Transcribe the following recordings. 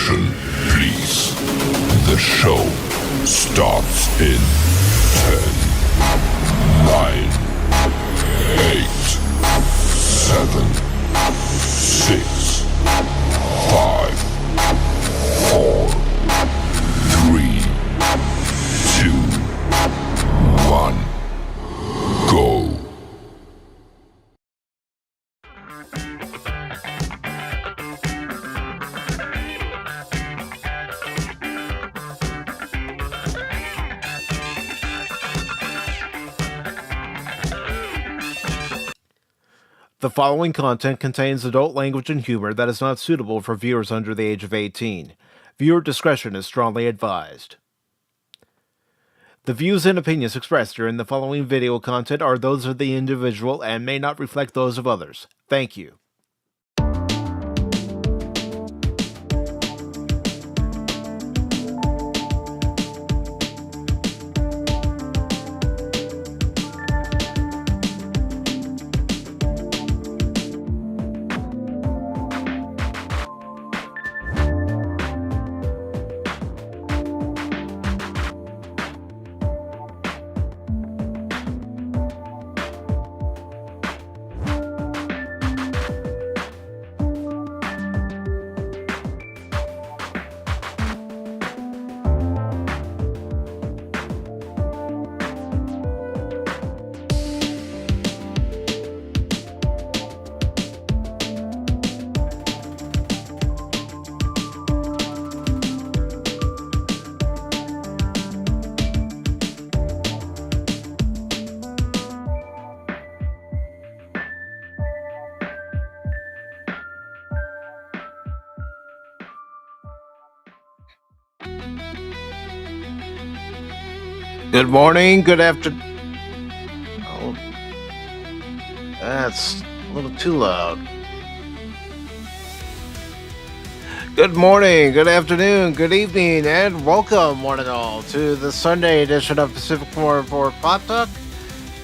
Attention, please. The show starts in 10, 9, 8, 7, 6, 5, 4, 3, 2, 1, go. The following content contains adult language and humor that is not suitable for viewers under the age of 18. Viewer discretion is strongly advised. The views and opinions expressed during the following video content are those of the individual and may not reflect those of others. Thank you. Good morning, good afternoon. Oh, that's a little too loud. Good morning, good afternoon, good evening, and welcome, one and all, to the Sunday edition of Pacific414 Pop Talk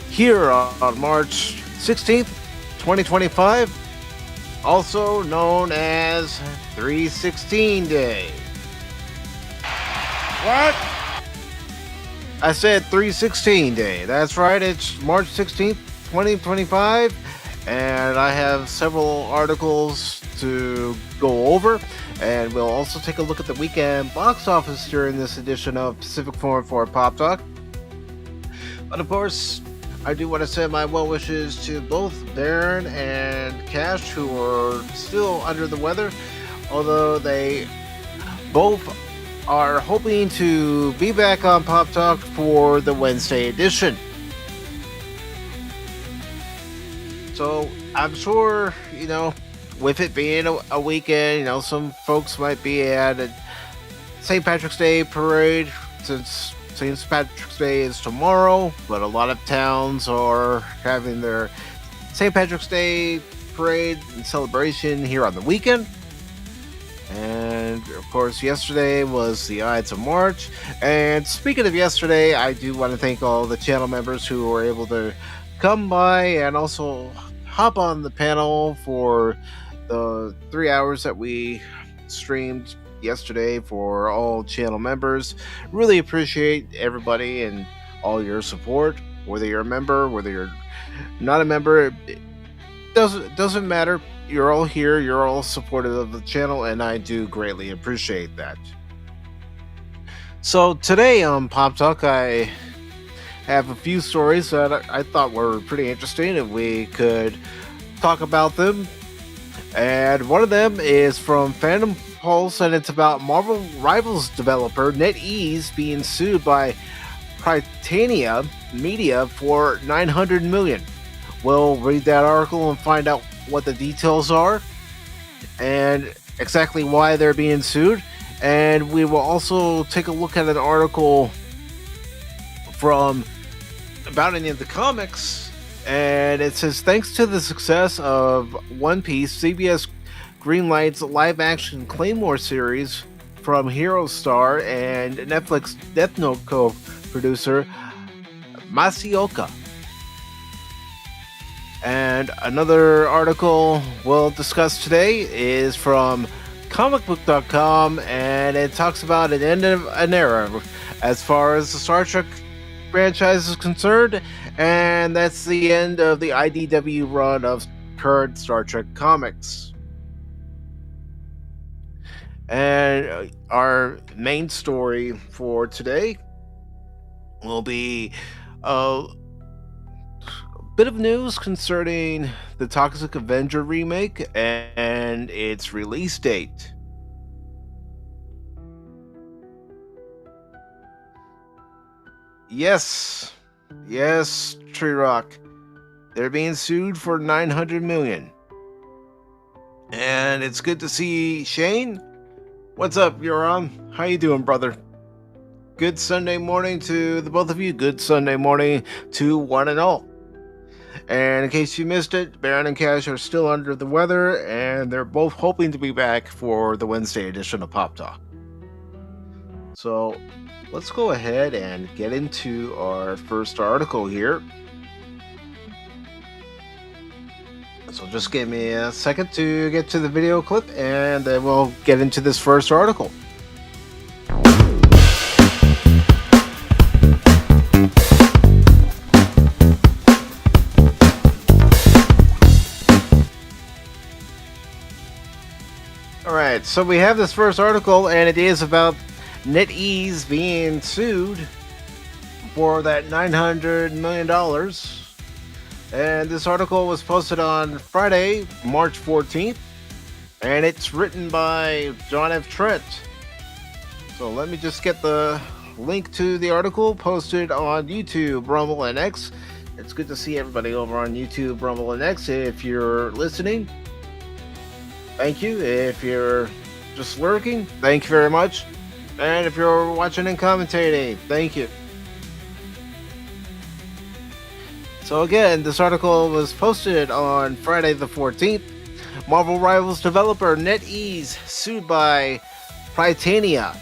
here on March 16th, 2025, also known as 316 Day. What? I said 316 Day. That's right, it's March 16th, 2025, and I have several articles to go over, and we'll also take a look at the weekend box office during this edition of Pacific414 Pop Talk. But of course, I do want to send my well wishes to both Darren and Cash, who are still under the weather, although they both are hoping to be back on Pop Talk for the Wednesday edition. So I'm sure, with it being a weekend, some folks might be at a St. Patrick's Day parade, since St. Patrick's Day is tomorrow, but a lot of towns are having their St. Patrick's Day parade and celebration here on the weekend. And of course, yesterday was the Ides of March. And speaking of yesterday, I do want to thank all the channel members who were able to come by and also hop on the panel for the 3 hours that we streamed yesterday for all channel members. Really appreciate everybody and all your support, whether you're a member, whether you're not a member, it doesn't matter. You're all here, you're all supportive of the channel, and I do greatly appreciate that. So today on Pop Talk, I have a few stories that I thought were pretty interesting, and we could talk about them. And one of them is from Phantom Pulse, and it's about Marvel Rivals developer NetEase being sued by Prytania Media for $900 million. We'll read that article and find out what the details are and exactly why they're being sued. And we will also take a look at an article from About Any of the Comics, and it says, thanks to the success of One Piece, CBS greenlights live-action Claymore series from Hero Star and Netflix Death Note co-producer Masaoka. And another article we'll discuss today is from comicbook.com, and it talks about an end of an era as far as the Star Trek franchise is concerned, and that's the end of the IDW run of current Star Trek comics. And our main story for today will be a bit of news concerning the Toxic Avenger remake and its release date. Yes, Tree Rock. They're being sued for $900 million. And it's good to see Shane. What's up, Euron? How you doing, brother? Good Sunday morning to the both of you. Good Sunday morning to one and all. And in case you missed it, Baron and Cash are still under the weather, and they're both hoping to be back for the Wednesday edition of Pop Talk. So let's go ahead and get into our first article here. So just give me a second to get to the video clip, and then we'll get into this first article. Alright, so we have this first article, and it is about NetEase being sued for that $900 million. And this article was posted on Friday, March 14th, and it's written by John F. Trent. So let me just get the link to the article posted on YouTube, Rumble, and X. It's good to see everybody over on YouTube, Rumble, and X. If you're listening, thank you. If you're just lurking, thank you very much. And if you're watching and commentating, thank you. So again, this article was posted on Friday the 14th. Marvel Rivals developer NetEase sued by Prytania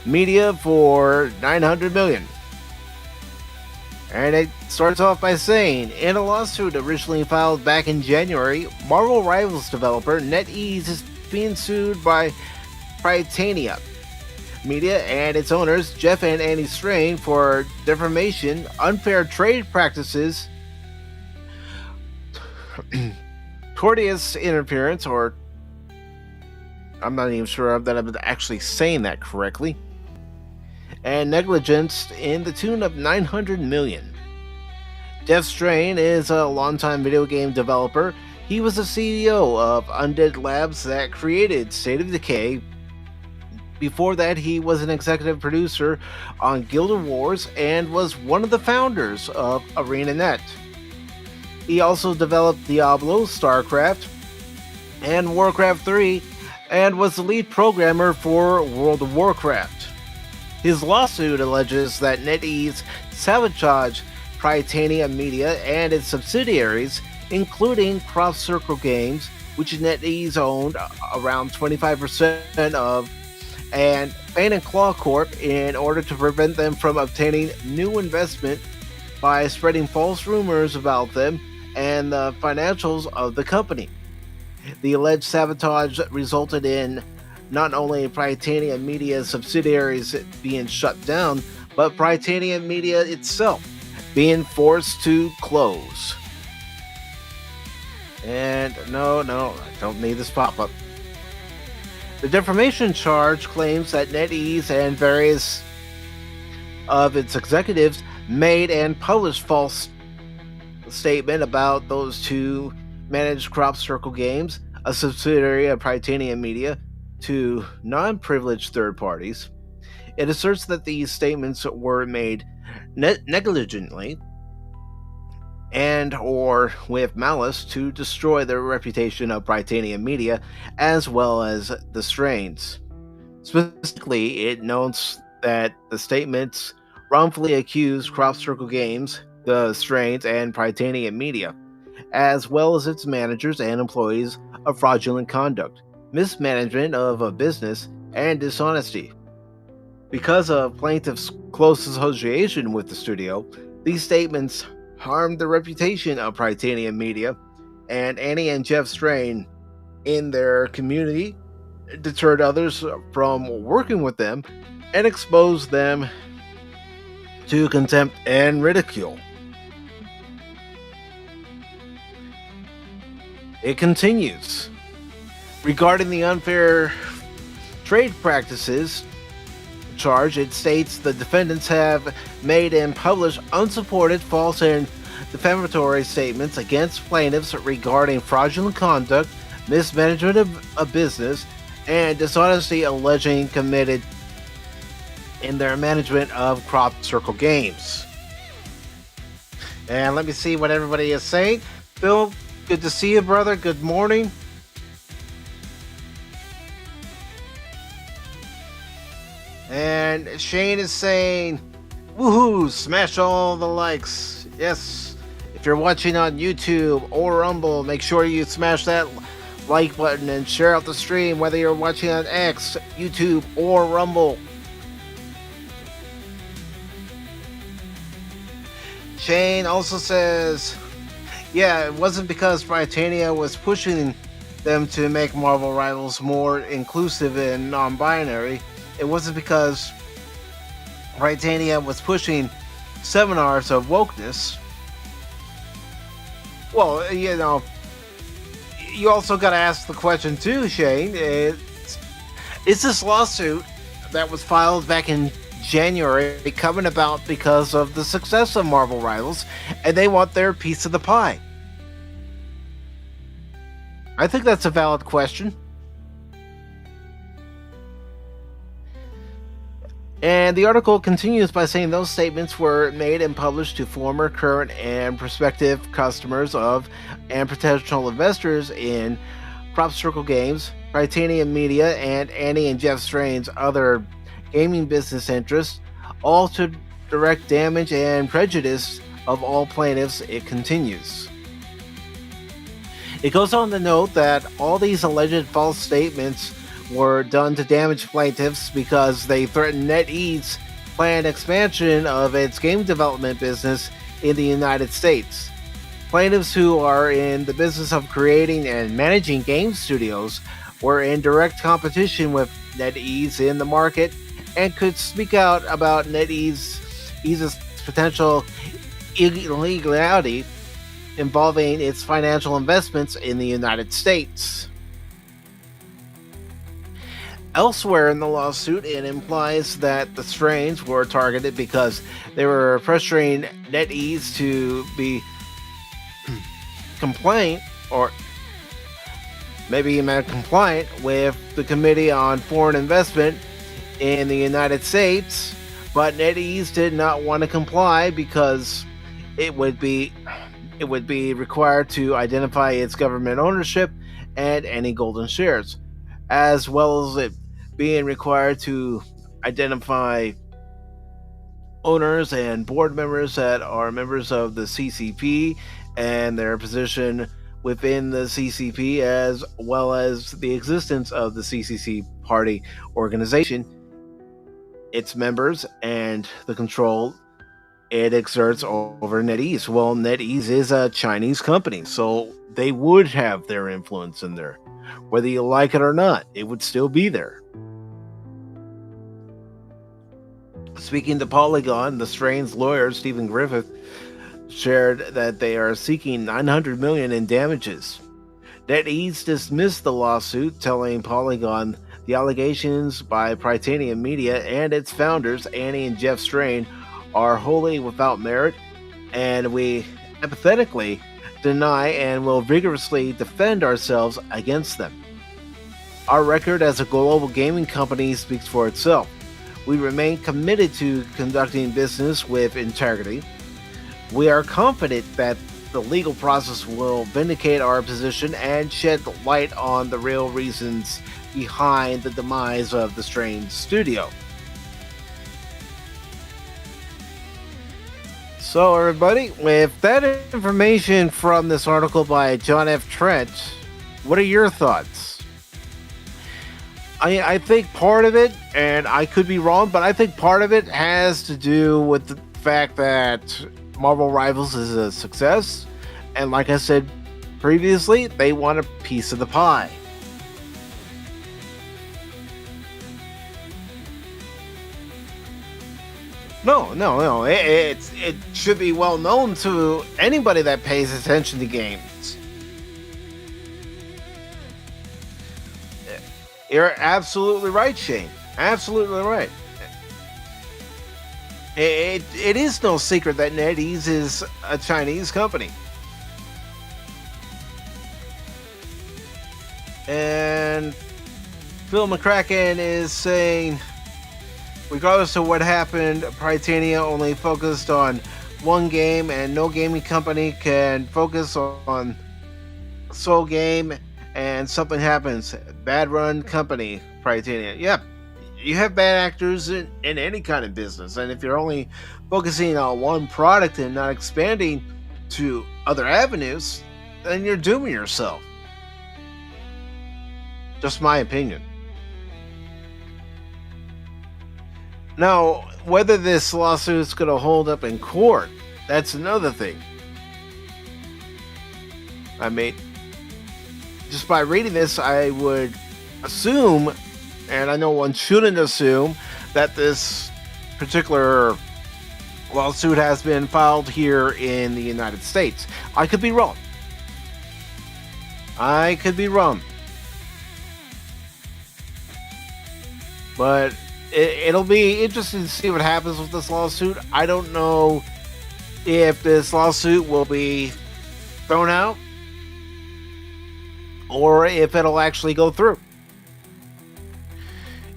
Media for $900 million. And it starts off by saying, in a lawsuit originally filed back in January, Marvel Rivals developer NetEase is being sued by Prytania Media and its owners, Jeff and Annie Strain, for defamation, unfair trade practices, tortious interference, or I'm not even sure that I'm actually saying that correctly, and negligence in the tune of $900 million. Jeff Strain is a longtime video game developer. He was the CEO of Undead Labs that created State of Decay. Before that, he was an executive producer on Guild Wars and was one of the founders of ArenaNet. He also developed Diablo, StarCraft, and Warcraft 3, and was the lead programmer for World of Warcraft. His lawsuit alleges that NetEase sabotaged Prytania Media and its subsidiaries, including Crop Circle Games, which NetEase owned around 25% of, and Fane and Claw Corp, in order to prevent them from obtaining new investment by spreading false rumors about them and the financials of the company. The alleged sabotage resulted in not only Prytania Media's subsidiaries being shut down, but Prytania Media itself being forced to close. And no, I don't need this pop-up. The defamation charge claims that NetEase and various of its executives made and published false statement about those two managed Crop Circle Games, a subsidiary of Prytania Media, to non-privileged third parties. It asserts that these statements were made negligently and or with malice to destroy the reputation of Prytania Media as well as the Strains. Specifically, it notes that the statements wrongfully accused Crop Circle Games, the Strains, and Prytania Media, as well as its managers and employees, of fraudulent conduct, mismanagement of a business, and dishonesty. Because of plaintiff's close association with the studio, these statements harmed the reputation of Prytania Media, and Annie and Jeff Strain in their community, deterred others from working with them, and exposed them to contempt and ridicule. It continues. Regarding the unfair trade practices charge, it states the defendants have made and published unsupported, false, and defamatory statements against plaintiffs regarding fraudulent conduct, mismanagement of business, and dishonesty alleging committed in their management of Crop Circle games. And let me see what everybody is saying. Phil, good to see you, brother. Good morning. And Shane is saying, woohoo, smash all the likes. Yes, if you're watching on YouTube or Rumble, make sure you smash that like button and share out the stream, whether you're watching on X, YouTube, or Rumble. Shane also says, yeah, it wasn't because Britannia was pushing them to make Marvel Rivals more inclusive and non-binary. It wasn't because Britannia was pushing seminars of wokeness. Well, you know, you also got to ask the question too, Shane. Is this lawsuit that was filed back in January coming about because of the success of Marvel Rivals, and they want their piece of the pie? I think that's a valid question. And the article continues by saying those statements were made and published to former, current, and prospective customers of and potential investors in Crop Circle Games, Britannia Media, and Annie and Jeff Strain's other gaming business interests, all to direct damage and prejudice of all plaintiffs. It continues. It goes on to note that all these alleged false statements were done to damage plaintiffs because they threatened NetEase's planned expansion of its game development business in the United States. Plaintiffs who are in the business of creating and managing game studios were in direct competition with NetEase in the market and could speak out about NetEase's potential illegality involving its financial investments in the United States. Elsewhere in the lawsuit, it implies that the Strains were targeted because they were pressuring NetEase to be compliant, or maybe even compliant, with the Committee on Foreign Investment in the United States, but NetEase did not want to comply because it would be required to identify its government ownership and any golden shares, as well as it being required to identify owners and board members that are members of the CCP and their position within the CCP, as well as the existence of the CCC party organization, its members, and the control it exerts over NetEase. Well, NetEase is a Chinese company, so they would have their influence in there. Whether you like it or not, it would still be there. Speaking to Polygon, the Strains lawyer, Stephen Griffith, shared that they are seeking $900 million in damages. NetEase dismissed the lawsuit, telling Polygon the allegations by Britannia Media and its founders, Annie and Jeff Strain, are wholly without merit, and we empathetically deny and will vigorously defend ourselves against them. Our record as a global gaming company speaks for itself. We remain committed to conducting business with integrity. We are confident that the legal process will vindicate our position and shed light on the real reasons behind the demise of the Strain studio. So everybody, with that information from this article by John F. Trent, what are your thoughts? I think part of it, and I could be wrong, but I think part of it has to do with the fact that Marvel Rivals is a success, and like I said previously, they want a piece of the pie. No. It should be well known to anybody that pays attention to games. You're absolutely right, Shane. Absolutely right. It is no secret that NetEase is a Chinese company. And Phil McCracken is saying, regardless of what happened, Prytania only focused on one game, and no gaming company can focus on a sole game and something happens. Bad run company, Prytania. Yep. You have bad actors in any kind of business, and if you're only focusing on one product and not expanding to other avenues, then you're dooming yourself. Just my opinion. Now, whether this lawsuit's going to hold up in court, that's another thing. I mean, just by reading this, I would assume, and I know one shouldn't assume, that this particular lawsuit has been filed here in the United States. I could be wrong. But it'll be interesting to see what happens with this lawsuit. I don't know if this lawsuit will be thrown out or if it'll actually go through.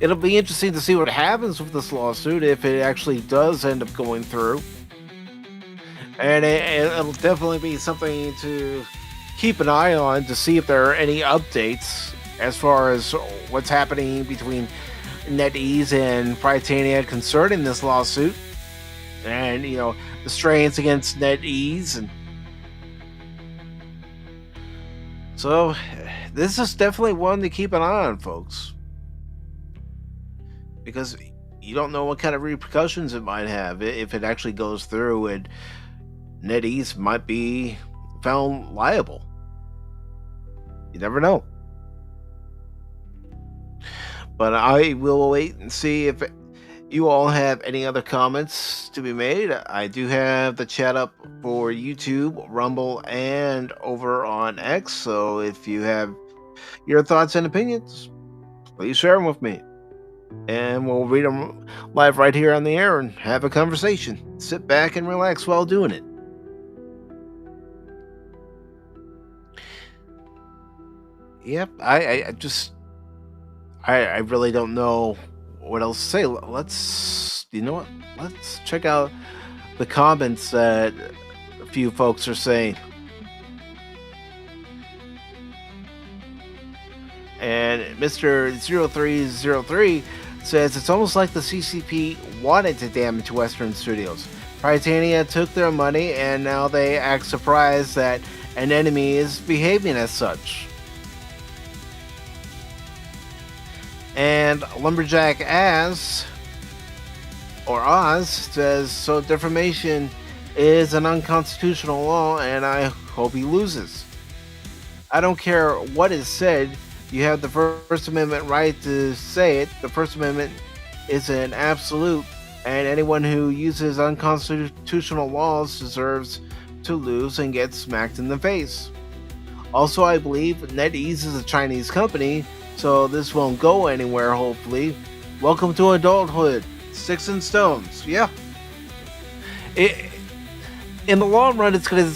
It'll be interesting to see what happens with this lawsuit if it actually does end up going through. And it'll definitely be something to keep an eye on to see if there are any updates as far as what's happening between NetEase and Prytania concerning this lawsuit. And, the strains against NetEase. And so, this is definitely one to keep an eye on, folks. Because you don't know what kind of repercussions it might have if it actually goes through, and NetEase might be found liable. You never know. But I will wait and see if you all have any other comments to be made. I do have the chat up for YouTube, Rumble, and over on X. So if you have your thoughts and opinions, please share them with me. And we'll read them live right here on the air and have a conversation. Sit back and relax while doing it. Yep, I really don't know what else to say. Let's check out the comments that a few folks are saying. And Mr. 0303 says, it's almost like the CCP wanted to damage Western studios. Prytania took their money and now they act surprised that an enemy is behaving as such. And Lumberjack Oz says, so defamation is an unconstitutional law and I hope he loses. I don't care what is said. You have the First Amendment right to say it. The First Amendment is an absolute, and anyone who uses unconstitutional laws deserves to lose and get smacked in the face. Also, I believe NetEase is a Chinese company, so this won't go anywhere, hopefully. Welcome to adulthood. Sticks and stones. Yeah. In the long run, it's going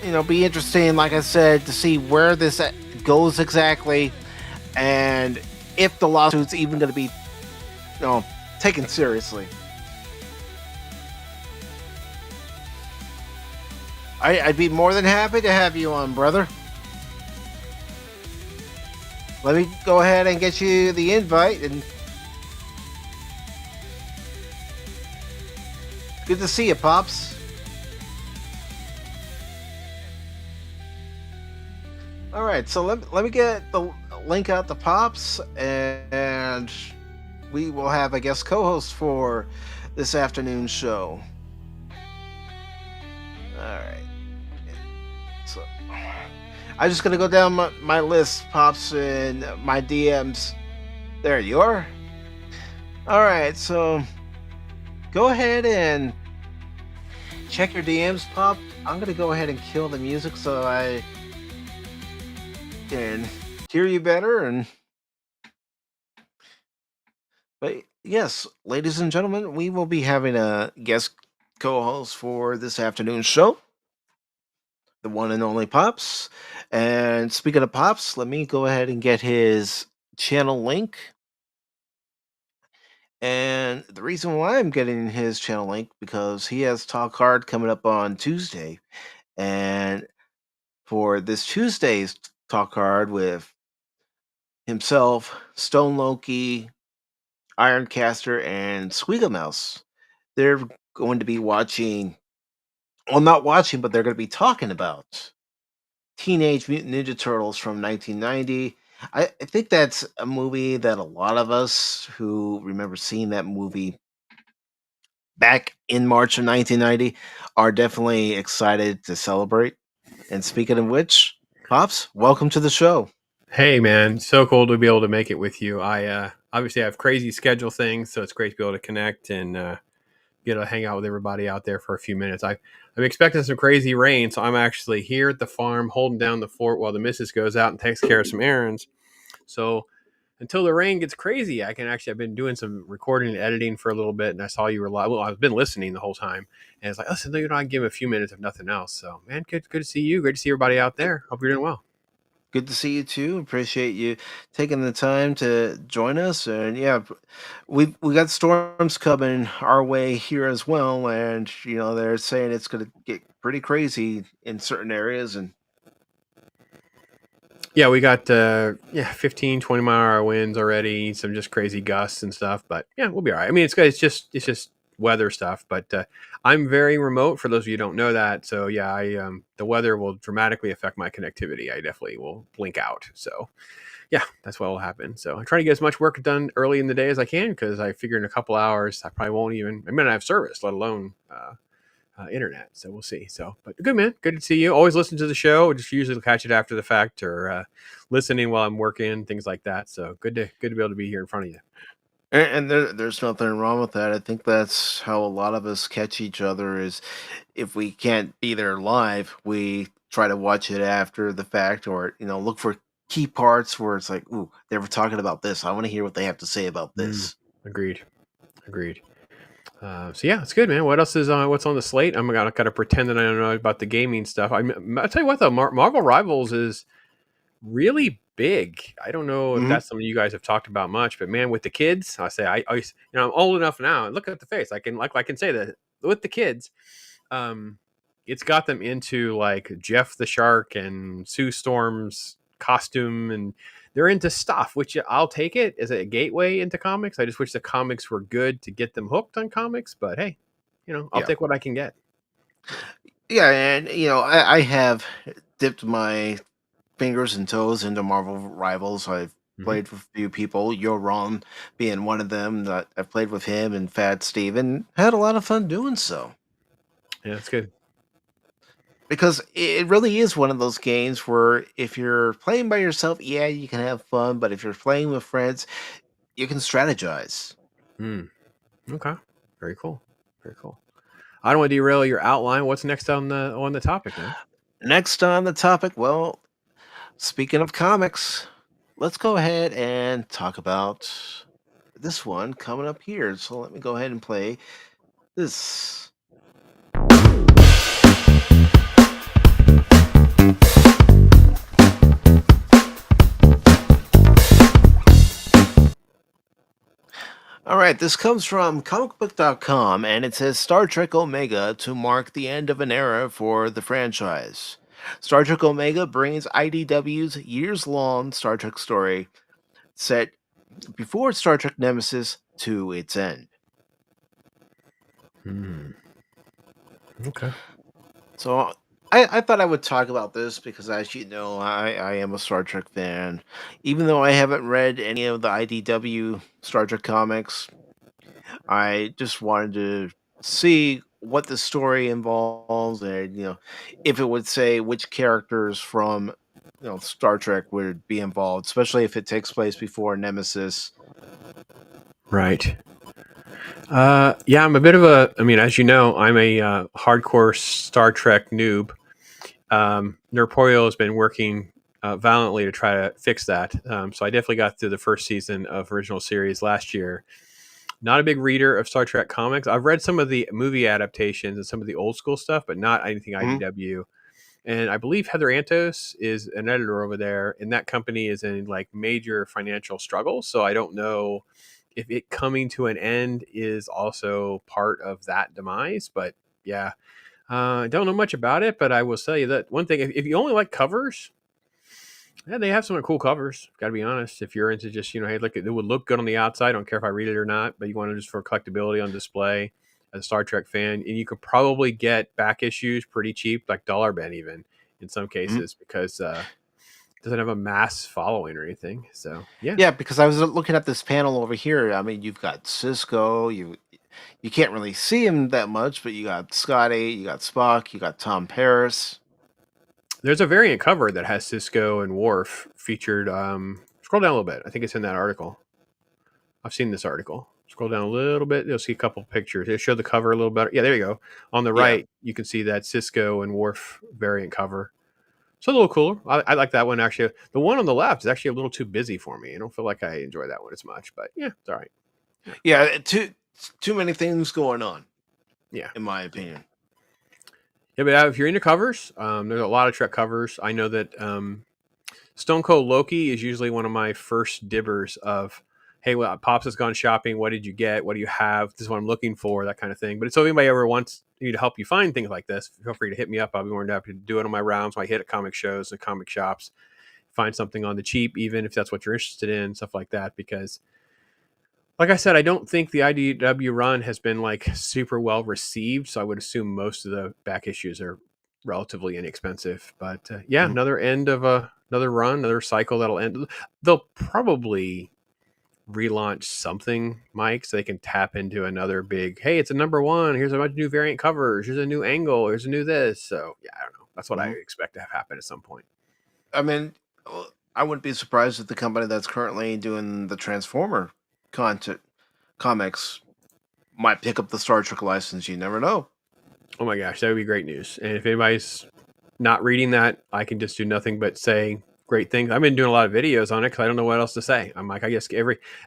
to be interesting, like I said, to see where this goes exactly, and if the lawsuit's even going to be taken seriously. I'd be more than happy to have you on, brother. Let me go ahead and get you the invite, and good to see you, Pops. All right, so let me get the link out to Pops, and we will have a guest co-host for this afternoon's show. All right. So I'm just going to go down my list, Pops, and my DMs. There you are. All right, so go ahead and check your DMs, Pop. I'm gonna go ahead and kill the music so I can hear you better. And but yes, ladies and gentlemen, we will be having a guest co-host for this afternoon's show, the one and only Pops. And speaking of Pops, let me go ahead and get his channel link. And the reason why I'm getting his channel link because he has Talk Hard coming up on Tuesday. And for this Tuesday's Talk Hard with himself, Stone Loki, Ironcaster, and Squeaglemouse, they're going to be watching, well, not watching, but they're going to be talking about Teenage Mutant Ninja Turtles from 1990. I think that's a movie that a lot of us who remember seeing that movie back in March of 1990 are definitely excited to celebrate. And speaking of which, Pops, welcome to the show. Hey man, so cool to be able to make it with you. I obviously have crazy schedule things, so it's great to be able to connect and be able to hang out with everybody out there for a few minutes. I'm expecting some crazy rain, so I'm actually here at the farm holding down the fort while the missus goes out and takes care of some errands. So until the rain gets crazy, I've been doing some recording and editing for a little bit, and I saw you were live. Well, I've been listening the whole time, and it's like, listen, I can give him a few minutes if nothing else. So man, good to see you. Great to see everybody out there. Hope you're doing well. Good to see you too. Appreciate you taking the time to join us. And yeah, we got storms coming our way here as well. And they're saying it's going to get pretty crazy in certain areas. And Yeah, we got 15, 20-mile-an-hour winds already, some just crazy gusts and stuff, but yeah, we'll be all right. I mean, it's good. It's just weather stuff, but I'm very remote for those of you who don't know that. So yeah, I the weather will dramatically affect my connectivity. I definitely will blink out. So yeah, that's what will happen. So I'm trying to get as much work done early in the day as I can because I figure in a couple hours I probably won't even. I mean, I have service, let alone internet. So we'll see. So, but good man, good to see you. Always listen to the show. Just usually catch it after the fact or listening while I'm working, things like that. So good to be able to be here in front of you. there's nothing wrong with that. I think that's how a lot of us catch each other is if we can't be there live, we try to watch it after the fact or, look for key parts where it's like, ooh, they were talking about this. I want to hear what they have to say about this. Agreed. Agreed. So yeah, it's good, man. What else is on? What's on the slate? I'm gonna kind of pretend that I don't know about the gaming stuff. I'll tell you what, though, Marvel Rivals is really big. I don't know if Hmm. that's something you guys have talked about much, but man, with the kids, I'm old enough now. Look at the face. I can say that with the kids, um, it's got them into like Jeff the Shark and Sue Storm's costume, and they're into stuff. Which I'll take it as a gateway into comics. I just wish the comics were good to get them hooked on comics. But hey, I'll Yeah. take what I can get. Yeah. And, I have dipped my fingers and toes into Marvel Rivals. I've Hmm. played with a few people, Yoron being one of them that I've played with him and Fat Steve and had a lot of fun doing so. Yeah, it's good. Because it really is one of those games where if you're playing by yourself, yeah, you can have fun, but if you're playing with friends, you can strategize. Hmm. Okay. Very cool. Very cool. I don't want to derail your outline. What's next on the topic, man? Next on the topic, well, speaking of comics, let's go ahead and talk about this one coming up here. So let me go ahead and play this. All right, this comes from comicbook.com and it says Star Trek Omega to mark the end of an era for the franchise. Star Trek Omega brings IDW's years long Star Trek story set before Star Trek Nemesis to its end. Hmm. Okay. So I thought I would talk about this because, as you know, I am a Star Trek fan. Even though I haven't read any of the IDW Star Trek comics, I just wanted to see what the story involves and, if it would say which characters from, Star Trek would be involved, especially if it takes place before Nemesis. Right. Yeah, I'm a bit of a. I mean, as you know, I'm a hardcore Star Trek noob. Nerporio has been working valiantly to try to fix that. So I definitely got through the first season of original series last year. Not a big reader of Star Trek comics. I've read some of the movie adaptations and some of the old school stuff, but not anything Mhm. IDW. And I believe Heather Antos is an editor over there, and that company is in like major financial struggles. So I don't know if it coming to an end is also part of that demise. But yeah, I don't know much about it, but I will tell you that one thing: if you only like covers, yeah, they have some cool covers. Got to be honest. If you're into just hey, look, it would look good on the outside. I don't care if I read it or not, but you want to just for collectability on display as a Star Trek fan, and you could probably get back issues pretty cheap, like dollar bin even in some Mhm. cases, because it doesn't have a mass following or anything. So yeah, Yeah, because I was looking at this panel over here. I mean, you've got Cisco. You can't really see him that much, but you got Scotty, you got Spock, you got Tom Paris. there's a variant cover that has Cisco and Worf featured. Scroll down a little bit. I think it's in that article. I've seen this article. Scroll down a little bit. You'll see a couple pictures. They show the cover a little better. Yeah, there you go. On the Yeah. right, you can see that Cisco and Worf variant cover. So a little cooler. I like that one actually. The one on the left is actually a little too busy for me. I don't feel like I enjoy that one as much, but yeah, it's all right. Yeah, Yeah, too many things going on, yeah, in my opinion. yeah. But if you're into covers, there's a lot of Trek covers. I know that Stone Cold Loki is usually one of my first dibbers of, hey, well, Pops has gone shopping. What did you get? What do you have? This is what I'm looking for, that kind of thing. But if anybody ever wants me to help you find things like this, feel free to hit me up. I'll be more than happy to do it on my rounds when I hit at comic shows and comic shops. Find something on the cheap, even if that's what you're interested in, stuff like that. Because, like I said, I don't think the IDW run has been like super well received. So I would assume most of the back issues are relatively inexpensive. But yeah, Mhm. another end of another run, another cycle that'll end. They'll probably relaunch something, Mike, so they can tap into another big. Hey, it's a number one. Here's a bunch of new variant covers. Here's a new angle. Here's a new this. So yeah, I don't know. That's what I Mhm. expect to have happen at some point. I mean, I wouldn't be surprised if the company that's currently doing the Transformer content comics might pick up the Star Trek license. You never know. Oh my gosh, that would be great news. And if anybody's not reading that, I can just do nothing but say great things. I've been doing a lot of videos on it because I don't know what else to say. I'm like, I guess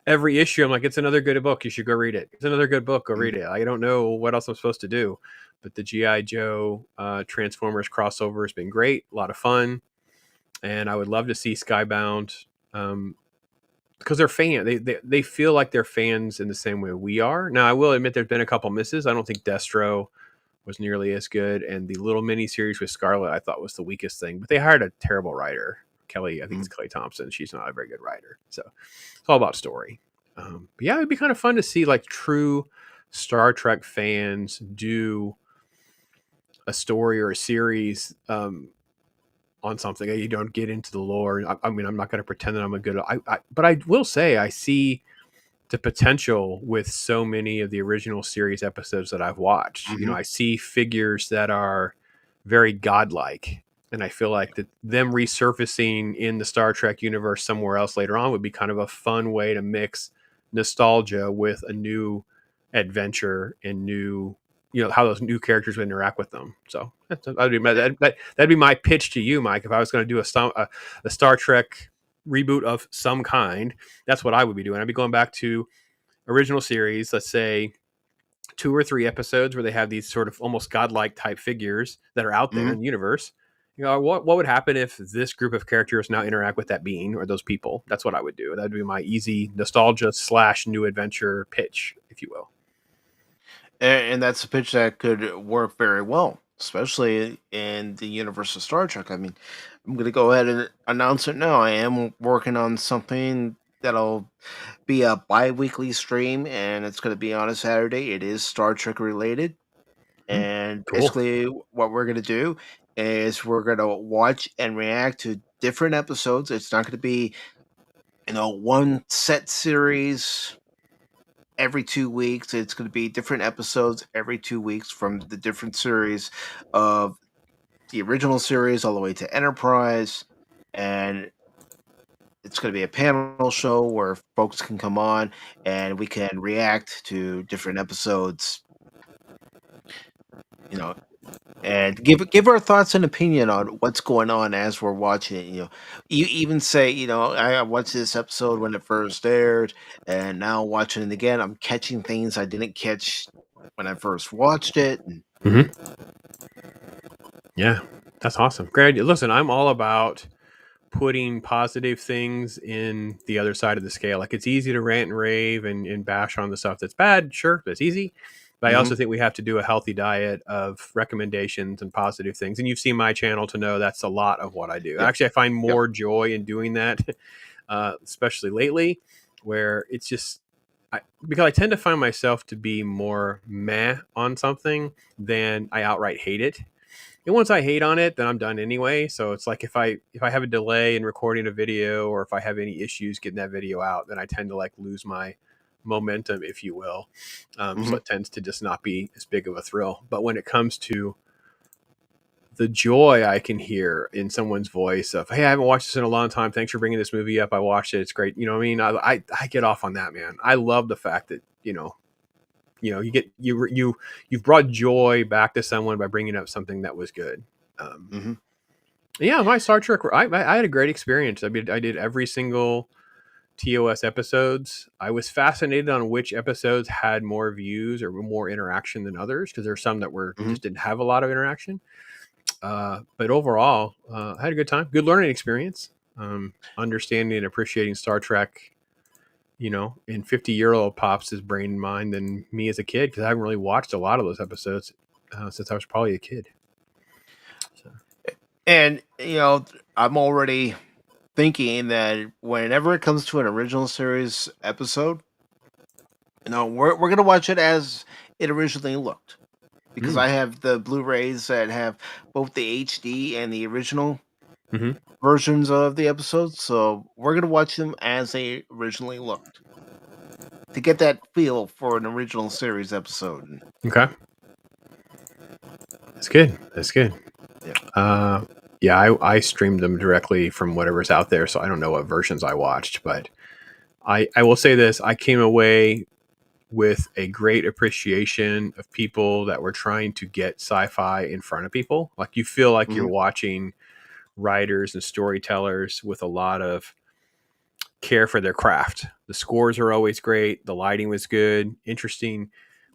every issue, I'm like, it's another good book. You should go read it. It's another good book. Go read Mhm. it. I don't know what else I'm supposed to do. But the GI Joe Transformers crossover has been great, a lot of fun, and I would love to see Skybound because they're fan. They feel like they're fans in the same way we are. Now, I will admit there's been a couple misses. I don't think Destro was nearly as good, and the little mini series with Scarlet I thought was the weakest thing. But they hired a terrible writer, Kelly. I think it's Mhm. Kelly Thompson. She's not a very good writer, so it's all about story. But yeah, it'd be kind of fun to see like true Star Trek fans do a story or a series on something. You don't get into the lore. I mean, I'm not going to pretend that I'm a good. But I will say I see the potential with so many of the original series episodes that I've watched. Mhm. I see figures that are very godlike. And I feel like that them resurfacing in the Star Trek universe somewhere else later on would be kind of a fun way to mix nostalgia with a new adventure and new, how those new characters would interact with them. So that'd be my pitch to you, Mike. If I was going to do a Star Trek reboot of some kind, that's what I would be doing. I'd be going back to original series, let's say 2 or 3 episodes where they have these sort of almost godlike type figures that are out there Mhm. in the universe. What would happen if this group of characters now interact with that being or those people? That's what I would do. That'd be my easy nostalgia slash new adventure pitch, if you will. And that's a pitch that could work very well, especially in the universe of Star Trek. I mean, I'm going to go ahead and announce it now. I am working on something that'll be a bi-weekly stream, and it's going to be on a Saturday. It is Star Trek related, Hmm, and cool. basically what we're going to do is we're going to watch and react to different episodes. It's not going to be, one set series every 2 weeks. It's going to be different episodes every 2 weeks from the different series of the original series all the way to Enterprise. And it's going to be a panel show where folks can come on and we can react to different episodes, you know, and give our thoughts and opinion on what's going on as we're watching it. You even say, I watched this episode when it first aired, and now watching it again, I'm catching things I didn't catch when I first watched it. And Mm-hmm. Yeah, that's awesome. Great idea. Listen, I'm all about putting positive things in the other side of the scale. Like it's easy to rant and rave and bash on the stuff that's bad. Sure, that's easy. But I Mhm. also think we have to do a healthy diet of recommendations and positive things. And you've seen my channel to know that's a lot of what I do. Yep. Actually, I find Yep. more joy in doing that, especially lately, where it's just because I tend to find myself to be more meh on something than I outright hate it. And once I hate on it, then I'm done anyway. So it's like if I have a delay in recording a video, or if I have any issues getting that video out, then I tend to like lose my momentum, if you will. So Mhm. it tends to just not be as big of a thrill. But when it comes to the joy I can hear in someone's voice of, "Hey, I haven't watched this in a long time. Thanks for bringing this movie up. I watched it. It's great." You know what I mean? I get off on that, man. I love the fact that you've brought joy back to someone by bringing up something that was good. Um, Mhm. yeah, my Star Trek, I had a great experience. I did every single TOS episodes. I was fascinated on which episodes had more views or more interaction than others, because there's some that were Mhm. just didn't have a lot of interaction. But overall, I had a good time, good learning experience, understanding and appreciating Star Trek, in 50-year-old pops' brain and mind than me as a kid, because I haven't really watched a lot of those episodes since I was probably a kid. So. And I'm already thinking that whenever it comes to an original series episode, we're gonna watch it as it originally looked, because Mm. I have the Blu-rays that have both the HD and the original Hmm. versions of the episodes. So we're gonna watch them as they originally looked to get that feel for an original series episode. And, Okay, that's good. That's good. yeah. Uh, yeah, I streamed them directly from whatever's out there, so I don't know what versions I watched, but I will say this: I came away with a great appreciation of people that were trying to get sci-fi in front of people. Like you feel like you're Hmm. watching writers and storytellers with a lot of care for their craft. The scores are always great. The lighting was good. Interesting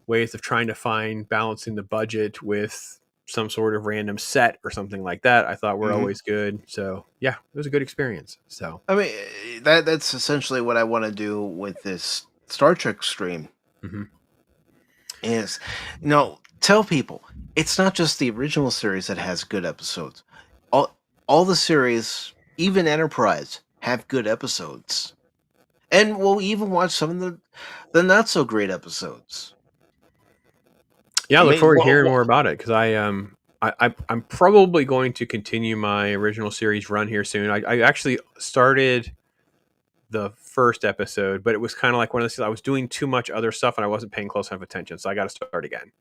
ways of trying to find balancing the budget with some sort of random set or something like that. I thought were Hmm. always good. So yeah, it was a good experience. So I mean, that's essentially what I want to do with this Star Trek stream. mhm. Is tell people it's not just the original series that has good episodes. All the series, even Enterprise, have good episodes, and we'll even watch some of the not so great episodes. Yeah, I I look mean, forward to hearing more about it, because I'm probably going to continue my original series run here soon. I actually started the first episode, but it was kind of like one of those things. I was doing too much other stuff and I wasn't paying close enough attention, so I got to start again.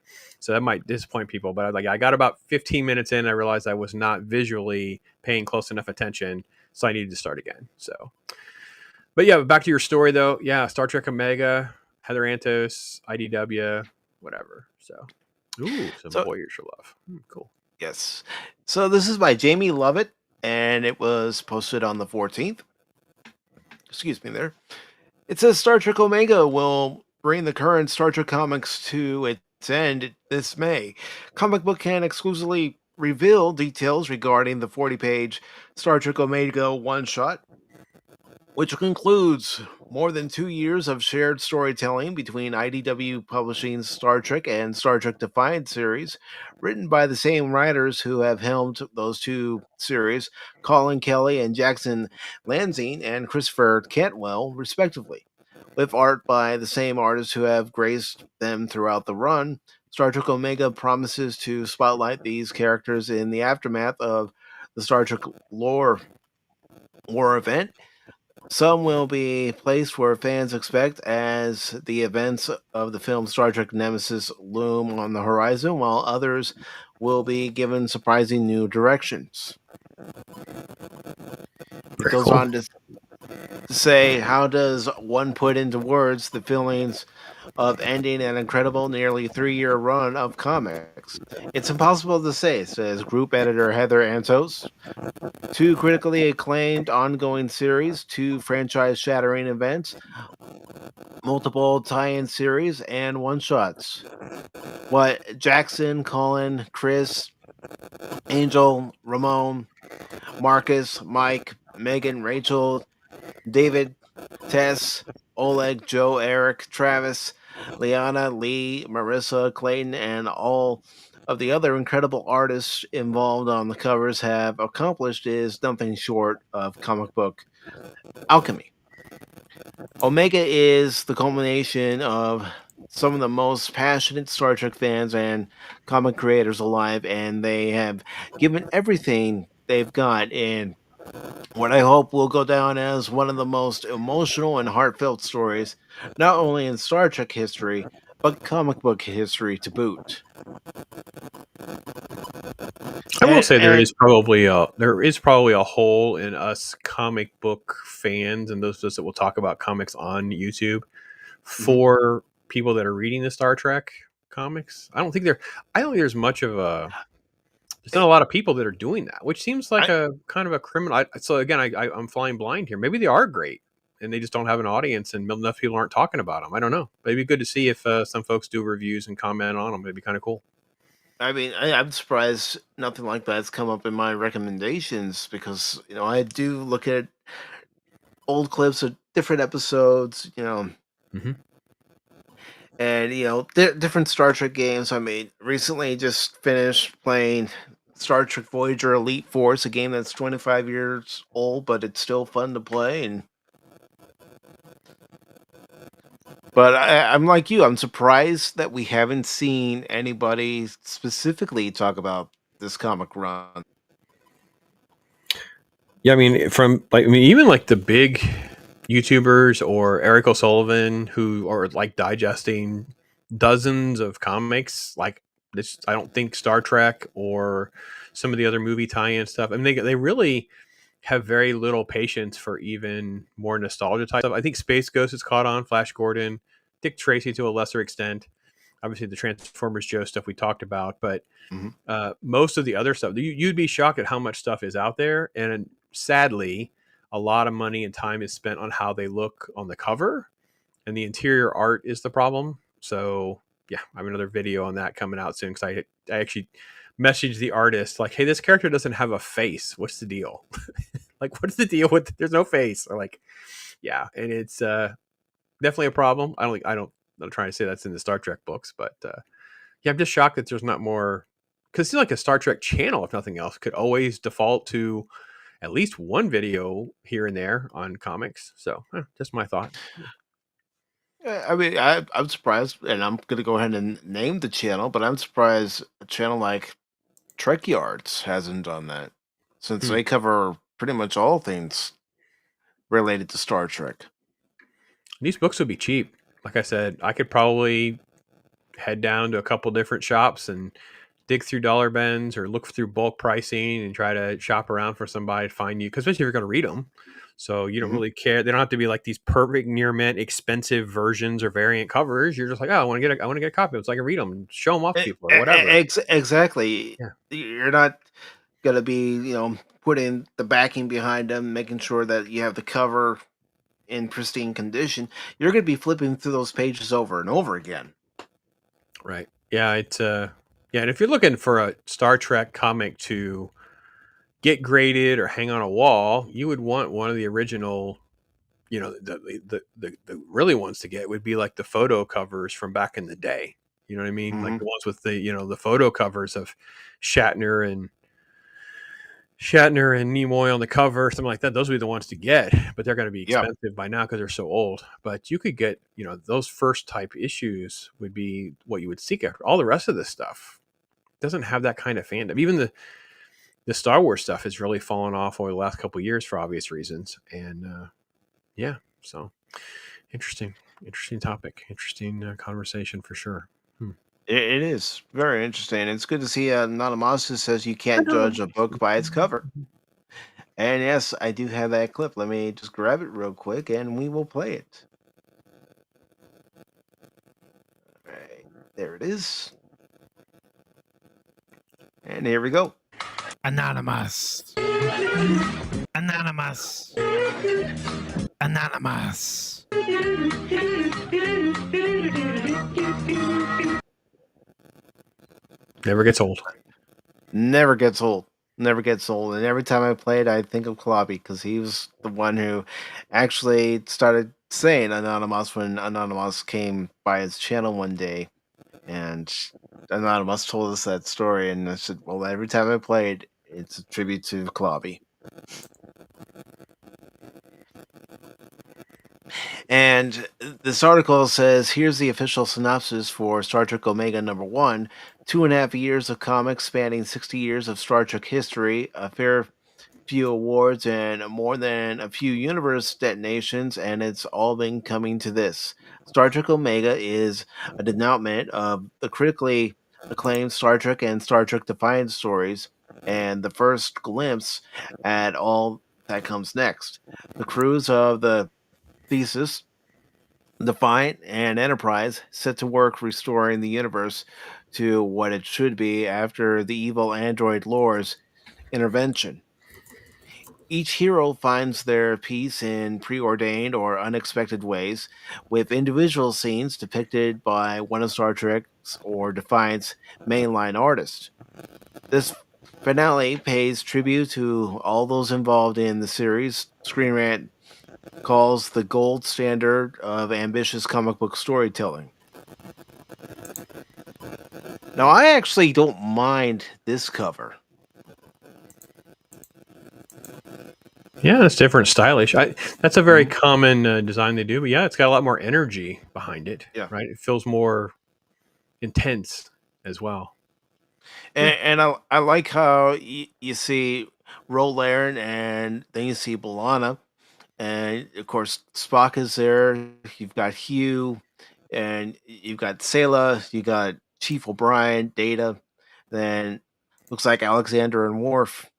So that might disappoint people, but I got about 15 minutes in. I realized I was not visually paying close enough attention, so I needed to start again. So, but yeah, back to your story though. Yeah, Star Trek Omega, Heather Antos, IDW, whatever. So, ooh, some so Voyager love. Cool. yes. So this is by Jamie Lovett, and it was posted on the 14th. Excuse me there. It says Star Trek Omega will bring the current Star Trek comics to its end this May. Comic book can exclusively reveal details regarding the 40-page Star Trek Omega one-shot, which concludes more than 2 years of shared storytelling between IDW Publishing's Star Trek and Star Trek Defiant series, written by the same writers who have helmed those two series, Colin Kelly and Jackson Lanzing and Christopher Cantwell, respectively. With art by the same artists who have graced them throughout the run, Star Trek Omega promises to spotlight these characters in the aftermath of the Star Trek lore war event. Some will be placed where fans expect as the events of the film Star Trek Nemesis loom on the horizon, while others will be given surprising new directions. It Very goes cool. on to to say, how does one put into words the feelings of ending an incredible nearly 3-year run of comics? It's impossible to say, says group editor Heather Antos. Two critically acclaimed ongoing series, two franchise shattering events, multiple tie in series, and one shots. What Jackson, Colin, Chris, Angel, Ramon, Marcus, Mike, Megan, Rachel, David, Tess, Oleg, Joe, Eric, Travis, Liana, Lee, Marissa, Clayton, and all of the other incredible artists involved on the covers have accomplished is nothing short of comic book alchemy. Omega is the culmination of some of the most passionate Star Trek fans and comic creators alive, and they have given everything they've got in what I hope will go down as one of the most emotional and heartfelt stories, not only in Star Trek history, but comic book history to boot. I will And, say and there is probably a hole in us comic book fans and those of us that will talk about comics on YouTube mhm. for people that are reading the Star Trek comics. I don't think there's much of a there's not a lot of people that are doing that, which seems like I, a kind of a criminal. So again, I'm flying blind here. Maybe they are great, and they just don't have an audience, and enough people aren't talking about them. I don't know. But it'd be good to see if some folks do reviews and comment on them. It'd be kind of cool. I mean, I'm surprised nothing like that's come up in my recommendations because, I do look at old clips of different episodes, Hmm. and different Star Trek games. I mean, recently just finished playing Star Trek Voyager Elite Force, a game that's 25 years old, but it's still fun to play. But I'm like you. I'm surprised that we haven't seen anybody specifically talk about this comic run. Yeah, I mean, even like the big YouTubers or Eric O'Sullivan who are like digesting dozens of comics, like this. I don't think Star Trek or some of the other movie tie-in stuff. I mean, they really have very little patience for even more nostalgia type stuff. I think Space Ghost is caught on, Flash Gordon, Dick Tracy to a lesser extent. Obviously, the Transformers Joe stuff we talked about, but Mhm. most of the other stuff, you'd be shocked at how much stuff is out there. And sadly, a lot of money and time is spent on how they look on the cover, and the interior art is the problem. So, yeah, I have another video on that coming out soon because I actually messaged the artist like, "Hey, this character doesn't have a face. What's the deal? Like, what's the deal with there's no face?" Or like, yeah, and it's definitely a problem. I'm not trying to say that's in the Star Trek books, but yeah, I'm just shocked that there's not more because like a Star Trek channel, if nothing else, could always default to at least one video here and there on comics. So, just my thought. I mean, I'm surprised, and I'm gonna go ahead and name the channel, but I'm surprised a channel like Trek Yards hasn't done that, since Hmm. they cover pretty much all things related to Star Trek. These books would be cheap. Like I said, I could probably head down to a couple different shops and dig through dollar bins or look through bulk pricing and try to shop around for somebody to find you. Because especially if you're going to read them, so you don't Mhm. really care. They don't have to be like these perfect near mint expensive versions or variant covers. You're just like, oh, I want to get a copy of it so I can read them and show them off to people or whatever. Exactly. Yeah, You're not gonna be, putting the backing behind them, making sure that you have the cover in pristine condition. You're gonna be flipping through those pages over and over again. right. Yeah, it's yeah. And if you're looking for a Star Trek comic to get graded or hang on a wall, you would want one of the original. The really ones to get would be like the photo covers from back in the day. You know what I mean? Like Hmm. the ones with the photo covers of Shatner and Shatner and Nimoy on the cover, something like that. Those would be the ones to get, but they're going to be Yeah. expensive by now because they're so old. But you could get, those first type issues would be what you would seek after. All the rest of this stuff doesn't have that kind of fandom. Even the Star Wars stuff has really fallen off over the last couple of years for obvious reasons. And yeah, so interesting topic, interesting conversation for sure. Hmm. It is very interesting. It's good to see Anonymous says you I can't know. judge a book by its cover. And yes, I do have that clip. Let me just grab it real quick and we will play it. All right, there it is. And here we go. Anonymous. Anonymous. Anonymous. Never gets old. Never gets old. Never gets old. And every time I play it, I think of Kloppy because he was the one who actually started saying Anonymous when Anonymous came by his channel one day. And Anonymous told us that story. And I said, well, every time I played, it's a tribute to Kloppy. And this article says here's the official synopsis for Star Trek Omega #1. 2.5 years of comics spanning 60 years of Star Trek history, a fair few awards, and more than a few universe detonations, and it's all been coming to this. Star Trek Omega is a denouement of the critically acclaimed Star Trek and Star Trek Defiant stories, and the first glimpse at all that comes next. The crews of the Thesis, Defiant, and Enterprise set to work restoring the universe to what it should be after the evil android Lore's intervention. Each hero finds their piece in preordained or unexpected ways, with individual scenes depicted by one of Star Trek's or Defiant's mainline artists. This finale pays tribute to all those involved in the series. Screen Rant calls the gold standard of ambitious comic book storytelling. Now, I actually don't mind this cover. Yeah, it's different, stylish. That's a very common design they do, but yeah, it's got a lot more energy behind it. Yeah. Right, it feels more intense as well. And I like how you see Rolarin and then you see Balana. And of course, Spock is there. You've got Hugh, and you've got Sayla, you got Chief O'Brien, Data. Then looks like Alexander and Worf.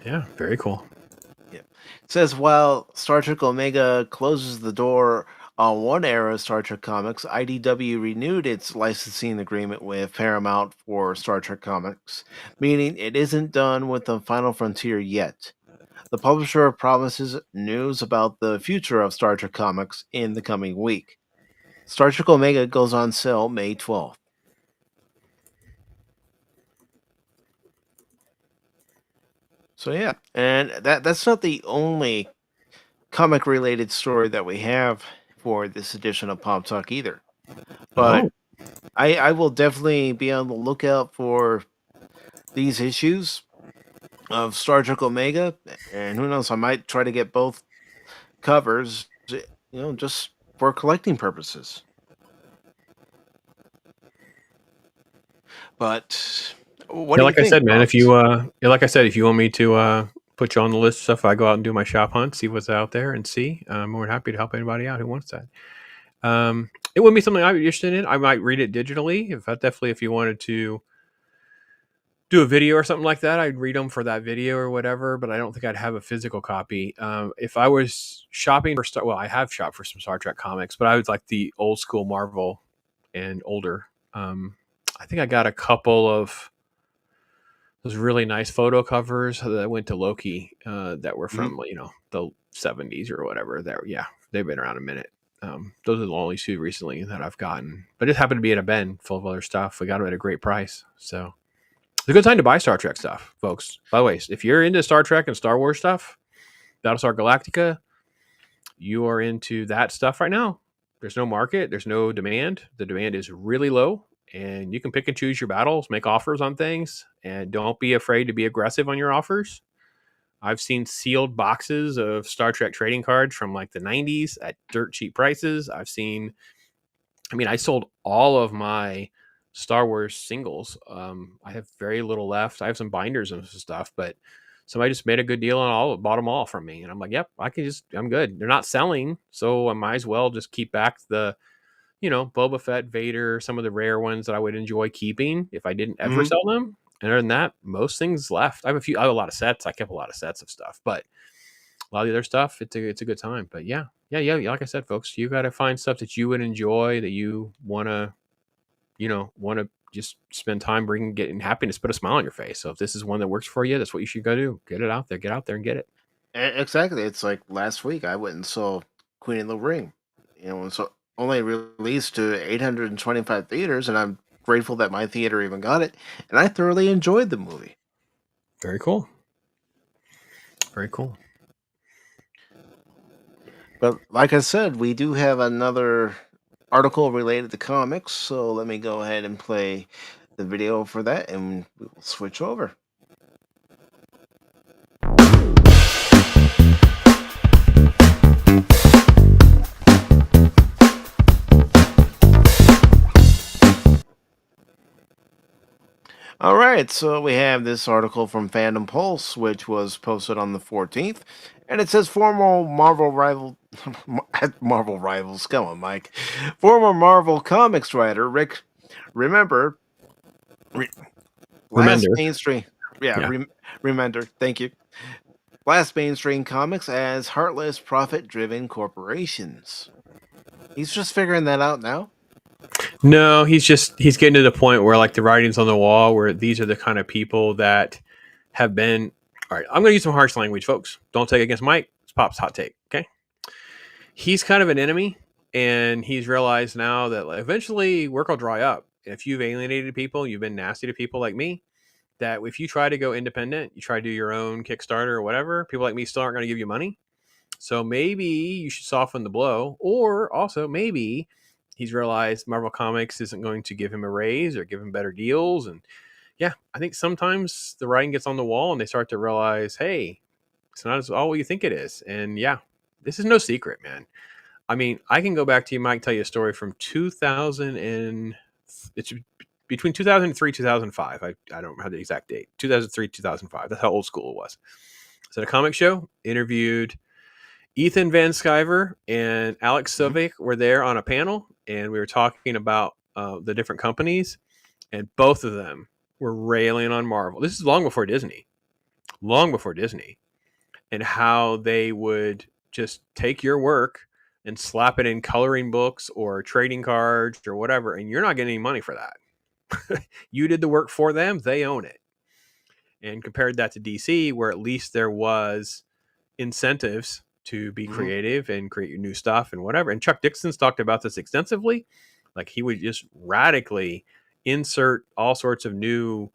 Yeah, very cool. Yeah. It says while Star Trek Omega closes the door on one era of Star Trek comics, IDW renewed its licensing agreement with Paramount for Star Trek comics, meaning it isn't done with the Final Frontier yet. The publisher promises news about the future of Star Trek comics in the coming week. Star Trek Omega goes on sale May 12th. So yeah, and that's not the only comic related story that we have for this edition of Pop Talk either. But Oh, I will definitely be on the lookout for these issues of Star Trek Omega, and who knows, I might try to get both covers, just for collecting purposes. But what yeah, do you like I think, said, man, if Pops? you yeah, like I said, if you want me to put you on the list of stuff, I go out and do my shop hunt, see what's out there, and see. I'm more than happy to help anybody out who wants that. It wouldn't be something I'd be interested in. I might read it digitally. If you wanted to do a video or something like that, I'd read them for that video or whatever. But I don't think I'd have a physical copy. If I was shopping for I have shopped for some Star Trek comics, but I was like the old school Marvel and older. I think I got a couple of those really nice photo covers that went to Loki that were Mhm. from the 70s or whatever. Yeah, they've been around a minute. Those are the only two recently that I've gotten, but it happened to be in a bin full of other stuff. We got them at a great price, so it's a good time to buy Star Trek stuff, folks. By the way, if you're into Star Trek and Star Wars stuff, Battlestar Galactica, you are into that stuff right now. There's no market, there's no demand. The demand is really low, and you can pick and choose your battles, make offers on things, and don't be afraid to be aggressive on your offers. I've seen sealed boxes of Star Trek trading cards from like the 90s at dirt cheap prices. I sold all of my Star Wars singles. I have very little left. I have some binders and some stuff, but somebody just made a good deal on all, bought them all from me. And I'm like, yep, I'm good. They're not selling. So I might as well just keep back the, Boba Fett, Vader, some of the rare ones that I would enjoy keeping if I didn't ever Mhm. sell them. And other than that, most things left. I have a lot of sets. I kept a lot of sets of stuff, but a lot of the other stuff, it's a good time. But yeah. Like I said, folks, you got to find stuff that you would enjoy, that you want to just spend time getting happiness, put a smile on your face. So if this is one that works for you, that's what you should go do. Get it out there. Get out there and get it. Exactly. It's like last week I went and saw Queen of the Ring. So only released to 825 theaters, and I'm grateful that my theater even got it. And I thoroughly enjoyed the movie. Very cool. Very cool. But like I said, we do have another article related to comics, so let me go ahead and play the video for that, and we will switch over. All right, so we have this article from Fandom Pulse, which was posted on the 14th, and it says former Marvel Marvel rivals, come on, Mike. Former Marvel Comics writer Rick Remember last Remender. mainstream, Remender, thank you. Last mainstream comics as Heartless Profit Driven Corporations. He's just figuring that out now. No, he's getting to the point where like the writing's on the wall, where these are the kind of people that have been. All right, I'm going to use some harsh language, folks. Don't take it against Mike. It's Pop's hot take. Okay, he's kind of an enemy, and he's realized now that eventually work will dry up. If you've alienated people, you've been nasty to people like me, that if you try to go independent, you try to do your own Kickstarter or whatever, people like me still aren't going to give you money. So maybe you should soften the blow, or also maybe he's realized Marvel Comics isn't going to give him a raise or give him better deals. And yeah, I think sometimes the writing gets on the wall and they start to realize, hey, it's not all what you think it is. And yeah, this is no secret, man. I mean, I can go back to you, Mike, tell you a story from 2000 and it's between 2003 2005. I don't have the exact date. 2003 2005. That's how old school it was. It's at a comic show. Interviewed Ethan Van Sciver and Alex Sovic were there on a panel, and we were talking about the different companies, and both of them were railing on Marvel. This is long before Disney, and how they would just take your work and slap it in coloring books or trading cards or whatever, and you're not getting any money for that. You did the work for them, they own it. And compared that to DC, where at least there was incentives to be creative and create your new stuff and whatever. And Chuck Dixon's talked about this extensively. Like he would just radically insert all sorts of new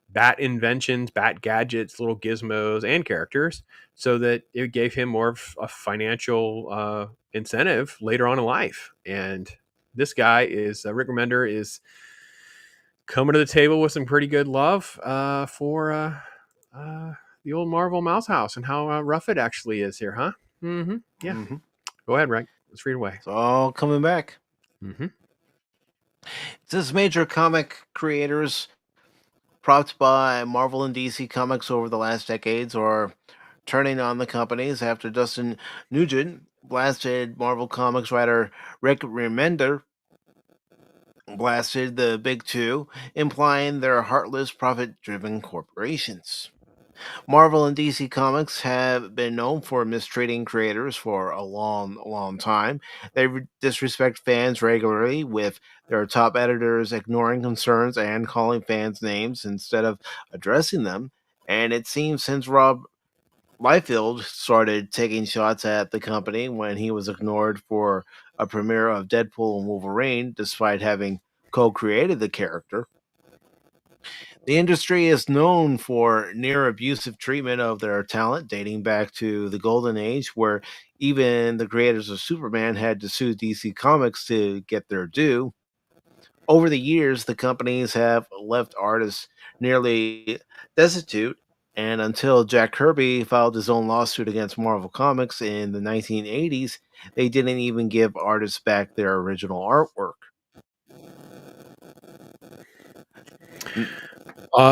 bat inventions, bat gadgets, little gizmos, and characters, so that it gave him more of a financial incentive later on in life. And this guy is Rick Remender is coming to the table with some pretty good love for the old Marvel Mouse House and how rough it actually is here, huh? Mm-hmm. Yeah. Mm-hmm. Go ahead, Rick. Let's read away. It's all coming back. Mm-hmm. It says major comic creators propped by Marvel and DC Comics over the last decades are turning on the companies after Dustin Nugent blasted Marvel Comics writer Rick Remender blasted the big two, implying they're heartless, profit-driven corporations. Marvel and DC Comics have been known for mistreating creators for a long time. They disrespect fans regularly, with their top editors ignoring concerns and calling fans names instead of addressing them. And it seems since Rob Liefeld started taking shots at the company when he was ignored for a premiere of Deadpool and Wolverine, despite having co-created the character. The industry is known for near abusive treatment of their talent, dating back to the Golden Age, where even the creators of Superman had to sue DC Comics to get their due. Over the years, the companies have left artists nearly destitute, and until Jack Kirby filed his own lawsuit against Marvel Comics in the 1980s, they didn't even give artists back their original artwork.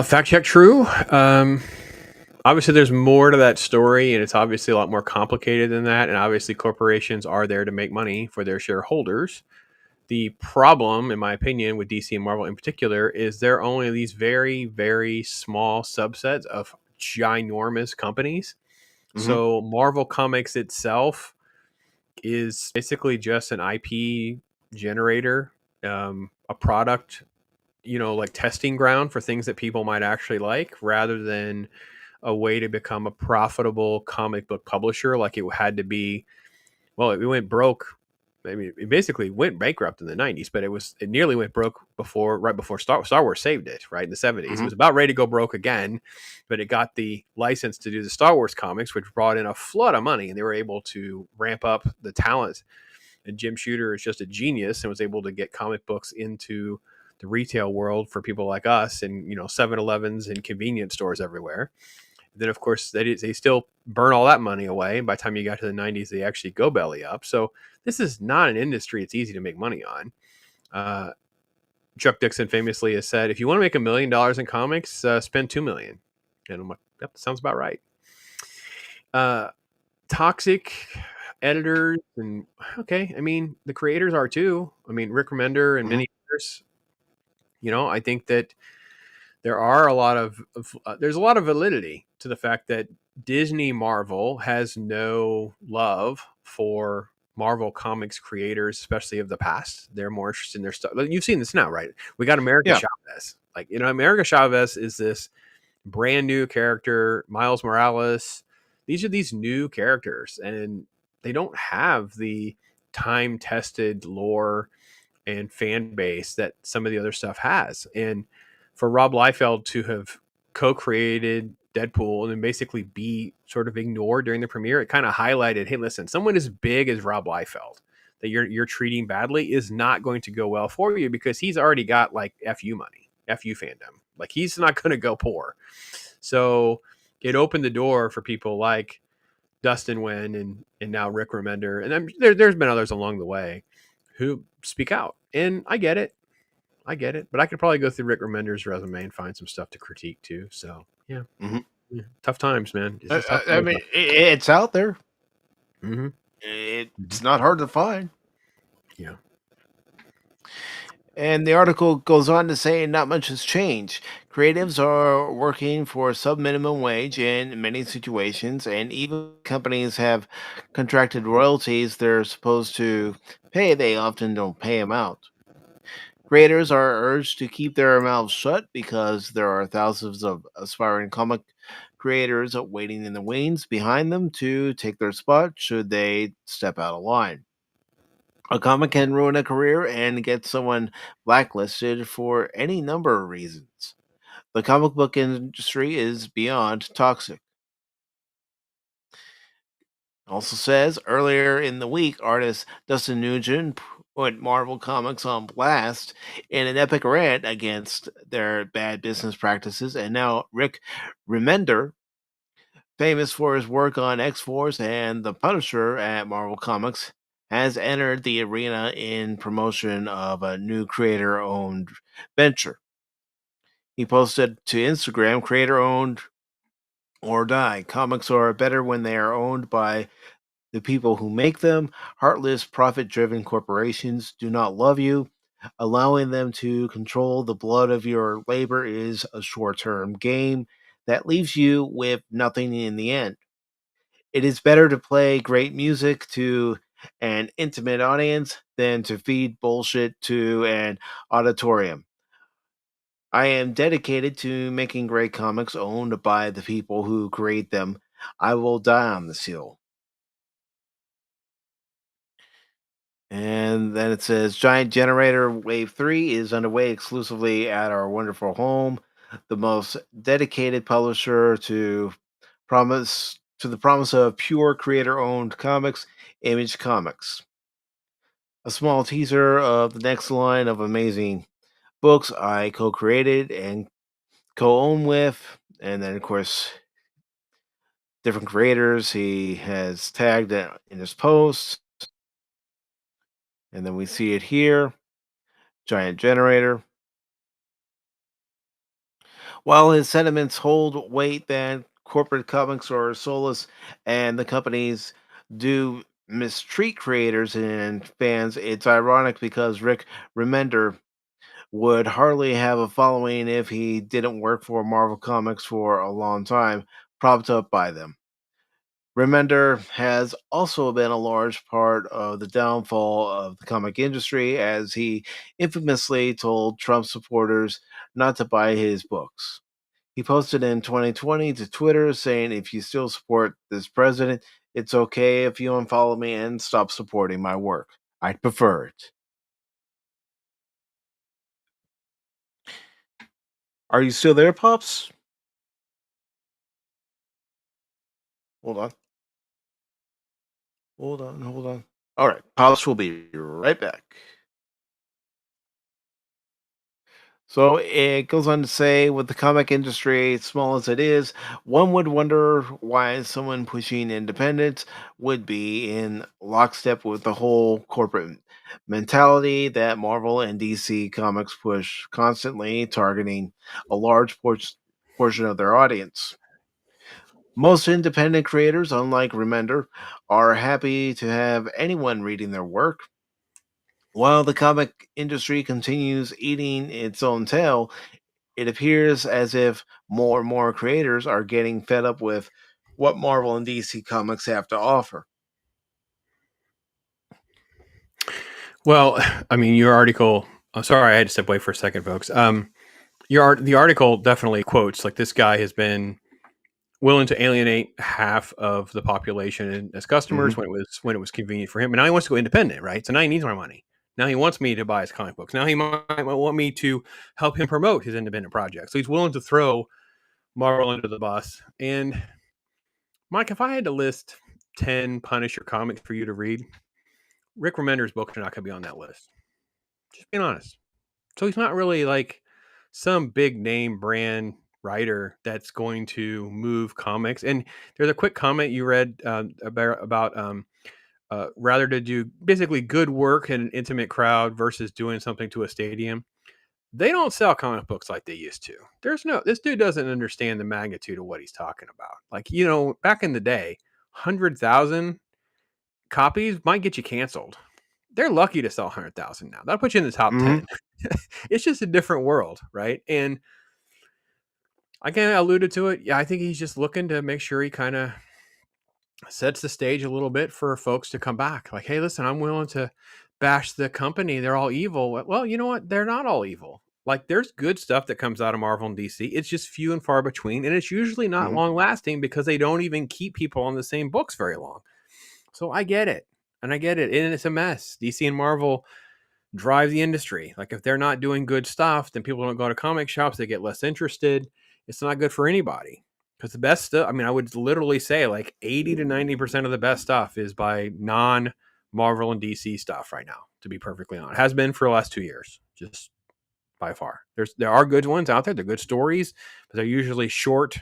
Fact check true. Obviously, there's more to that story, and it's obviously a lot more complicated than that. And obviously, corporations are there to make money for their shareholders. The problem, in my opinion, with DC and Marvel in particular, is they're only these very, very small subsets of ginormous companies. Hmm. So Marvel Comics itself is basically just an IP generator, a product, like testing ground for things that people might actually like, rather than a way to become a profitable comic book publisher like it had to be. Well, it went broke. I mean, it basically went bankrupt in the 90s, but it nearly went broke right before Star Wars saved it, right, in the 70s. It Hmm. was about ready to go broke again, but it got the license to do the Star Wars comics, which brought in a flood of money, and they were able to ramp up the talent. And Jim Shooter is just a genius and was able to get comic books into the retail world for people like us, and 7-Elevens and convenience stores everywhere. Then, of course, they still burn all that money away. And by the time you got to the 90s, they actually go belly up. So this is not an industry it's easy to make money on. Uh, Chuck Dixon famously has said, if you want to make $1 million in comics, spend $2 million. And I'm like, yep, that sounds about right. Toxic editors, and okay, I mean, the creators are too. I mean, Rick Remender and Hmm. many others. I think that there are a lot there's a lot of validity to the fact that Disney Marvel has no love for Marvel Comics creators, especially of the past. They're more interested in their stuff. You've seen this now, right? We got America Yeah. Chavez. Like, America Chavez is this brand new character. Miles Morales. These are these new characters, and they don't have the time tested lore and fan base that some of the other stuff has. And for Rob Liefeld to have co-created Deadpool and then basically be sort of ignored during the premiere, it kind of highlighted, hey, listen, someone as big as Rob Liefeld that you're treating badly is not going to go well for you, because he's already got like FU money, FU fandom. Like, he's not going to go poor. So it opened the door for people like Dustin Nguyen and now Rick Remender, and there's been others along the way who speak out. And I get it. But I could probably go through Rick Remender's resume and find some stuff to critique too. So yeah, Hmm. tough times, man. It's just tough I times. mean, it's out there. Mm-hmm. It's not hard to find. Yeah. And the article goes on to say not much has changed. Creatives are working for sub minimum wage in many situations, and even companies have contracted royalties they're supposed to pay, they often don't pay them out. Creators are urged to keep their mouths shut because there are thousands of aspiring comic creators waiting in the wings behind them to take their spot should they step out of line. A comic can ruin a career and get someone blacklisted for any number of reasons. The comic book industry is beyond toxic. Also says earlier in the week, artist Dustin Nugent put Marvel Comics on blast in an epic rant against their bad business practices, and now Rick Remender, famous for his work on X Force and The Punisher at Marvel Comics, has entered the arena in promotion of a new creator owned venture. He posted to Instagram, creator owned or die. Comics are better when they are owned by the people who make them. Heartless, profit driven corporations do not love you. Allowing them to control the blood of your labor is a short term game that leaves you with nothing in the end. It is better to play great music to an intimate audience than to feed bullshit to an auditorium. I am dedicated to making great comics owned by the people who create them. I will die on this hill. And then it says Giant Generator Wave 3 is underway exclusively at our wonderful home, the most dedicated publisher to the promise of pure creator owned comics, Image Comics. A small teaser of the next line of amazing books I co-created and co-own with, and then of course different creators he has tagged in his posts, and then we see it here. Giant Generator. While his sentiments hold weight that corporate comics are soulless and the companies do mistreat creators and fans, it's ironic because Rick Remender would hardly have a following if he didn't work for Marvel Comics for a long time, propped up by them. Remender has also been a large part of the downfall of the comic industry, as he infamously told Trump supporters not to buy his books. He posted in 2020 to Twitter saying, "If you still support this president, it's okay if you unfollow me and stop supporting my work. I'd prefer it." Are you still there, Pops? Hold on. Hold on. Hold on. All right. Pops will be right back. So it goes on to say, with the comic industry, small as it is, one would wonder why someone pushing independence would be in lockstep with the whole corporate mentality that Marvel and DC Comics push, constantly targeting a large portion of their audience. Most independent creators, unlike Remender, are happy to have anyone reading their work. While the comic industry continues eating its own tail, it appears as if more and more creators are getting fed up with what Marvel and DC Comics have to offer. Well, I mean, your article. I'm sorry, I had to step away for a second, folks. The article definitely quotes like this guy has been willing to alienate half of the population as customers Hmm. when it was convenient for him, and now he wants to go independent, right? So now he needs my money. Now he wants me to buy his comic books. Now he might want me to help him promote his independent project. So he's willing to throw Marvel under the bus. And Mike, if I had to list 10 Punisher comics for you to read, Rick Remender's books are not going to be on that list. Just being honest. So he's not really like some big name brand writer that's going to move comics. And there's a quick comment you read about rather to do basically good work in an intimate crowd versus doing something to a stadium. They don't sell comic books like they used to. This dude doesn't understand the magnitude of what he's talking about. Like, back in the day, 100,000 copies might get you canceled. They're lucky to sell 100,000 now. That'll put you in the top Hmm. 10. It's just a different world, right? And I kind of alluded to it. Yeah, I think he's just looking to make sure he kind of sets the stage a little bit for folks to come back. Like, hey, listen, I'm willing to bash the company. They're all evil. Well, you know what? They're not all evil. Like, there's good stuff that comes out of Marvel and DC. It's just few and far between, and it's usually not Hmm. long lasting because they don't even keep people on the same books very long. So I get it, and I get it, and it's a mess. DC and Marvel drive the industry. Like, if they're not doing good stuff, then people don't go to comic shops. They get less interested. It's not good for anybody. Because the best stuff, I mean, I would literally say like 80 to 90% of the best stuff is by non Marvel and DC stuff right now, to be perfectly honest. It has been for the last 2 years, just by far. There are good ones out there. They're good stories, but they're usually short,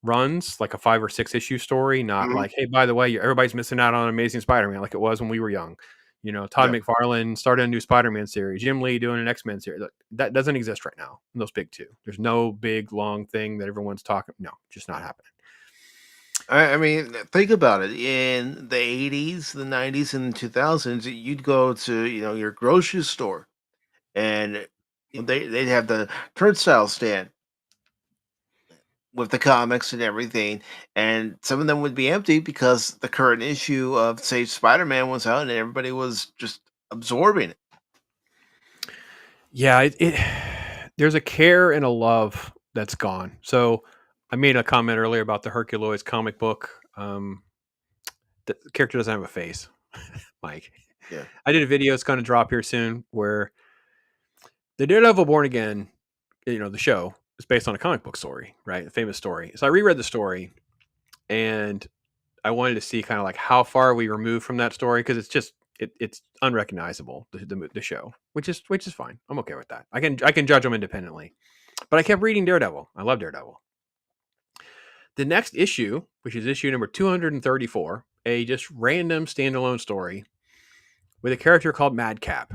runs, like a 5 or 6 issue story, not Hmm. like, hey, by the way, everybody's missing out on Amazing Spider-Man like it was when we were young. Todd Yeah. McFarlane started a new Spider-Man series, Jim Lee doing an X-Men series. That doesn't exist right now in those big two. There's no big long thing that everyone's talking. No, just not happening. I mean, think about it. In the 80s, the 90s, and the 2000s, you'd go to, your grocery store, and they'd have the turnstile stand with the comics and everything, and some of them would be empty because the current issue of, say, Spider-Man was out and everybody was just absorbing it. Yeah, there's a care and a love that's gone. So I made a comment earlier about the Herculoids comic book. The character doesn't have a face, Mike. Yeah. I did a video. It's going to drop here soon where the Daredevil Born Again, the show is based on a comic book story, right? A famous story. So I reread the story and I wanted to see kind of like how far we removed from that story because it's just it's unrecognizable the show, which is fine. I'm okay with that. I can judge them independently. But I kept reading Daredevil. I love Daredevil. The next issue, which is issue number 234, a just random standalone story with a character called Madcap,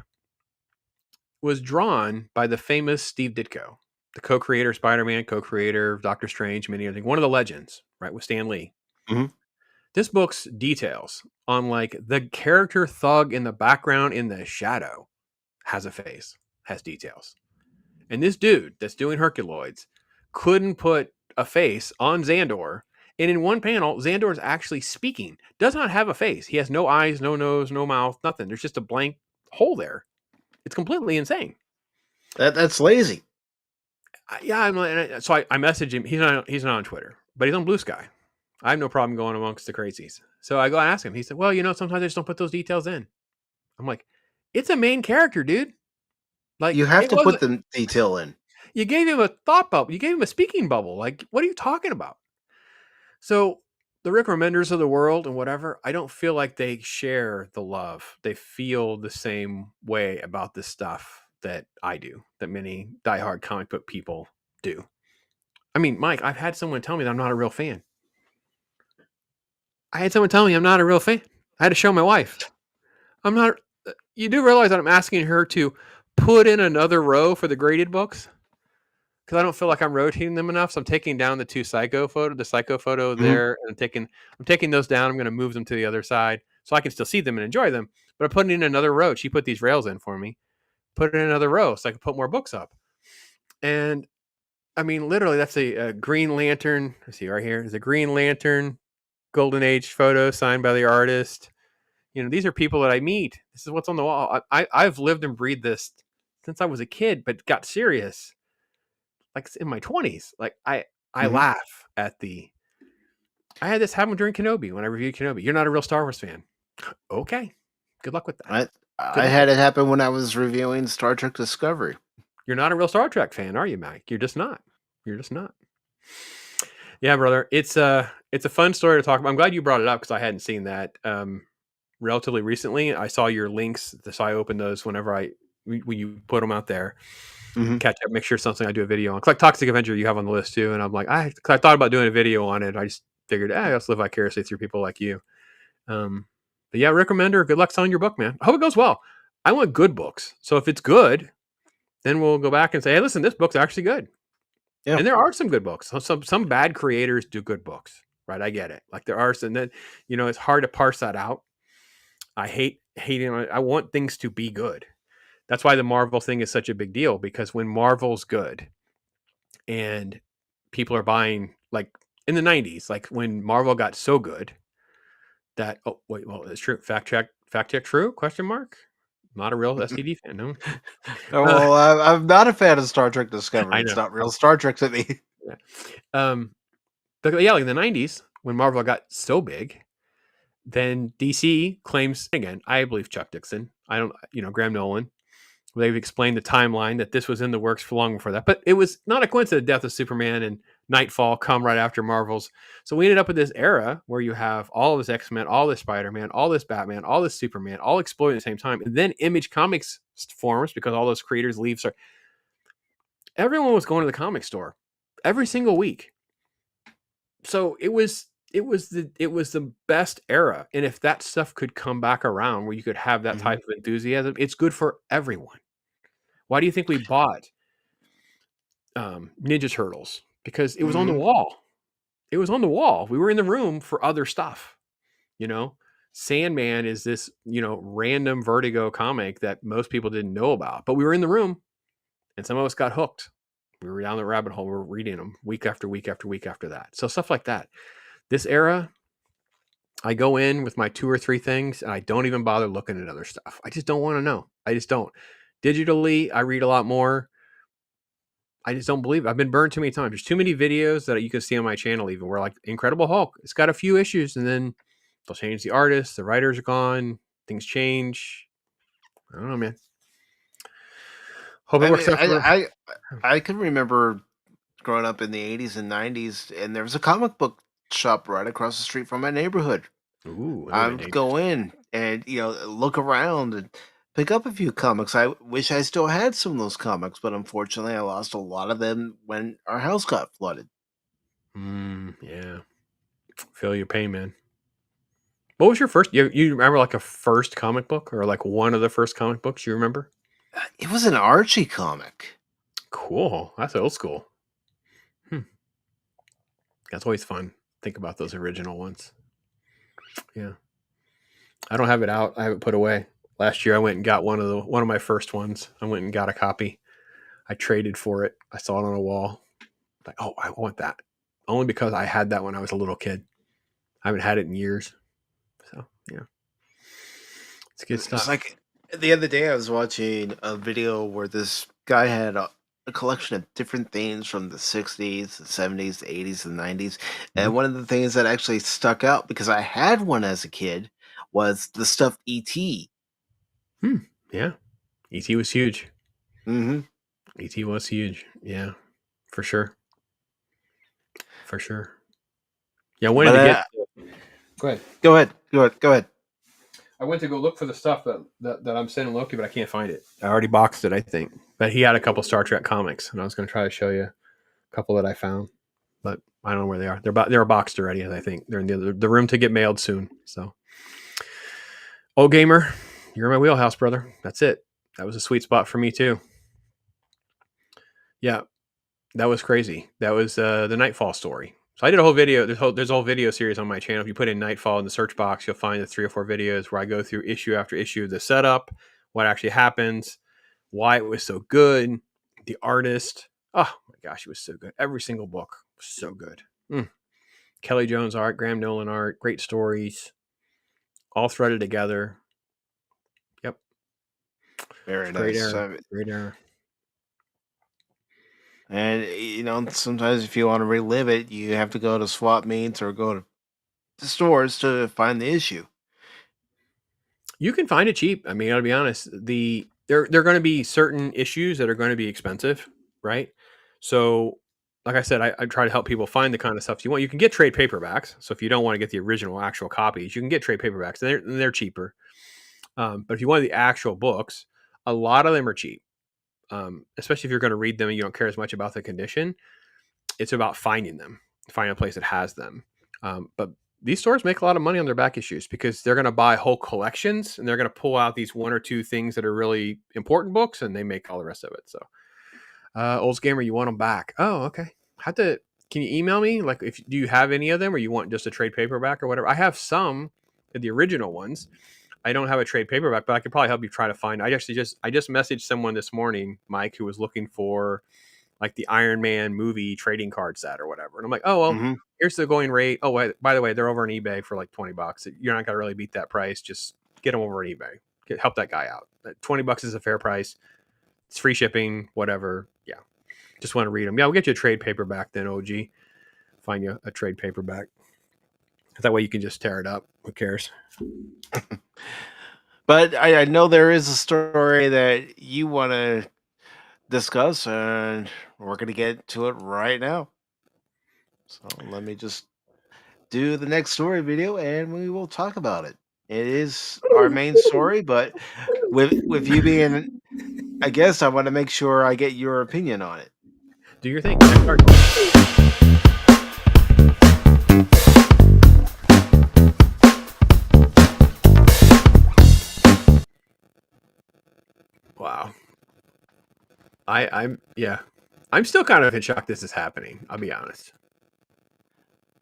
was drawn by the famous Steve Ditko, the co-creator of Spider-Man, co-creator of Doctor Strange, many other things. One of the legends, right, with Stan Lee. Hmm. This book's details on like the character thug in the background in the shadow has a face, has details. And this dude that's doing Herculoids couldn't put a face on Xandor. And in one panel, Xandor is actually speaking. Does not have a face. He has no eyes, no nose, no mouth, nothing. There's just a blank hole there. It's completely insane. That's lazy. So I message him. He's not on Twitter, but he's on Blue Sky. I have no problem going amongst the crazies. So I go ask him. He said, "Well, sometimes I just don't put those details in." I'm like, "It's a main character, dude. Like You have it to was. put the detail in. You gave him a thought bubble. You gave him a speaking bubble. Like, what are you talking about?" So the Rick Remenders of the world and whatever, I don't feel like they share the love. They feel the same way about this stuff that I do, that many diehard comic book people do. I mean, Mike, I've had someone tell me that I'm not a real fan. I had someone tell me I'm not a real fan. I had to show my wife. I'm not. You do realize that I'm asking her to put in another row for the graded books because I don't feel like I'm rotating them enough. So I'm taking down the two psycho photo there, and I'm taking those down. I'm going to move them to the other side so I can still see them and enjoy them. But I'm putting in another row. She put these rails in for me. Put in another row so I can put more books up. And I mean, literally, that's a Green Lantern. Let's see right here. There's a Green Lantern Golden Age photo signed by the artist. These are people that I meet. This is what's on the wall. I've lived and breathed this since I was a kid, but got serious like in my 20s. Like I laugh at I had this happen during Kenobi when I reviewed Kenobi. You're not a real Star Wars fan. Okay. Good luck with that. I had it happen when I was reviewing Star Trek Discovery. You're not a real Star Trek fan, are you, Mike? You're just not. Yeah, brother. It's a fun story to talk about. I'm glad you brought it up because I hadn't seen that relatively recently. I saw your links, so I opened those whenever when you put them out there. Catch up, make sure it's something I do a video on. It's like Toxic Avenger you have on the list too, and I'm like, I thought about doing a video on it. I just figured, let's live vicariously through people like you. But yeah, Rick Remender, good luck selling your book, man. I hope it goes well. I want good books, so if it's good, then we'll go back and say, hey, listen, this book's actually good. Yeah. And there are some good books. Some bad creators do good books, right? I get it. Like there are some that, it's hard to parse that out. I hating. I want things to be good. That's why the Marvel thing is such a big deal, because when Marvel's good and people are buying, like in the 90s, like when Marvel got so good that, it's true. Fact check true? Question mark. Not a real STD fan, no. Well, I'm not a fan of Star Trek Discovery. It's not real Star Trek to me. Yeah. Like in the 90s, when Marvel got so big, then DC claims, again, I believe Chuck Dixon. I don't, Graham Nolan. They've explained the timeline that this was in the works for long before that. But it was not a coincidence. Death of Superman and Nightfall come right after Marvel's. So we ended up with this era where you have all of this X-Men, all this Spider-Man, all this Batman, all this Superman, all exploiting at the same time. And then Image Comics forms because all those creators leave. So everyone was going to the comic store every single week. So it was the best era. And if that stuff could come back around where you could have that type of enthusiasm, it's good for everyone. Why do you think we bought Ninja Turtles? Because it was on the wall. It was on the wall. We were in the room for other stuff. Sandman is this, random Vertigo comic that most people didn't know about, but we were in the room and some of us got hooked. We were down the rabbit hole. We were reading them week after week after week after that. So stuff like that. This era, I go in with my 2 or 3 things and I don't even bother looking at other stuff. I just don't want to know. I just don't. Digitally, I read a lot more. I just don't believe it. I've been burned too many times. There's too many videos that you can see on my channel even where like Incredible Hulk, it's got a few issues and then they'll change the artists, the writers are gone, things change. I don't know, man. Hope it works out. I can remember growing up in the 80s and 90s, and there was a comic book shop right across the street from my neighborhood. Ooh, I would go in and look around and pick up a few comics. I wish I still had some of those comics, but unfortunately, I lost a lot of them when our house got flooded. Yeah, feel your pain, man. What was your first? You remember like a first comic book or like one of the first comic books you remember? It was an Archie comic. Cool. That's old school. That's always fun. Think about those original ones. Yeah. I don't have it out. I have it put away. Last year I went and got one of my first ones. I went and got a copy. I traded for it. I saw it on a wall. Like, oh, I want that. Only because I had that when I was a little kid. I haven't had it in years. So yeah. It's good It's stuff. like the other day I was watching a video where this guy had a collection of different things from the 60s, the 70s, the 80s, and 90s. And Mhm. one of the things that actually stuck out because I had one as a kid was the stuffed ET. Yeah. ET was huge. Mm-hmm. ET was huge. Yeah. For sure. For sure. Yeah, I wanted But to get go ahead. go ahead. Go ahead. I went to go look for the stuff that I'm sending Loki, but I can't find it. I already boxed it, I think. But he had a couple Star Trek comics, and I was going to try to show you a couple that I found, but I don't know where they are. They're boxed already, I think. They're in the room to get mailed soon. So, oh, gamer, you're in my wheelhouse, brother. That's it. That was a sweet spot for me too. Yeah, that was crazy. That was the Nightfall story. So I did a whole video. There's a whole video series on my channel. If you put in Nightfall in the search box, you'll find the 3 or 4 videos where I go through issue after issue, the setup, what actually happens, why it was so good, the artist. Oh my gosh, it was so good. Every single book was so good. Kelly Jones art, Graham Nolan art, great stories, all threaded together. Yep, Very great nice. era. Great era. And sometimes if you want to relive it, you have to go to swap meets or go to the stores to find the issue. You can find it cheap. I mean, I'll be honest. There are going to be certain issues that are going to be expensive, right? So, like I said, I try to help people find the kind of stuff you want. You can get trade paperbacks. So if you don't want to get the original actual copies, you can get trade paperbacks. And they're cheaper. But if you want the actual books, a lot of them are cheap. Especially if you're going to read them and you don't care as much about the condition. It's about finding them, finding a place that has them. But these stores make a lot of money on their back issues because they're going to buy whole collections and they're going to pull out these 1 or 2 things that are really important books and they make all the rest of it. So, Olds Gamer, you want them back? Oh, okay. Can you email me? Like, do you have any of them, or you want just a trade paperback or whatever? I have some of the original ones. I don't have a trade paperback, but I could probably help you try to find. I just messaged someone this morning, Mike, who was looking for like the Iron Man movie trading card set or whatever. And I'm like, oh, well, here's the going rate. Oh, wait, by the way, they're over on eBay for like $20. You're not going to really beat that price. Just get them over on eBay. Help that guy out. $20 is a fair price. It's free shipping, whatever. Yeah. Just want to read them. Yeah, we'll get you a trade paperback then, OG. Find you a trade paperback. That way you can just tear it up. Who cares? But I know there is a story that you want to discuss, and we're going to get to it right now. So let me just do the next story video, and we will talk about it. It is our main story, but with you being a guest, I want to make sure I get your opinion on it. Do your thing. Wow. I'm still kind of in shock this is happening. I'll be honest.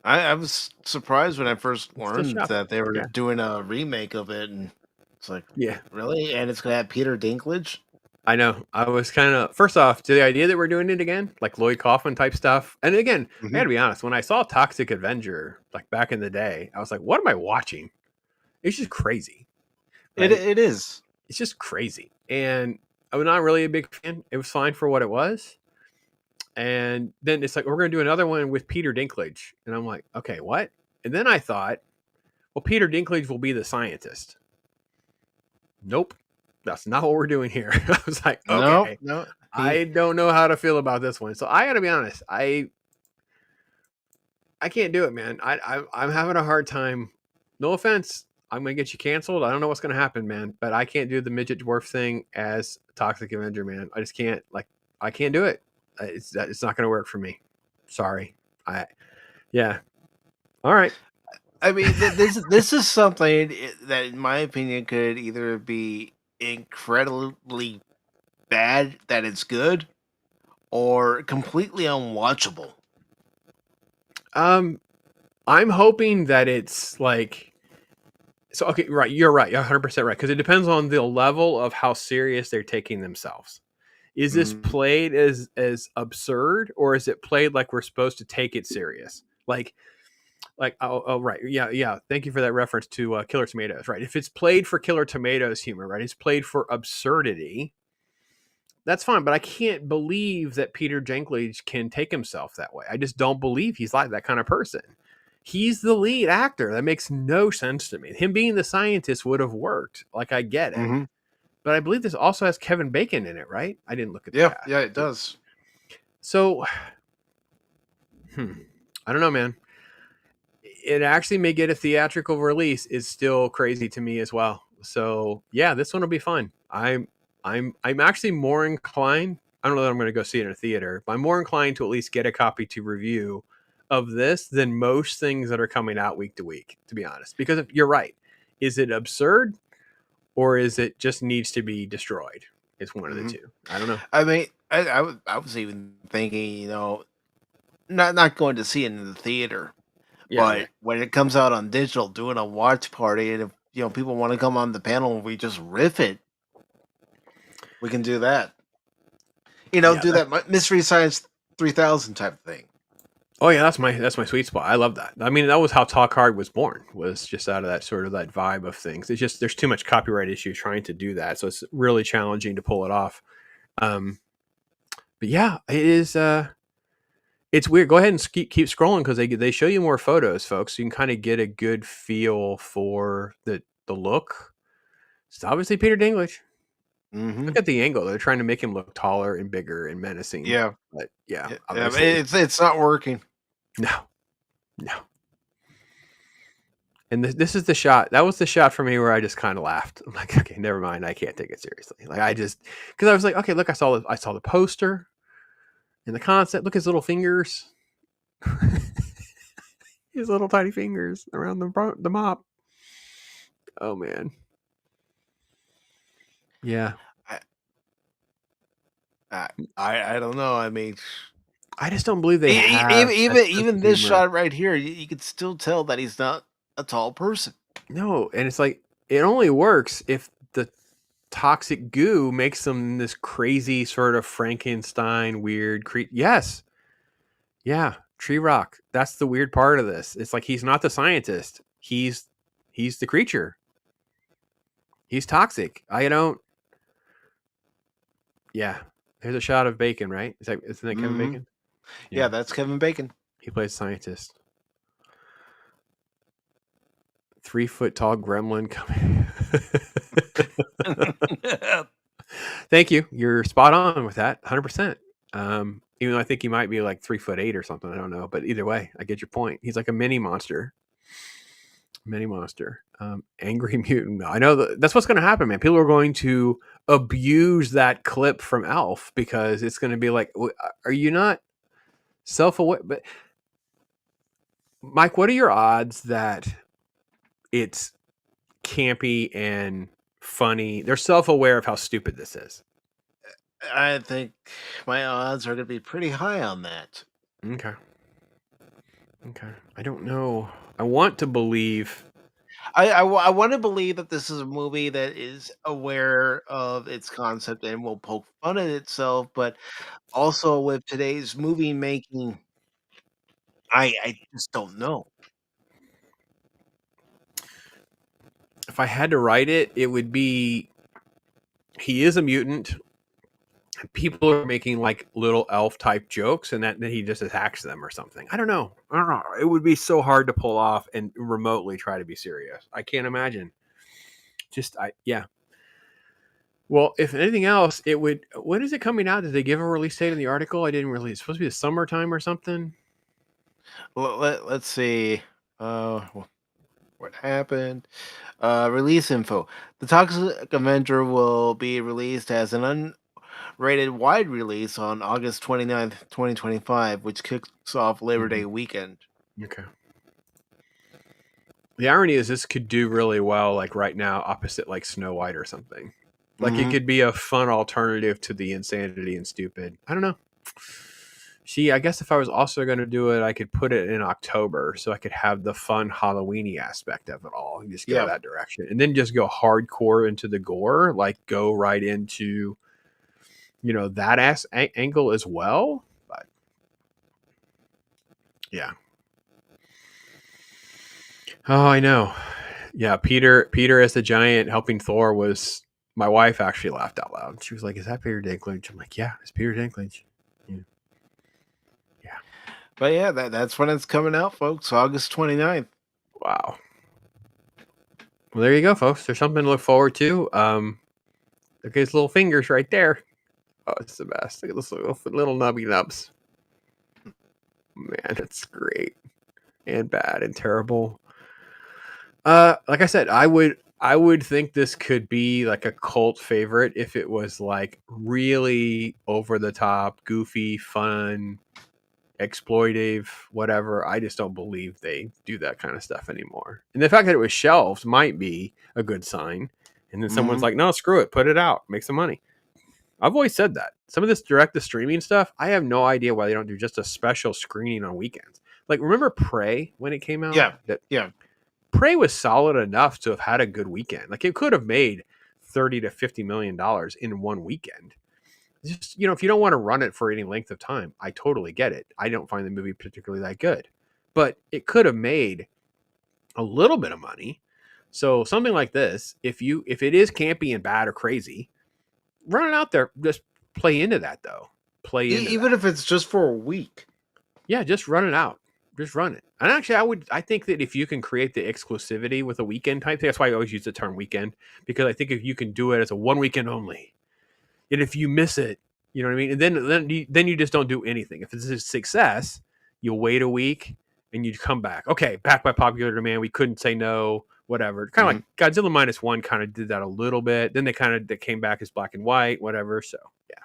I was surprised when I first learned shocked. that they were Yeah. doing a remake of it, and it's like, Yeah. really? And it's gonna have Peter Dinklage? I know. I was kind of first off to the idea that we're doing it again, like Lloyd Kaufman type stuff. And again, I got to be honest. When I saw Toxic Avenger, like back in the day, I was like, "What am I watching?" It's just crazy. Right? It is. It's just crazy, and I was not really a big fan. It was fine for what it was, and then it's like we're going to do another one with Peter Dinklage, and I'm like, "Okay, what?" And then I thought, well, Peter Dinklage will be the scientist. Nope. That's not what we're doing here. I was like, okay, no. I don't know how to feel about this one. So I got to be honest. I can't do it, man. I'm having a hard time. No offense. I'm going to get you canceled. I don't know what's going to happen, man, but I can't do the midget dwarf thing as Toxic Avenger, man. I just can't, I can't do it. It's not going to work for me. Sorry. Yeah. All right. I mean, this is something that, in my opinion, could either be incredibly bad that it's good, or completely unwatchable. I'm hoping that it's like So okay, right, you're right, you're 100% right, because it depends on the level of how serious they're taking themselves. Is this Mhm. played as absurd, or is it played like we're supposed to take it serious? Like oh right, yeah. Thank you for that reference to Killer Tomatoes. Right, if it's played for Killer Tomatoes humor, right, it's played for absurdity. That's fine, but I can't believe that Peter Dinklage can take himself that way. I just don't believe he's like that kind of person. He's the lead actor. That makes no sense to me. Him being the scientist would have worked. Like, I get it. Mhm. But I believe this also has Kevin Bacon in it, right? I didn't look at the Yeah, cast. yeah, it does. So, I don't know, man. It actually may get a theatrical release is still crazy to me as well. So, yeah, this one will be fun. I'm actually more inclined. I don't know that I'm going to go see it in a theater, but I'm more inclined to at least get a copy to review of this than most things that are coming out week to week, to be honest. Because if you're right, is it absurd or is it just needs to be destroyed? It's one of the Mhm. two. I don't know. I mean, I was even thinking, not going to see it in the theater, Yeah. but when it comes out on digital, doing a watch party, and if people want to come on the panel and we just riff it, we can do that. Yeah. Do that Mystery Science 3000 type of thing. Oh yeah, that's my sweet spot. I love that. I mean, that was how Talk Hard was born. Was just out of that sort of that vibe of things. It's just there's too much copyright issue trying to do that, so it's really challenging to pull it off. Um, but yeah, it is. It's weird. Go ahead and keep scrolling because they show you more photos, folks. So you can kind of get a good feel for the look. It's obviously Peter Dinklage. Mm-hmm. Look at the angle. They're trying to make him look taller and bigger and menacing. Yeah, But yeah, yeah, obviously it's not working. no, no. And this is the shot. That was the shot for me where I just kind of laughed. I'm like, okay, never mind. I can't take it seriously. Like because I was like, okay, look, I saw the poster and the concept. Look at his little fingers, his little tiny fingers around the mop. Oh man, yeah. I, I don't know. I mean, I just don't believe they have that sense even of this humor. shot right here, you could still tell that he's not a tall person. No, and it's like it only works if the toxic goo makes them this crazy sort of Frankenstein weird Yes, yeah, tree rock. That's the weird part of this. It's like he's not the scientist. He's the creature. He's toxic. I don't. Yeah, there's a shot of Bacon, right? Isn't that Kevin Mhm. Bacon? Yeah, that's Kevin Bacon. He plays scientist. 3 foot tall gremlin coming. Thank you. You're spot on with that. 100%. Even though I think he might be like 3'8" or something. I don't know. But either way, I get your point. He's like a mini monster. Angry mutant. I know that's what's going to happen, man. People are going to abuse that clip from Elf because it's going to be like, are you not self-aware? But Mike, what are your odds that it's campy and funny? They're self-aware of how stupid this is. I think my odds are going to be pretty high on that. Okay. I don't know. I want to believe. I want to believe that this is a movie that is aware of its concept and will poke fun at itself, but also with today's movie making, I just don't know. If I had to write it, it would be he is a mutant. People are making like little elf type jokes and then he just attacks them or something. I don't know. It would be so hard to pull off and remotely try to be serious. I can't imagine. Yeah. Well, if anything else, it would. When is it coming out? Did they give a release date in the article? I didn't really. It's supposed to be the summertime or something. Let's see. What happened? Release info. The Toxic Avenger will be released as an unrated wide release on August 29th, 2025, which kicks off Labor Day weekend. Okay. The irony is this could do really well, like right now, opposite like Snow White or something. Like it could be a fun alternative to the insanity and stupid. I don't know. See, I guess if I was also going to do it, I could put it in October so I could have the fun Halloweeny aspect of it all and just go Yeah. that direction. And then just go hardcore into the gore, like go right into, that angle as well. But yeah. Oh, I know. Yeah, Peter as the giant helping Thor was, my wife actually laughed out loud. She was like, "Is that Peter Dinklage?" I'm like, "Yeah, it's Peter Dinklage." Yeah. But yeah, that's when it's coming out, folks. August 29th. Wow. Well, there you go, folks. There's something to look forward to. Look at his little fingers right there. Oh, it's the best. Look at those little nubby nubs. Man, it's great and bad and terrible. Like I said, I would think this could be like a cult favorite if it was like really over the top, goofy, fun, exploitive, whatever. I just don't believe they do that kind of stuff anymore. And the fact that it was shelved might be a good sign. And then someone's like, "No, screw it, put it out, make some money." I've always said that. Some of this direct to streaming stuff, I have no idea why they don't do just a special screening on weekends. Like, remember Prey when it came out? Yeah. Prey was solid enough to have had a good weekend. Like, it could have made $30 to $50 million in one weekend. Just, if you don't want to run it for any length of time, I totally get it. I don't find the movie particularly that good, but it could have made a little bit of money. So something like this, if it is campy and bad or crazy, run it out there. Just play into that, though. Even if it's just for a week. Yeah, just run it out. Just run it. And actually, I think that if you can create the exclusivity with a weekend type thing, that's why I always use the term weekend, because I think if you can do it as a one weekend only, and if you miss it, you know what I mean? And then you just don't do anything. If it's a success, you'll wait a week and you come back. Okay, back by popular demand. We couldn't say no, whatever. Kind of like Godzilla -1 kind of did that a little bit. Then they came back as black and white, whatever. So, yeah.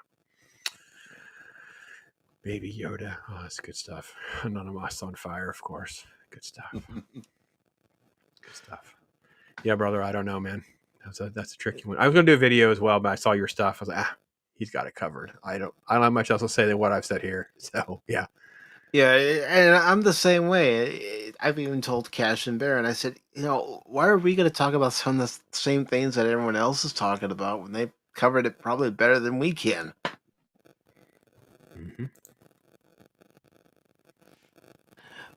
Baby Yoda. Oh, that's good stuff. Anonymous on fire, of course. Good stuff. Good stuff. Yeah, brother, I don't know, man. That's a tricky one. I was going to do a video as well, but I saw your stuff. I was like, he's got it covered. I don't have much else to say than what I've said here. So, yeah. Yeah, and I'm the same way. I've even told Cash and Bear, and I said, why are we going to talk about some of the same things that everyone else is talking about when they covered it probably better than we can? Mm-hmm.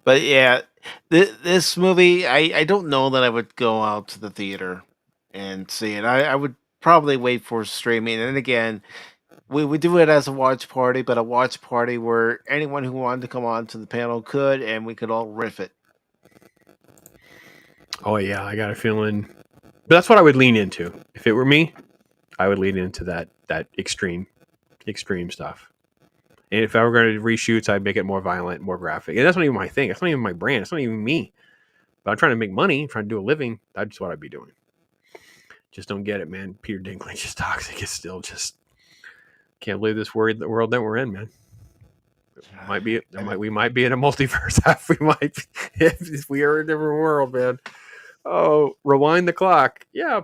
But yeah, this movie, I don't know that I would go out to the theater and see it. I would probably wait for streaming. And again, we would do it as a watch party, but a watch party where anyone who wanted to come on to the panel could, and we could all riff it. Oh, yeah, I got a feeling. But that's what I would lean into. If it were me, I would lean into that extreme stuff. And if I were going to reshoots, I'd make it more violent, more graphic. And that's not even my thing. That's not even my brand. It's not even me. But I'm trying to make money, I'm trying to do a living. That's what I'd be doing. Just don't get it, man. Peter Dinklage is toxic. It's still just can't believe the world that we're in, man. We might be in a multiverse. We might be, if we are in a different world, man. Oh, rewind the clock. Yeah,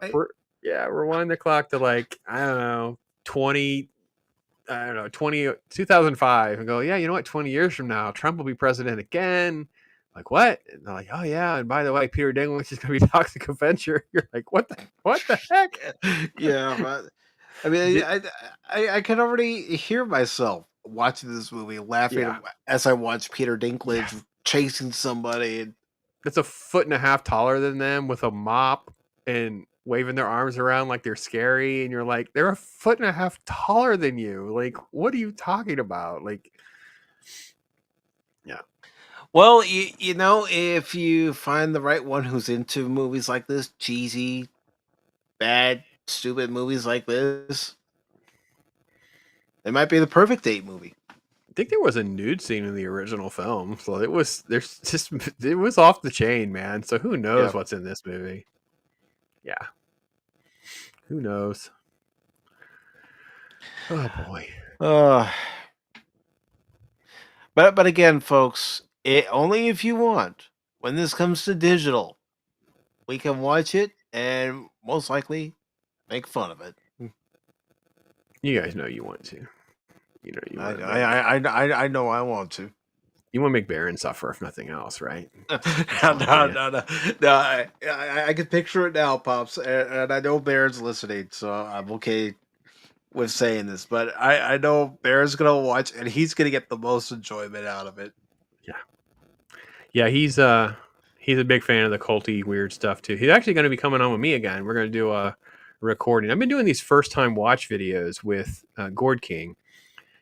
rewind the clock to like, I don't know, 2005 and go, yeah, you know what? 20 years from now, Trump will be president again. Like, what? And they're like, oh, yeah. And by the way, Peter Dinklage is going to be Toxic Avenger. You're like, what the heck? Yeah. But, I mean, I can already hear myself watching this movie, laughing as I watch Peter Dinklage chasing somebody. That's 1.5 feet taller than them with a mop and waving their arms around like they're scary, and you're like, they're 1.5 feet taller than you. Like, what are you talking about? Like, yeah. Well, if you find the right one who's into movies like this, cheesy, bad, stupid movies like this, it might be the perfect date movie. I think there was a nude scene in the original film, so it was off the chain, man. So who knows what's in this movie? Yeah. Who knows? Oh boy. But again, folks, only if you want. When this comes to digital, we can watch it and most likely make fun of it. You guys know you want to. You I want to I make I I, I know I want to. Baron suffer if nothing else, right? no, That's no, all for you. no. I can picture it now, pops, and I know Baron's listening, so I'm okay with saying this. But I know Baron's gonna watch, and he's gonna get the most enjoyment out of it. Yeah, yeah. He's a big fan of the culty weird stuff too. He's actually going to be coming on with me again. We're going to do a recording. I've been doing these first time watch videos with Gord King,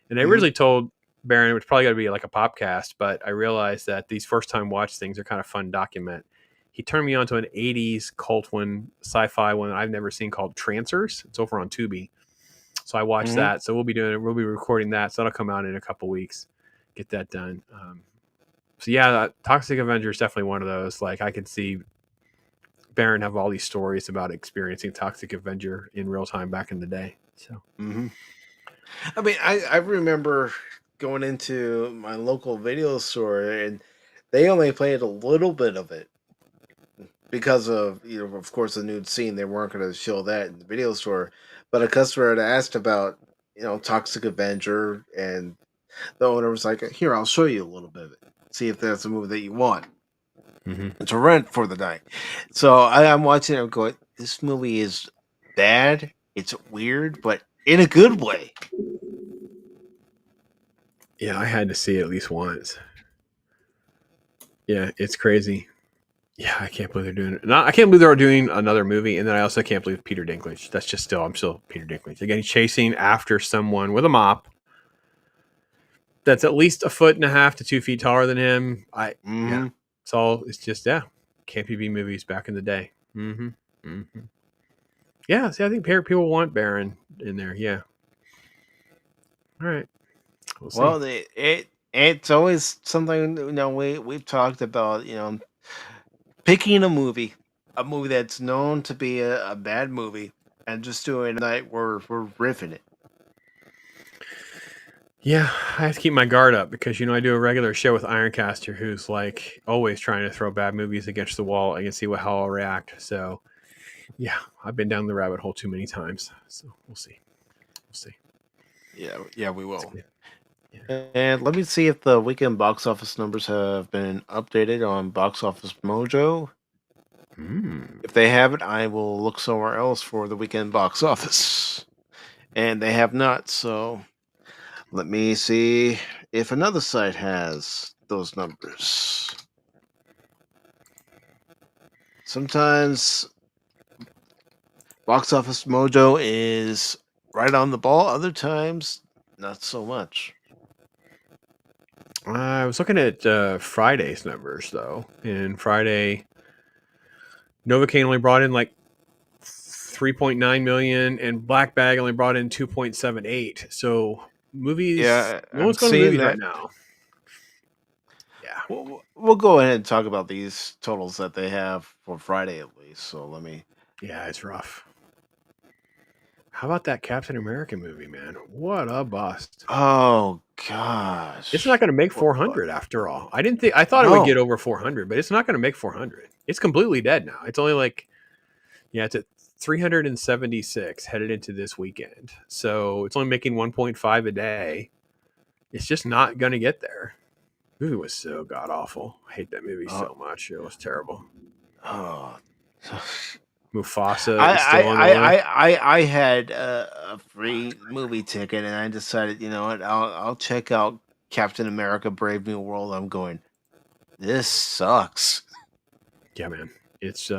and I Mhm. originally told Baron it was probably going to be like a podcast, but I realized that these first time watch things are kind of fun to document. He turned me on to an 80s cult one, sci-fi one I've never seen called Trancers. It's over on Tubi. So I watched Mhm. that. So we'll be recording that. So that'll come out in a couple weeks. Get that done. So yeah, Toxic Avenger is definitely one of those. Like I could see Baron have all these stories about experiencing Toxic Avenger in real time back in the day. So Mhm. I mean, I remember going into my local video store, and they only played a little bit of it because of, of course, the nude scene. They weren't going to show that in the video store, but a customer had asked about, Toxic Avenger, and the owner was like, "Here, I'll show you a little bit of it. See if that's a movie that you want to rent for the night." So I'm watching it, I'm going, "This movie is bad. It's weird, but in a good way." yeah, I had to see it at least once. Yeah, it's crazy. Yeah, I can't believe they're doing it. I can't believe they're doing another movie, and then I also can't believe Peter Dinklage. That's just I'm still Peter Dinklage again. He's chasing after someone with a mop that's at least 1.5 to 2 feet taller than him. Yeah, Hmm. it's just KPB movies back in the day. Yeah, see, I think people want Baron in there. Yeah, all right, we'll see. Well, it's always something, we've talked about, picking a movie that's known to be a bad movie, and just doing a night where we're riffing it. Yeah, I have to keep my guard up because I do a regular show with Ironcaster, who's like always trying to throw bad movies against the wall. I can see how I'll react. So yeah, I've been down the rabbit hole too many times. So we'll see. We'll see. Yeah, we It's will. good. Yeah. And let me see if the weekend box office numbers have been updated on Box Office Mojo. If they haven't, I will look somewhere else for the weekend box office. And they have not, so let me see if another site has those numbers. Sometimes Box Office Mojo is right on the ball, other times, not so much. I was looking at Friday's numbers though, and Friday Novocaine only brought in like 3.9 million, and Black Bag only brought in 2.78. So movies, Yeah, no I'm one's going to seeing movies right that. now. Yeah, We'll go ahead and talk about these totals that they have for Friday at least. So let me. yeah, it's rough. How about that Captain America movie, man? What a bust! Oh It's not gosh. going to make What 400 after all. I thought it would get No. over 400, but it's not going to make 400. It's completely dead now. It's only like, yeah, it's at 376 headed into this weekend. So it's only making 1.5 a day. It's just not going to get there. The movie was so god awful. I hate that movie Oh. so much. It was terrible. Oh. Mufasa I is I still on the I list. I had a free movie ticket, and I decided, you know what, I'll check out Captain America: Brave New World. I'm going, this sucks. Yeah, man. It's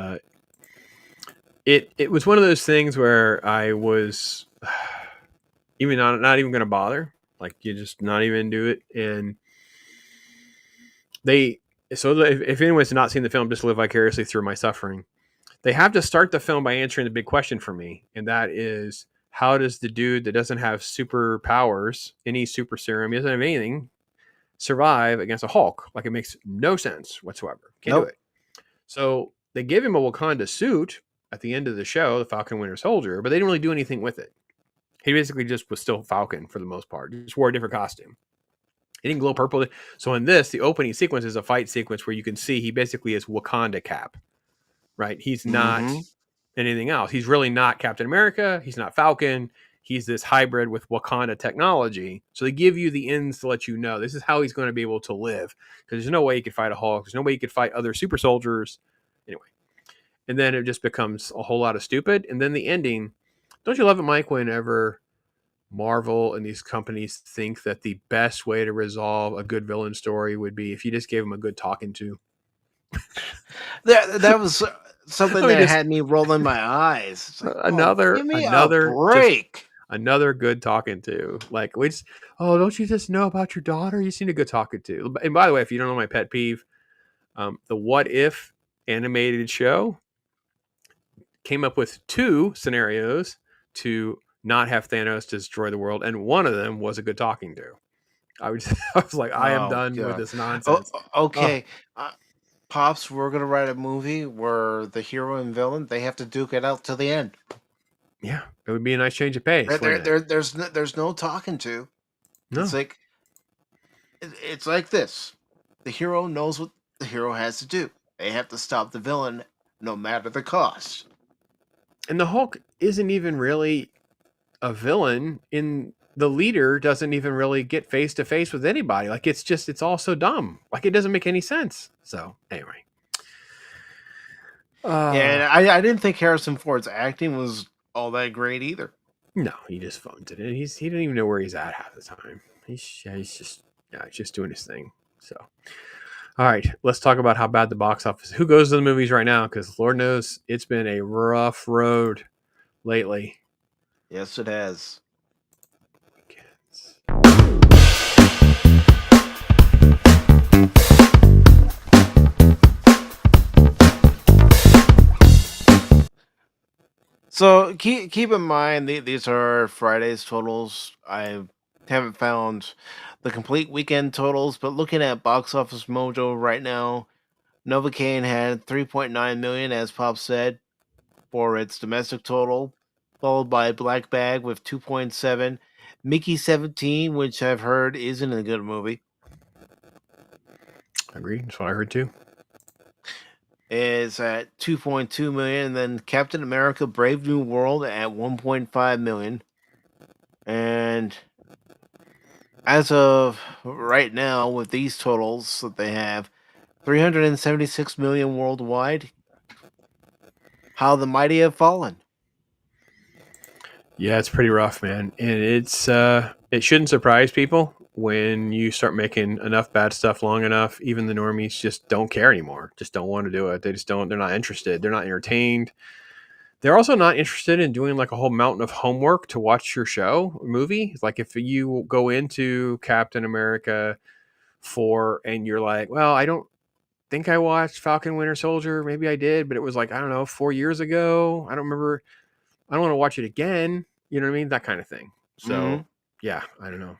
it was one of those things where I was even not even going to bother. Like you just not even do it. And they if anyone's not seen the film, just live vicariously through my suffering. They have to start the film by answering the big question for me, and that is how does the dude that doesn't have superpowers, any super serum, he doesn't have anything, survive against a Hulk? Like it makes no sense whatsoever. Can't do Nope. it. So they give him a Wakanda suit at the end of the show, the Falcon Winter Soldier, but they didn't really do anything with it. He basically just was still Falcon for the most part. He just wore a different costume. He didn't glow purple. So in this, the opening sequence is a fight sequence where you can see he basically is Wakanda Cap, right? He's not Mm-hmm. anything else. He's really not Captain America. He's not Falcon. he's this hybrid with Wakanda technology. So they give you the ins to let you know this is how he's going to be able to live. Because there's no way he could fight a Hulk. There's no way he could fight other super soldiers. Anyway. And then it just becomes a whole lot of stupid. And then the ending, don't you love it, Mike, whenever Marvel and these companies think that the best way to resolve a good villain story would be if you just gave them a good talking to? That was something I mean, that just had me rolling my eyes. It's like, give me a just break. another good talking to. Like, we just, oh, don't you just know about your daughter? You seem a good talking to. And by the way, if you don't know my pet peeve, the What If animated show came up with 2 scenarios to not have Thanos destroy the world, and one of them was a good talking to. I was, I was like, I am Oh done with god. this Oh, nonsense. Oh, okay. Pops, we're gonna write a movie where the hero and villain they have to duke it out to the end. yeah, it would be a nice change of pace, wouldn't it? There's no talking to. It's No. like it's like this. The hero knows what the hero has to do. They have to stop the villain, no matter the cost. And the Hulk isn't even really a villain. In the leader doesn't even really get face to face with anybody. Like, it's all so dumb. Like, it doesn't make any sense. So anyway, And uh, I didn't think Harrison Ford's acting was all that great either. no, he just phones it in. He didn't even know where he's at half the time. He's just doing his thing. So, all right, let's talk about how bad the box office. Who goes to the movies right now? Because Lord knows it's been a rough road lately. Yes, it has. Weekends. So keep in mind these are Friday's totals. I haven't found the complete weekend totals, but looking at Box Office Mojo right now, Novocaine had 3.9 million, as Pop said, for its domestic total, followed by Black Bag with 2.7, Mickey 17, which I've heard isn't a good movie, Agreed. That's what I heard too. is at 2.2 million, and then Captain America Brave New World at 1.5 million. And as of right now, with these totals that they have, 376 million worldwide. How the mighty have fallen. Yeah, it's pretty rough, man. And it shouldn't surprise people when you start making enough bad stuff long enough. Even the normies just don't care anymore. Just don't want to do it. They just don't. They're not interested. They're not entertained. They're also not interested in doing like a whole mountain of homework to watch your show or movie. Like if you go into Captain America 4 and you're like, well, I don't think I watched Falcon Winter Soldier. Maybe I did, but it was like, I don't know, 4 years ago. I don't remember. I don't want to watch it again. You know what I mean? That kind of thing. Mm-hmm. So yeah, I don't know.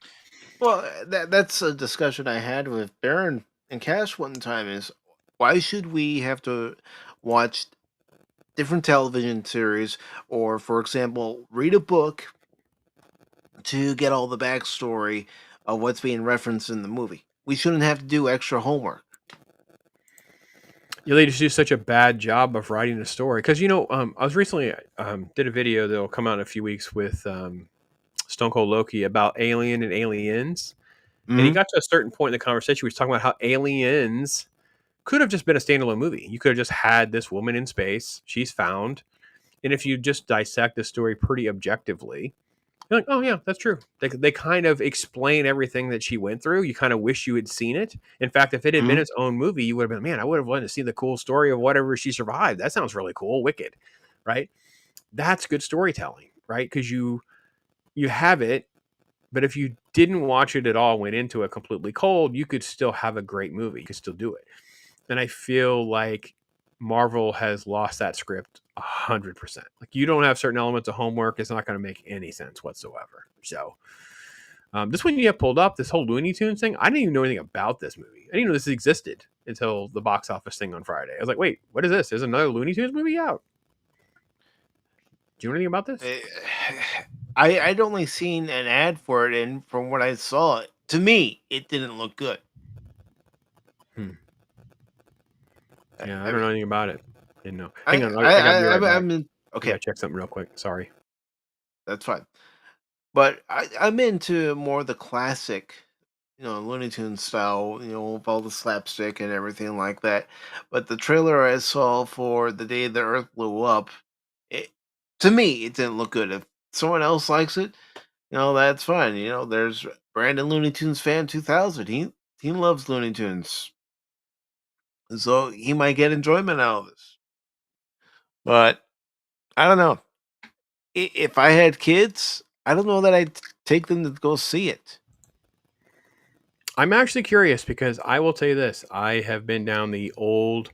Well, that's a discussion I had with Baron and Cash one time. Is why should we have to watch different television series, or, for example, read a book to get all the backstory of what's being referenced in the movie? We shouldn't have to do extra homework. Yeah, they just do such a bad job of writing a story. Because I was recently did a video that'll come out in a few weeks with Stone Cold Loki about Alien and Aliens, and he Mm-hmm. got to a certain point in the conversation. He was talking about how Aliens could have just been a standalone movie. You could have just had this woman in space. She's found, and if you just dissect the story pretty objectively, you're like, oh yeah, that's true. They kind of explain everything that she went through. You kind of wish you had seen it. In fact, if it had been Mm-hmm. its own movie, you would have been, man, I would have wanted to see the cool story of whatever she survived. That sounds really cool, wicked, right? That's good storytelling, right? Because you have it, but if you didn't watch it at all, went into it completely cold, you could still have a great movie. You could still do it. And I feel like Marvel has lost that script 100%. Like you don't have certain elements of homework, it's not going to make any sense whatsoever. So this one you have pulled up, this whole Looney Tunes thing, I didn't even know anything about this movie. I didn't even know this existed until the box office thing on Friday. I was like, wait, what is this? There's another Looney Tunes movie out. Do you know anything about this? I'd only seen an ad for it, and from what I saw, to me, it didn't look good. Yeah, I I don't know mean, anything about it. Didn't know. I Hang on, I gotta be right back. mean, I okay, gotta check something real quick. Sorry. that's fine. But I'm into more the classic, Looney Tunes style, with all the slapstick and everything like that. But the trailer I saw for The Day the Earth Blew Up, it, to me, it didn't look good. If someone else likes it, that's fine. There's Brandon Looney Tunes fan 2000. He loves Looney Tunes, so he might get enjoyment out of this. But I don't know. If I had kids, I don't know that I'd take them to go see it. I'm actually curious because I will tell you this: I have been down the old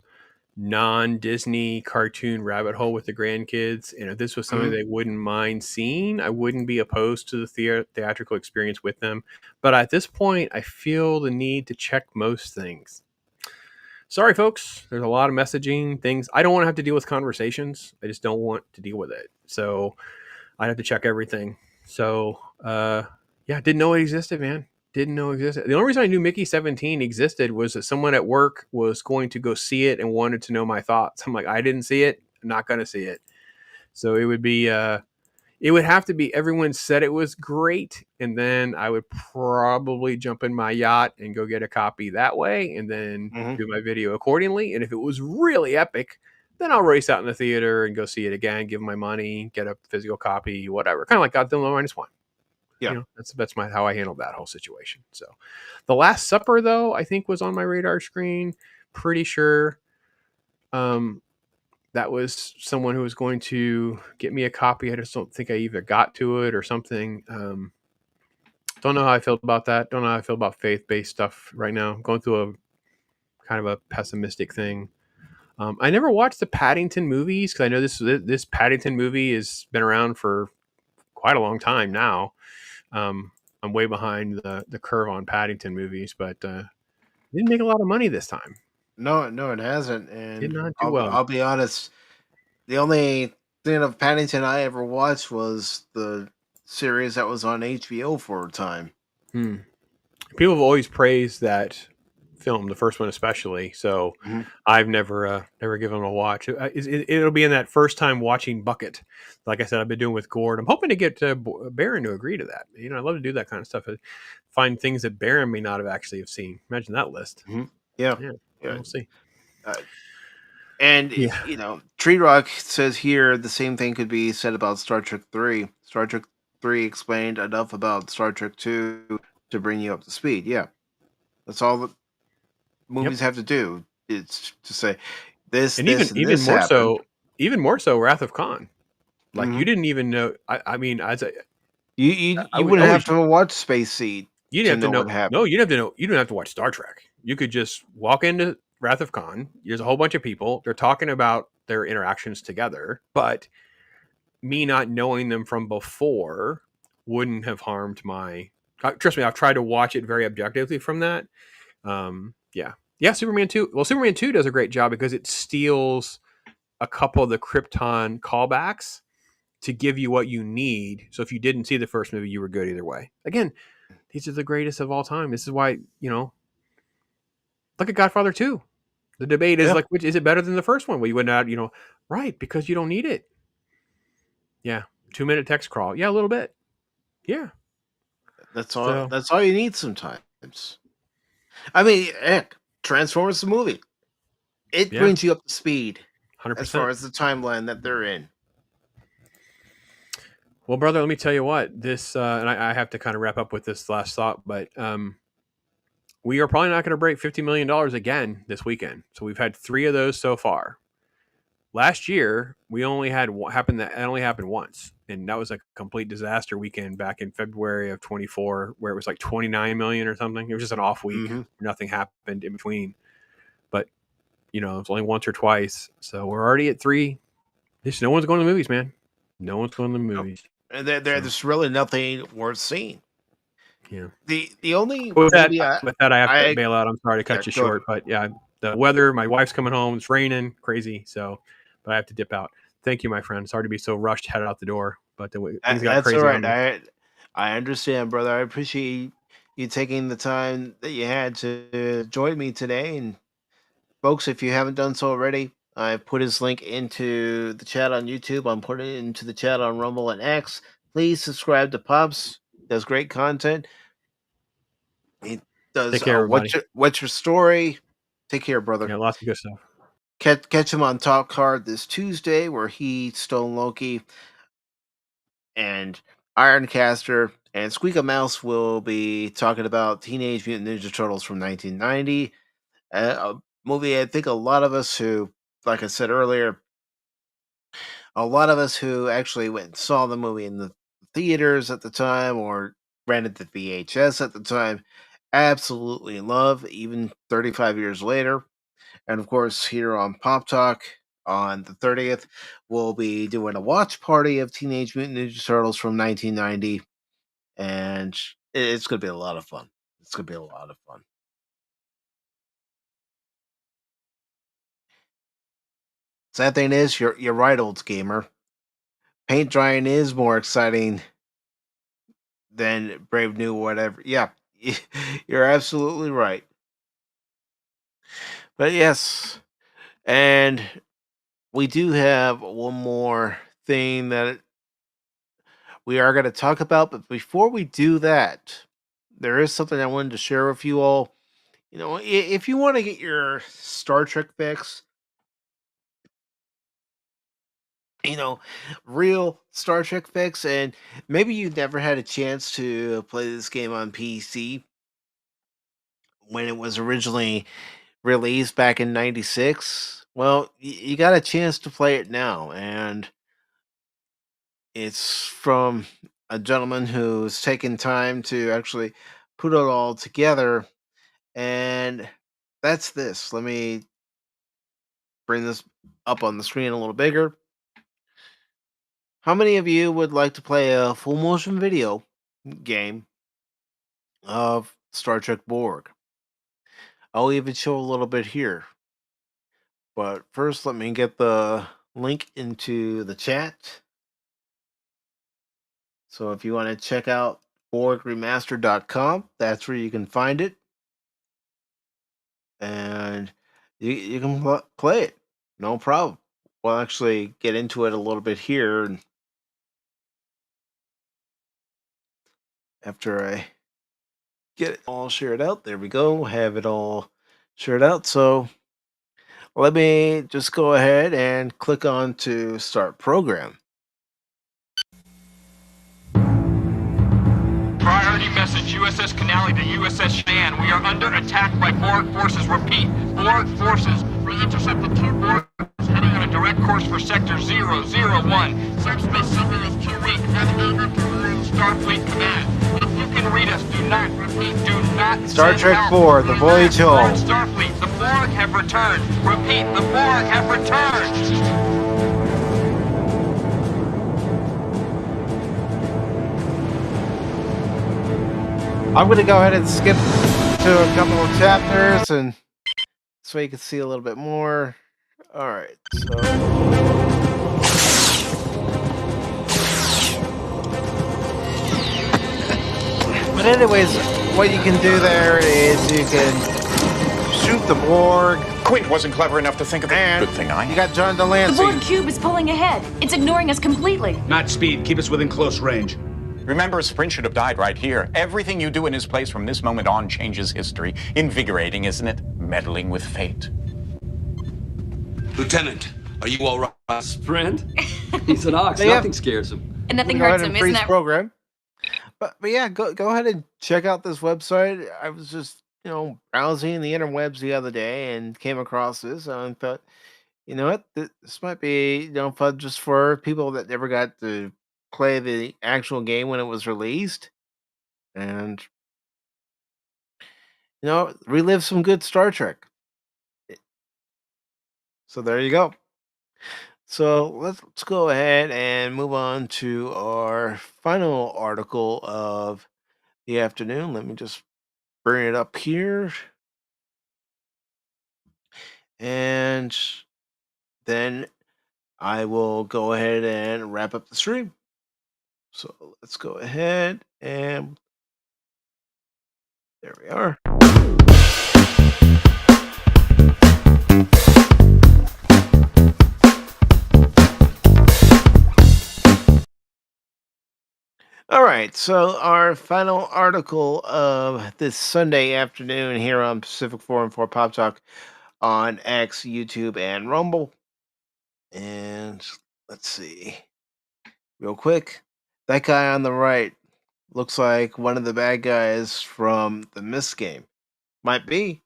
non-Disney cartoon rabbit hole with the grandkids, and if this was something Mhm. they wouldn't mind seeing, I wouldn't be opposed to the theatrical experience with them. But at this point, I feel the need to check most things. Sorry, folks. There's a lot of messaging things. I don't want to have to deal with conversations. I just don't want to deal with it. So I have to check everything. So, yeah, didn't know it existed, man. Didn't know it existed. The only reason I knew Mickey 17 existed was that someone at work was going to go see it and wanted to know my thoughts. I'm like, I didn't see it. I'm not going to see it. So it would be, it would have to be everyone said it was great. And then I would probably jump in my yacht and go get a copy that way and then Mhm. do my video accordingly. And if it was really epic, then I'll race out in the theater and go see it again, give my money, get a physical copy, whatever. Kind of like Godzilla -1. Yeah. That's my how I handled that whole situation. So, The Last Supper though I think was on my radar screen. Pretty sure um, that was someone who was going to get me a copy. I just don't think I either got to it or something. Don't know how I feel about that. Don't know how I feel about faith-based stuff right now. I'm going through a kind of a pessimistic thing. I never watched the Paddington movies because I know this Paddington movie has been around for quite a long time now. I'm way behind the curve on Paddington movies, but didn't make a lot of money this time. No, it hasn't. Did And not do I'll well. I'll be honest. The only thing of Paddington I ever watched was the series that was on HBO for a time. Hmm. People have always praised that film, the first one especially. So Mhm. I've never given them a watch. It'll be in that first time watching bucket. Like I said, I've been doing with Gord. I'm hoping to get Baron to agree to that. I love to do that kind of stuff. Find things that Baron may not have actually have seen. Imagine that list. Mhm. Yeah, Yeah, yeah. we'll see. Uh, and Yeah, Tree Rock says here the same thing could be said about Star Trek 3. Star Trek 3 explained enough about Star Trek 2 to bring you up to speed. Yeah, that's all the yep. movies have to do. It's to say this, And this, even and even this more happened. so, Wrath of Khan. Like you Hmm. didn't even know. I mean, as a, You I wouldn't have was to watch Space Seed You didn't to have to know know. what No, happened. you didn't have to know. You didn't have to watch Star Trek. You could just walk into Wrath of Khan. There's a whole bunch of people. They're talking about their interactions together, but me not knowing them from before wouldn't have harmed my. Trust me, I've tried to watch it very objectively from that. Yeah, yeah. Superman 2. Well, Superman 2 does a great job because it steals a couple of the Krypton callbacks to give you what you need. So if you didn't see the first movie, you were good either way. Again, these are the greatest of all time. This is why, look at Godfather 2. The debate is Yeah, like, which is it better than the first one? Well, you would not, right, because you don't need it. Yeah. 2-minute text crawl. Yeah, a little bit. Yeah. that's all. So That's all you need sometimes. I mean, heck, Transformers the movie. It yeah, brings you up to speed as far 100%. as the timeline that they're in. Well, brother, let me tell you what this, and I have to kind of wrap up with this last thought, but we are probably not going to break $50 million again this weekend. So we've had 3 of those so far. Last year, we only had it only happened once, and that was a complete disaster weekend back in February of 24, where it was like 29 million or something. It was just an off week. Hmm. Nothing happened in between, but it's only once or twice. So we're already at 3. Just no one's going to the movies, man. No one's going to the Nope. movies. And So there's really nothing worth seeing. yeah. The only With that, movie I have to I bail out. I'm sorry to yeah, cut you go ahead. short, but yeah, the weather. My wife's coming home. It's raining, crazy. So, but I have to dip out. Thank you, my friend. Sorry to be so rushed, headed out the door, but things got That's all crazy right. on me. I understand, brother. I appreciate you taking the time that you had to join me today. And folks, if you haven't done so already, I've put his link into the chat on YouTube. I'm putting it into the chat on Rumble and X. Please subscribe to Pops. Does great content. He does. Take care, everybody. What's your story? Take care, brother. Yeah, lots of good stuff. Catch him on Top Card this Tuesday, where he, Stone Loki, and Ironcaster and Squeak Mouse will be talking about Teenage Mutant Ninja Turtles from 1990. A movie I think a lot of us who, like I said earlier, a lot of us who actually went and saw the movie in the theaters at the time or rented the VHS at the time absolutely love, even 35 years later. And of course, here on Pop Talk on the 30th, we'll be doing a watch party of Teenage Mutant Ninja Turtles from 1990. And it's going to be a lot of fun. It's going to be a lot of fun. Sad thing is, you're right, old gamer. Paint drying is more exciting than Brave New whatever. Yeah, you're absolutely right. But yes, and we do have one more thing that we are going to talk about. But before we do that, there is something I wanted to share with you all. You know, if you want to get your Star Trek fix, you know, real Star Trek fix, and maybe you've never had a chance to play this game on PC when it was originally released back in 96. Well, you got a chance to play it now, and it's from a gentleman who's taken time to actually put it all together, and that's this. Let me bring this up on the screen a little bigger. How many of you would like to play a full motion video game of Star Trek Borg? I'll even show a little bit here. But first, let me get the link into the chat. So if you want to check out BorgRemastered.com, that's where you can find it. And you can play it. No problem. We'll actually get into it a little bit here. And after I get it all shared out, there we go. Have it all shared out. So let me just go ahead and click on to start program. Priority message, USS Canali to USS Shan. We are under attack by Borg forces. Repeat, Borg forces. We intercepted 2 Borg heading on a direct course for Sector 001. Subspace signal is too weak. Navigate to Starfleet Command. If you can read us, do not, repeat, do not Star Trek 4, The Voyage Home. Starfleet, the Borg have returned. Repeat, the Borg have returned. I'm going to go ahead and skip to a couple of chapters and so you can see a little bit more. All right. So but anyways, what you can do there is you can shoot the Borg. Quint wasn't clever enough to think of it. Good thing I am. You got John The Delancey. Borg cube is pulling ahead. It's ignoring us completely. Not speed. Keep us within close range. Remember, Sprint should have died right here. Everything you do in his place from this moment on changes history. Invigorating, isn't it? Meddling with fate. Lieutenant, are you all right? Sprint? He's an ox. Yeah. Nothing scares him. And nothing Go ahead hurts and him, freeze isn't that program. But yeah, go ahead and check out this website. I was just browsing the interwebs the other day and came across this, and I thought, you know what, this might be fun just for people that never got to play the actual game when it was released, and relive some good Star Trek. So there you go. So let's go ahead and move on to our final article of the afternoon. Let me just bring it up here. And then I will go ahead and wrap up the stream. So let's go ahead and there we are. All right, so our final article of this Sunday afternoon here on Pacific 414 Pop Talk on X, YouTube, and Rumble. And let's see, real quick. That guy on the right looks like one of the bad guys from the Mist game. Might be.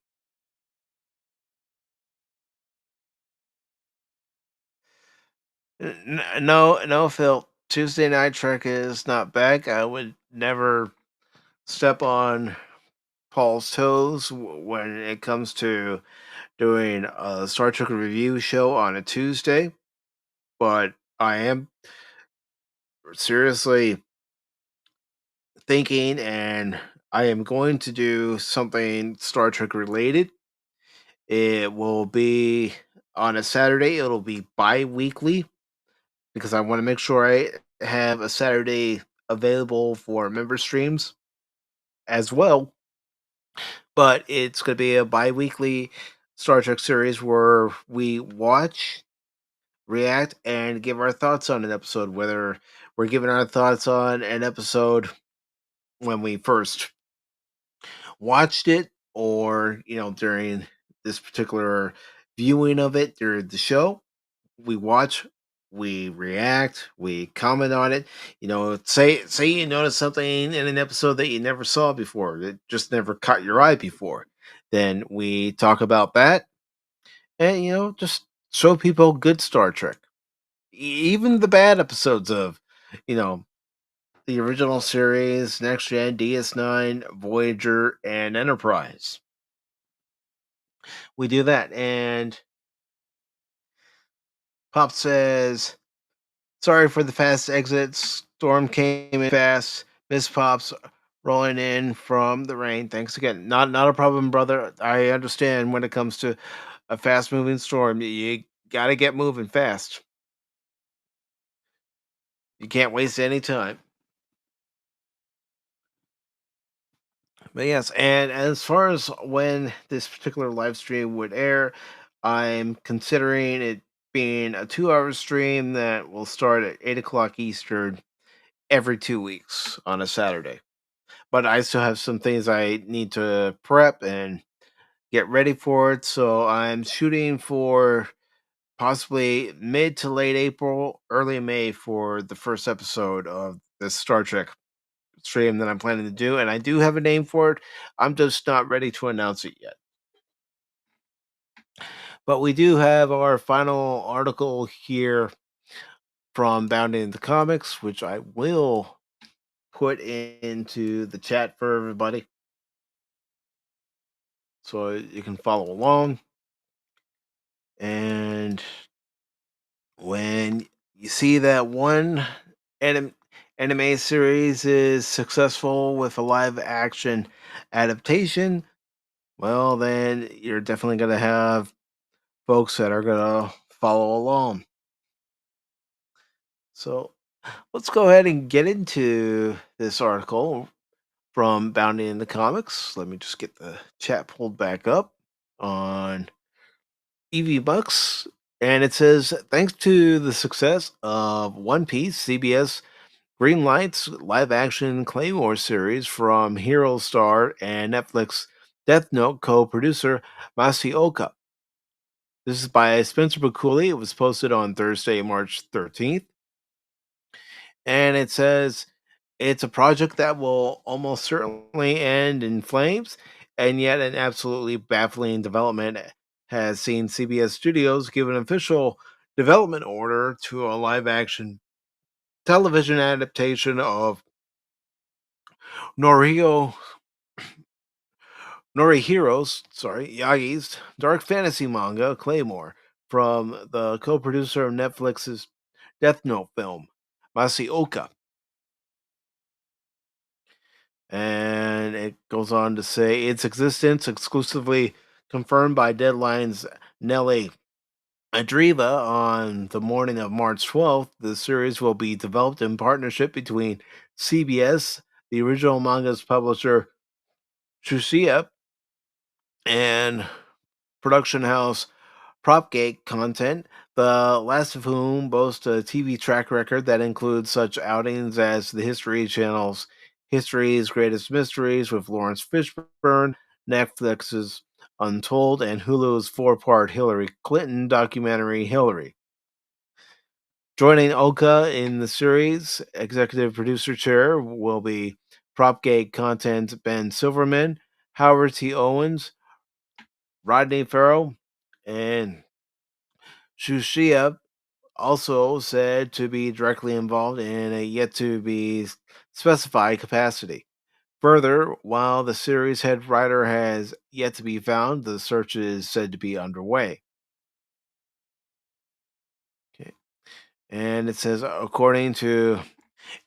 No, Phil. Tuesday Night Trek is not back. I would never step on Paul's toes when it comes to doing a Star Trek review show on a Tuesday, but I am seriously thinking, and I am going to do something Star Trek related. It will be on a Saturday. It'll be bi-weekly because I want to make sure I have a Saturday available for member streams as well. But it's going to be a bi-weekly Star Trek series where we watch, react, and give our thoughts on an episode. Whether we're giving our thoughts on an episode when we first watched it, or during this particular viewing of it during the show, we watch, we react, we comment on it. Say you notice something in an episode that you never saw before, that just never caught your eye before, then we talk about that, and just show people good Star Trek. Even the bad episodes of, you know, the original series, Next Gen, DS9, Voyager, and Enterprise. We do that, and Pop says, "Sorry for the fast exit. Storm came in fast. Miss Pops rolling in from the rain. Thanks again. Not a problem, brother. I understand when it comes to a fast moving storm. You got to get moving fast. You can't waste any time." But yes, and as far as when this particular live stream would air, I'm considering it being a 2-hour stream that will start at 8 o'clock Eastern every 2 weeks on a Saturday. But I still have some things I need to prep and get ready for it. So I'm shooting for possibly mid to late April, early May for the first episode of this Star Trek stream that I'm planning to do. And I do have a name for it. I'm just not ready to announce it yet. But we do have our final article here from Bound into Comics, which I will put into the chat for everybody so you can follow along. And when you see that one anime series is successful with a live action adaptation, well, then you're definitely going to have folks that are going to follow along. So let's go ahead and get into this article from Bounding in the Comics. Let me just get the chat pulled back up on EV Bucks. And it says, thanks to the success of One Piece, CBS greenlights live action Claymore series from Hero Star and Netflix Death Note co producer Masaoka. This is by Spencer Bakuli. It was posted on Thursday, March 13th. And it says, it's a project that will almost certainly end in flames, and yet an absolutely baffling development has seen CBS Studios give an official development order to a live action television adaptation of Norihiro Yagi's dark fantasy manga Claymore from the co-producer of Netflix's Death Note film, Masaoka. And it goes on to say its existence exclusively confirmed by Deadline's Nelly Adriva on the morning of March 12th. The series will be developed in partnership between CBS, the original manga's publisher Shueisha, and production house Propgate Content, the last of whom boast a TV track record that includes such outings as the History Channel's History's Greatest Mysteries with Lawrence Fishburne, Netflix's Untold, and Hulu's four-part Hillary Clinton documentary Hillary. Joining Oka in the series, executive producer chair will be Propgate content Ben Silverman, Howard T. Owens, Rodney Farrell, and Shushia, also said to be directly involved in a yet to be specified capacity. Further, while the series head writer has yet to be found, the search is said to be underway. Okay. And it says, according to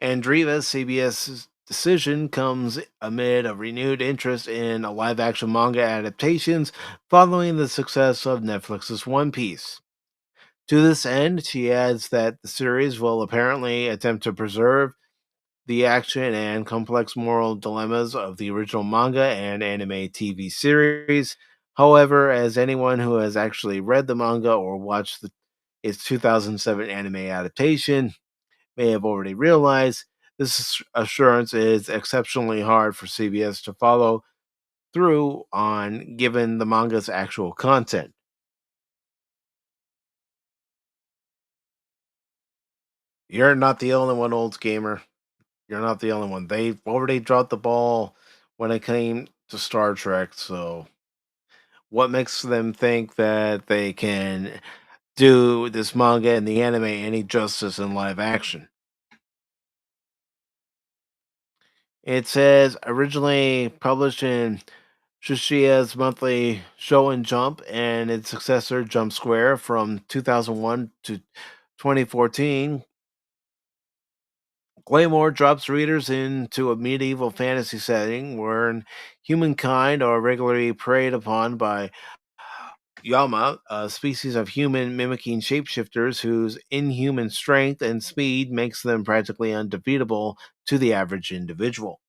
Andriva, CBS's decision comes amid a renewed interest in live action manga adaptations following the success of Netflix's One Piece. To this end, she adds that the series will apparently attempt to preserve the action and complex moral dilemmas of the original manga and anime TV series. However, as anyone who has actually read the manga or watched its 2007 anime adaptation may have already realized, this assurance is exceptionally hard for CBS to follow through on given the manga's actual content. You're not the only one, old gamer. You're not the only one. They've already dropped the ball when it came to Star Trek, so what makes them think that they can do this manga and the anime any justice in live action? It says originally published in Shushia's monthly Show and Jump and its successor Jump Square from 2001 to 2014. Claymore drops readers into a medieval fantasy setting where humankind are regularly preyed upon by Yama, a species of human mimicking shapeshifters whose inhuman strength and speed makes them practically undefeatable to the average individual.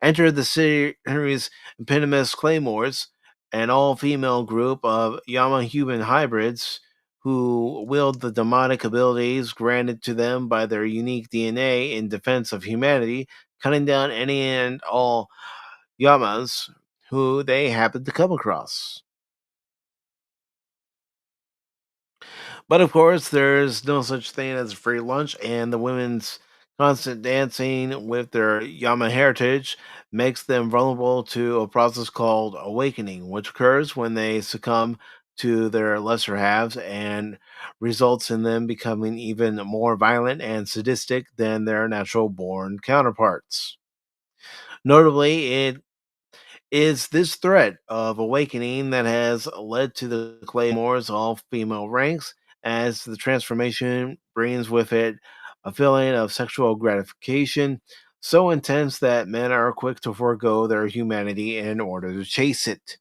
Enter the series Eponymous Claymores, an all female group of Yama human hybrids who wield the demonic abilities granted to them by their unique DNA in defense of humanity, cutting down any and all Yamas who they happen to come across. But of course, there's no such thing as a free lunch, and the women's constant dancing with their Yama heritage makes them vulnerable to a process called awakening, which occurs when they succumb to their lesser halves and results in them becoming even more violent and sadistic than their natural born counterparts. Notably, it is this threat of awakening that has led to the Claymore's all female ranks, as the transformation brings with it a feeling of sexual gratification so intense that men are quick to forego their humanity in order to chase it.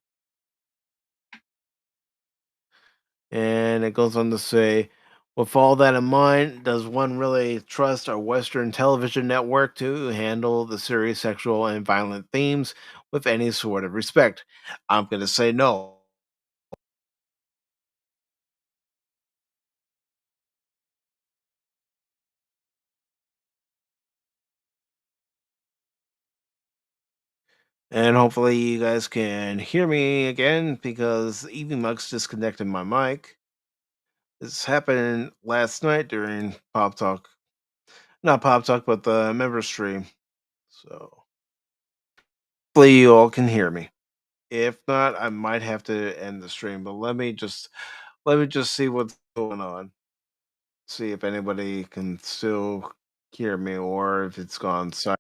And it goes on to say, with all that in mind, does one really trust a Western television network to handle the serious sexual and violent themes with any sort of respect? I'm going to say no. And hopefully you guys can hear me again because Evie Mux disconnected my mic. This happened last night during Pop Talk. Not Pop Talk, but the member stream. So hopefully you all can hear me. If not, I might have to end the stream, but let me just see what's going on. See if anybody can still hear me or if it's gone silent.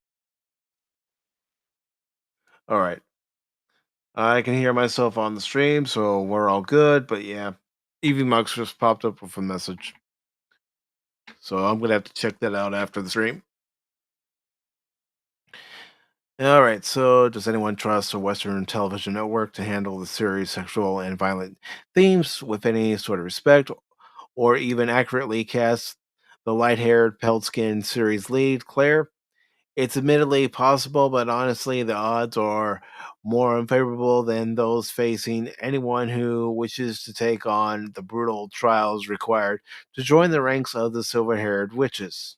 All right. I can hear myself on the stream, so we're all good. But yeah, Evie Mux just popped up with a message. So I'm gonna have to check that out after the stream. All right. So, does anyone trust a Western television network to handle the serious sexual and violent themes with any sort of respect, or even accurately cast the light-haired, pale-skinned series lead, Claire? It's admittedly possible, but honestly, the odds are more unfavorable than those facing anyone who wishes to take on the brutal trials required to join the ranks of the silver-haired witches.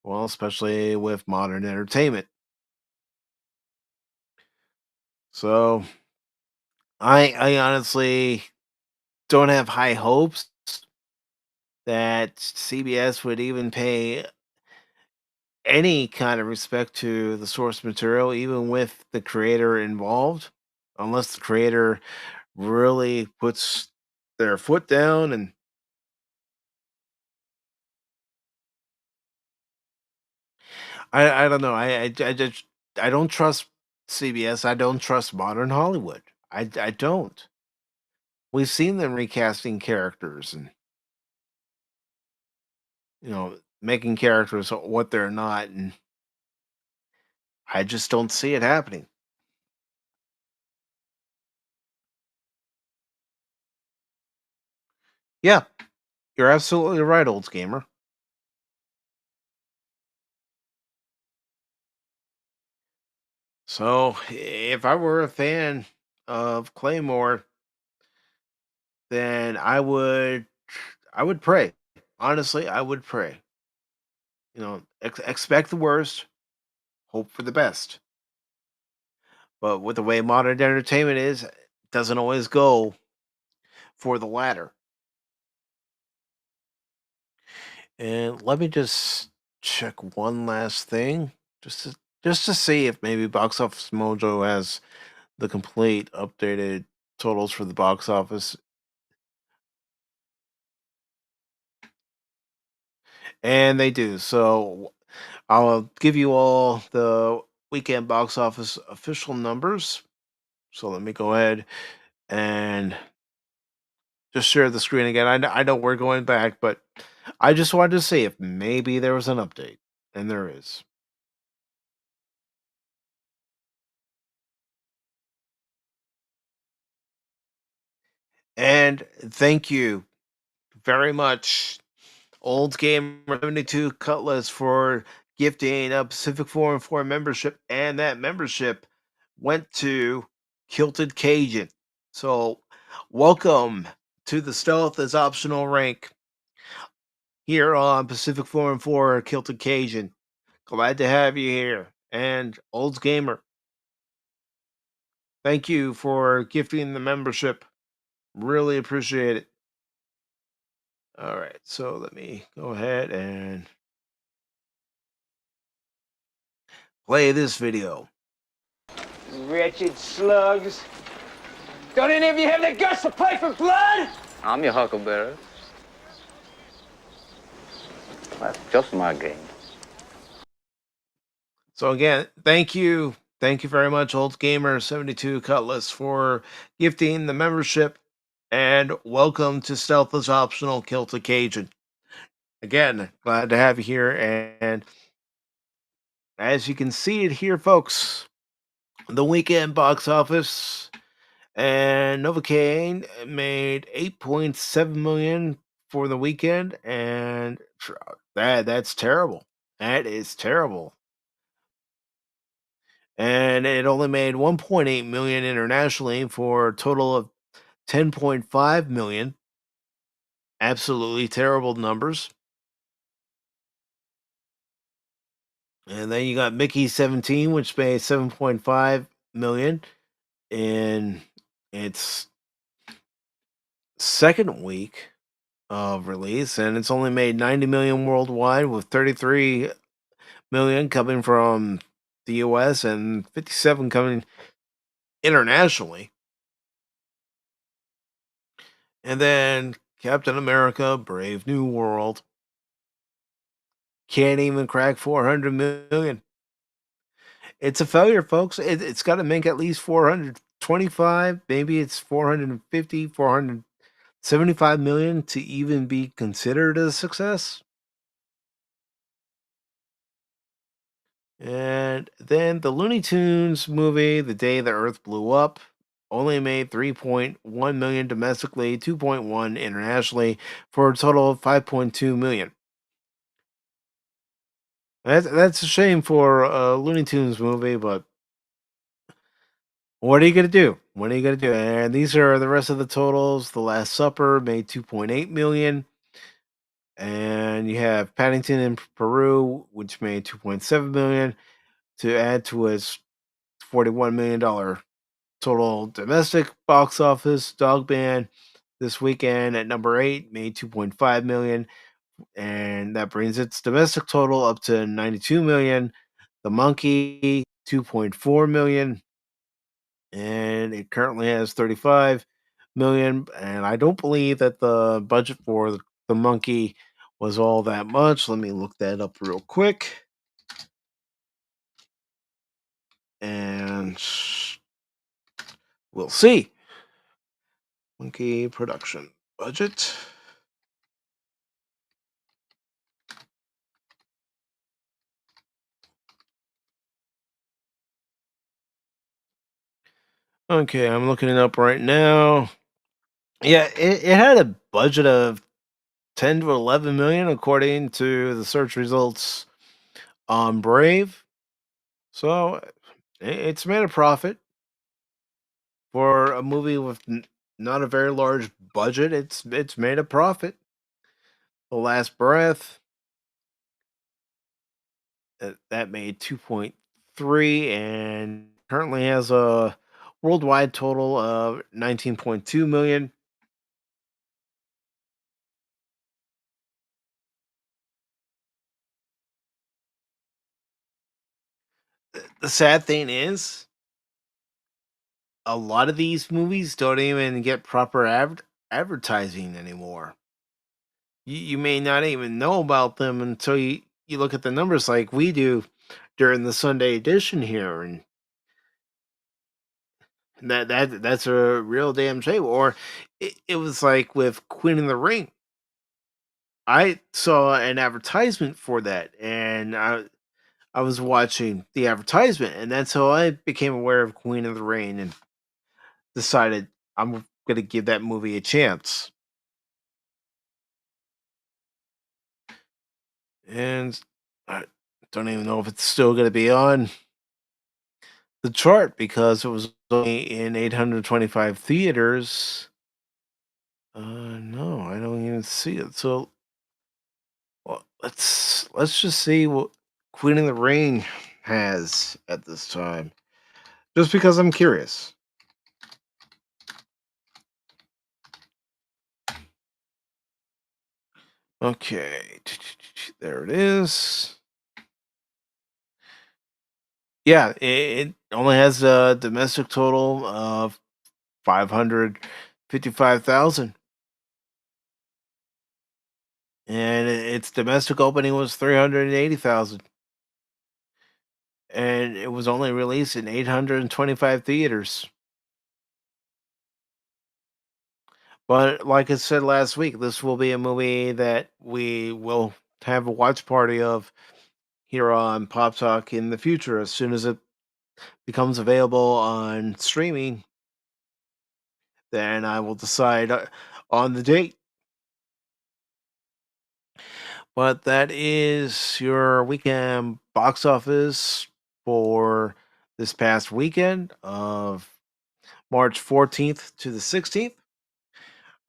Well, especially with modern entertainment. So, I honestly don't have high hopes that CBS would even pay any kind of respect to the source material, even with the creator involved, unless the creator really puts their foot down. And I don't know. I just I don't trust CBS. I don't trust modern Hollywood. I don't. We've seen them recasting characters and making characters what they're not, and I just don't see it happening. Yeah, you're absolutely right, old gamer. So, if I were a fan of Claymore, then I would pray. Honestly, I would pray. Expect the worst, hope for the best. But with the way modern entertainment is, it doesn't always go for the latter. And let me just check one last thing, just to see if maybe Box Office Mojo has the complete updated totals for the box office. And they do. So I'll give you all the weekend box office official numbers. So let me go ahead and just share the screen again. I know we're going back, but I just wanted to see if maybe there was an update. And there is. And thank you very much, Old Gamer 72 Cutlass, for gifting a Pacific414 membership. And that membership went to Kilted Cajun. So, welcome to the Stealth as Optional rank here on Pacific414 Kilted Cajun. Glad to have you here. And Old Gamer, thank you for gifting the membership. Really appreciate it. All right, so let me go ahead and play this video. Wretched slugs. Don't any of you have the guts to play for blood? I'm your huckleberry. That's just my game. So again, thank you. Thank you very much, Old Gamer 72 Cutlass, for gifting the membership. And welcome to Stealth is Optional Kilted Cajun. Again, glad to have you here. And as you can see it here, folks, the weekend box office, and Novocaine made 8.7 million for the weekend, and that's terrible. That is terrible. And it only made 1.8 million internationally for a total of 10.5 million. Absolutely terrible numbers. And then you got Mickey 17, which made 7.5 million in its second week of release, and it's only made 90 million worldwide, with 33 million coming from the US and 57 coming internationally. And then Captain America Brave New World can't even crack 400 million. It's a failure, folks. It's got to make at least 425, maybe it's 450, 475 million to even be considered a success. And then the Looney Tunes movie, The Day the Earth Blew Up, only made 3.1 million domestically, 2.1 internationally, for a total of 5.2 million. That's a shame for a Looney Tunes movie, but What are you gonna do? What are you gonna do? And these are the rest of the totals. The Last Supper made 2.8 million, and you have Paddington in Peru, which made 2.7 million, to add to its $41 million total domestic box office. Dog Band this weekend at number 8 made 2.5 million, and that brings its domestic total up to 92 million. The Monkey 2.4 million, and it currently has 35 million. And I don't believe that the budget for the Monkey was all that much. Let me look that up real quick. And we'll see. Monkey production budget. Okay, I'm looking it up right now. Yeah, it had a budget of 10 to 11 million according to the search results on Brave. So it's made a profit for a movie with not a very large budget. It's made a profit. The Last Breath that made 2.3 and currently has a worldwide total of 19.2 million. The sad thing is, a lot of these movies don't even get proper advertising anymore. You may not even know about them until you look at the numbers like we do during the Sunday edition here, and that's a real damn shame. Or it was like with Queen of the Ring. I saw an advertisement for that, and I was watching the advertisement, and that's how I became aware of Queen of the Ring and decided I'm gonna give that movie a chance. And I don't even know if it's still gonna be on the chart because it was only in 825 theaters. No, I don't even see it. So, well, let's just see what Queen of the Ring has at this time, just because I'm curious. Okay, there it is. Yeah, it only has a domestic total of 555,000. And its domestic opening was 380,000. And it was only released in 825 theaters. But like I said last week, this will be a movie that we will have a watch party of here on Pop Talk in the future as soon as it becomes available on streaming. Then I will decide on the date. But that is your weekend box office for this past weekend of March 14th to the 16th.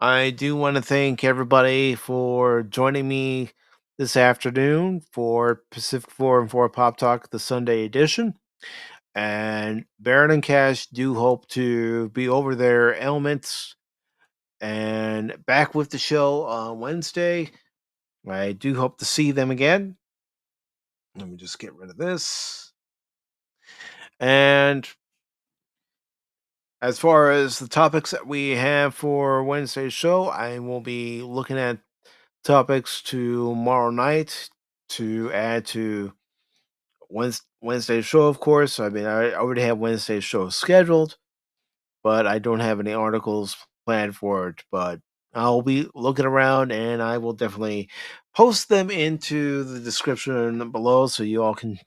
I do want to thank everybody for joining me this afternoon for Pacific414 Pop Talk, the Sunday edition. And Baron and Cash do hope to be over their ailments and back with the show on Wednesday. I do hope to see them again. Let me just get rid of this. And as far as the topics that we have for Wednesday's show, I will be looking at topics tomorrow night to add to Wednesday's show, of course. I mean, I already have Wednesday's show scheduled, but I don't have any articles planned for it. But I'll be looking around and I will definitely post them into the description below so you all can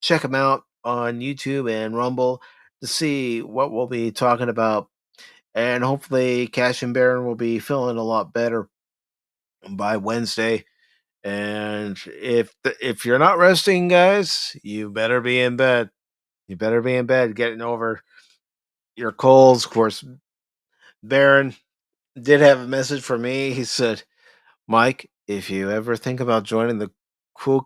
check them out on YouTube and Rumble to see what we'll be talking about. And hopefully, Cash and Baron will be feeling a lot better by Wednesday. And if you're not resting, guys, you better be in bed. You better be in bed getting over your calls. Of course, Baron did have a message for me. He said, "Mike, if you ever think about joining the cool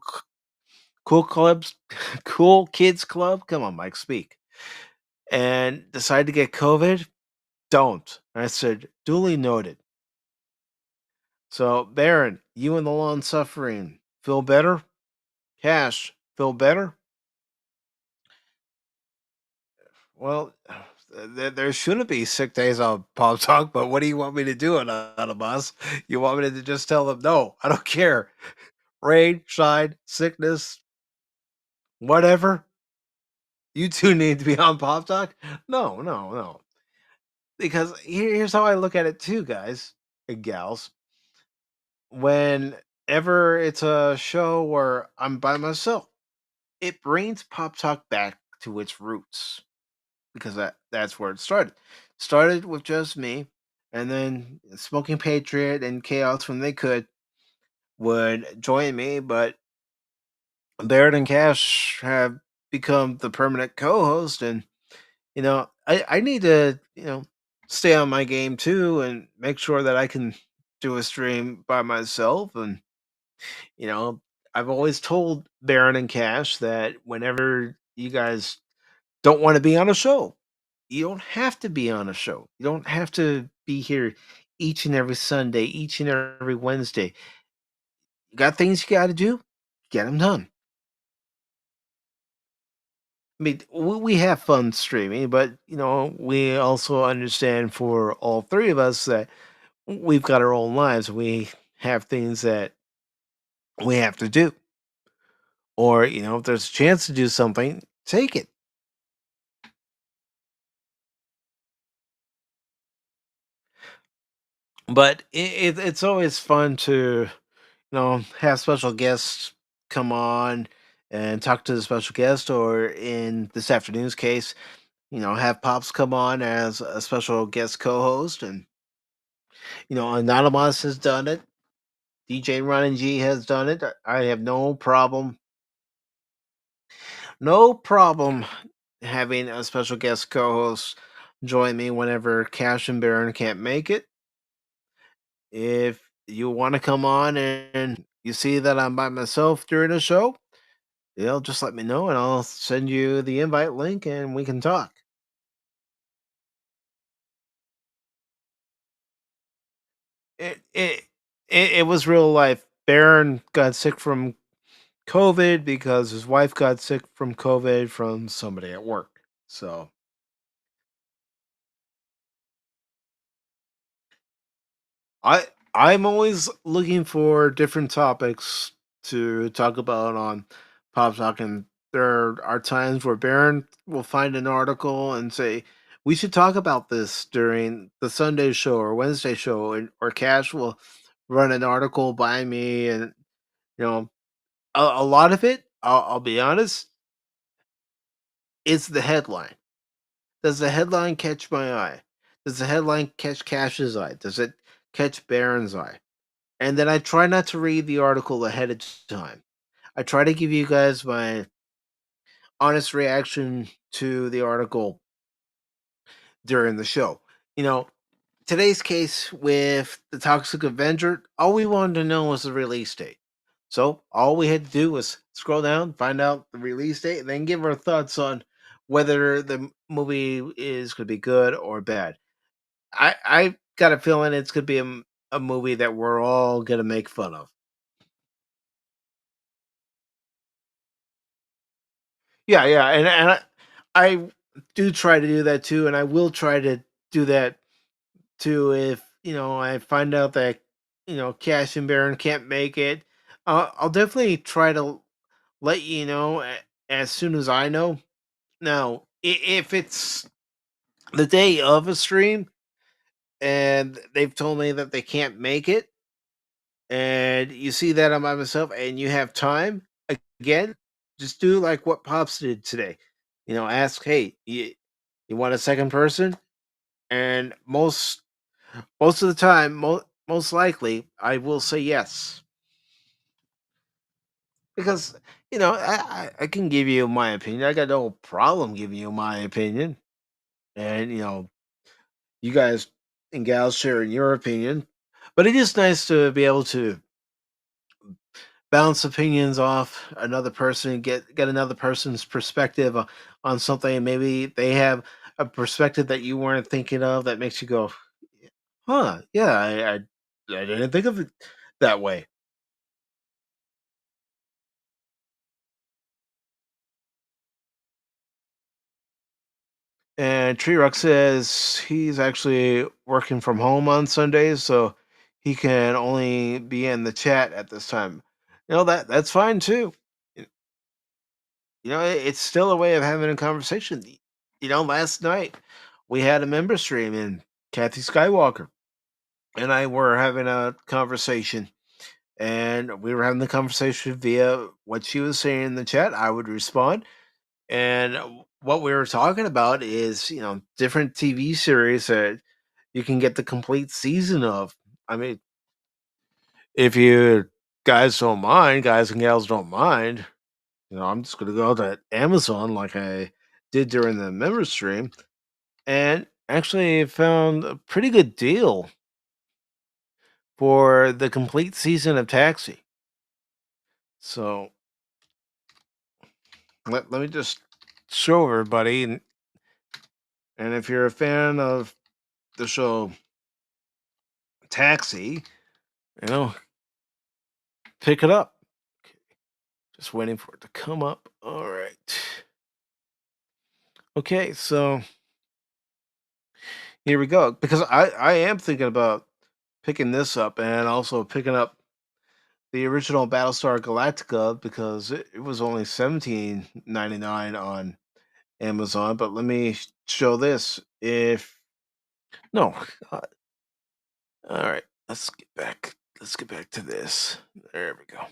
cool clubs, cool kids club, come on, Mike, speak, and decide to get COVID, don't." And I said, "Duly noted." So, Baron, you and the long suffering feel better? Cash, feel better? Well, there shouldn't be sick days on Pop Talk, but what do you want me to do, Anonymous? You want me to just tell them, no, I don't care. Rain, shine, sickness, whatever. You two need to be on Pop Talk? No, no, no. Because here's how I look at it too, guys and gals. Whenever it's a show where I'm by myself, it brings Pop Talk back to its roots because that's where it started. Started with just me, and then Smoking Patriot and Chaos when they could would join me, but Barrett and Cash have become the permanent co-host, and I need to stay on my game too and make sure that I can do a stream by myself. And you know I've always told Baron and Cash that whenever you guys don't want to be on a show, you don't have to be on a show. You don't have to be here each and every Sunday, each and every Wednesday. You got things you got to do, get them done. I mean, we have fun streaming, but we also understand for all three of us that we've got our own lives. We have things that we have to do, or if there's a chance to do something, take it. But it's always fun to have special guests come on and talk to the special guest, or in this afternoon's case, have Pops come on as a special guest co-host. And Anonymous has done it. DJ Ron G has done it. I have no problem having a special guest co-host join me whenever Cash and Baron can't make it. If you want to come on and you see that I'm by myself during the show, just let me know and I'll send you the invite link and we can talk. It was real life. Baron got sick from COVID because his wife got sick from COVID from somebody at work. So I'm always looking for different topics to talk about on Pop Talk, and there are times where Baron will find an article and say we should talk about this during the Sunday show or Wednesday show, and or Cash will run an article by me, and you know a lot of it. I'll be honest, it's the headline. Does the headline catch my eye? Does the headline catch Cash's eye? Does it catch Baron's eye? And then I try not to read the article ahead of time. I try to give you guys my honest reaction to the article during the show. You know, today's case with the Toxic Avenger, all we wanted to know was the release date. So all we had to do was scroll down, find out the release date, and then give our thoughts on whether the movie is going to be good or bad. I got a feeling it's going to be a movie that we're all going to make fun of. Yeah, yeah, and I do try to do that too, and I will try to do that too if I find out that Cash and Baron can't make it. I'll definitely try to let you know as soon as I know. Now, if it's the day of a stream and they've told me that they can't make it, and you see that I'm by myself and you have time, again, just do like what Pops did today. Ask, hey, you want a second person? And most of the time, most likely, I will say yes. Because, I can give you my opinion. I got no problem giving you my opinion. and you guys and gals sharing your opinion. But it is nice to be able to bounce opinions off another person, get another person's perspective on something. Maybe they have a perspective that you weren't thinking of that makes you go, "Huh, yeah, I didn't think of it that way." And Tree Rock says he's actually working from home on Sundays, so he can only be in the chat at this time. That's fine too. It's still a way of having a conversation. Last night we had a member stream, and Kathy Skywalker and I were having a conversation, and we were having the conversation via what she was saying in the chat. I would respond, and what we were talking about is different TV series that you can get the complete season of. I mean, if you guys and gals don't mind, I'm just gonna go to Amazon like I did during the member stream, and actually found a pretty good deal for the complete season of Taxi. So let me just show everybody, and if you're a fan of the show Taxi, you know, pick it up. Just waiting for it to come up. All right. Okay, so here we go. Because I am thinking about picking this up and also picking up the original Battlestar Galactica because it was only $17.99 on Amazon. But let me show this. If no, uh, all right, let's get back. Let's get back to this. There we go.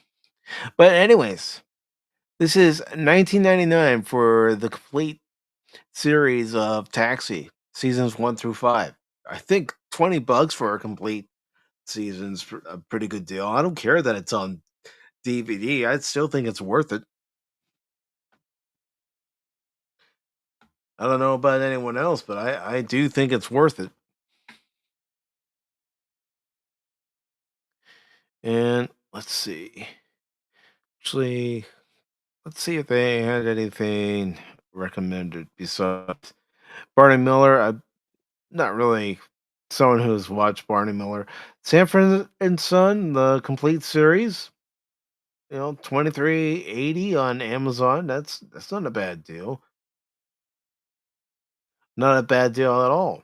But anyways, this is 19.99 for the complete series of Taxi seasons 1 through 5. I think $20 for a complete season's a pretty good deal. I don't care that it's on DVD. I still think it's worth it. I don't know about anyone else, but I do think it's worth it. And let's see. Actually, let's see if they had anything recommended besides Barney Miller. I'm not really someone who's watched Barney Miller. Sanford and Son, the complete series. 23.80 on Amazon. That's not a bad deal. Not a bad deal at all.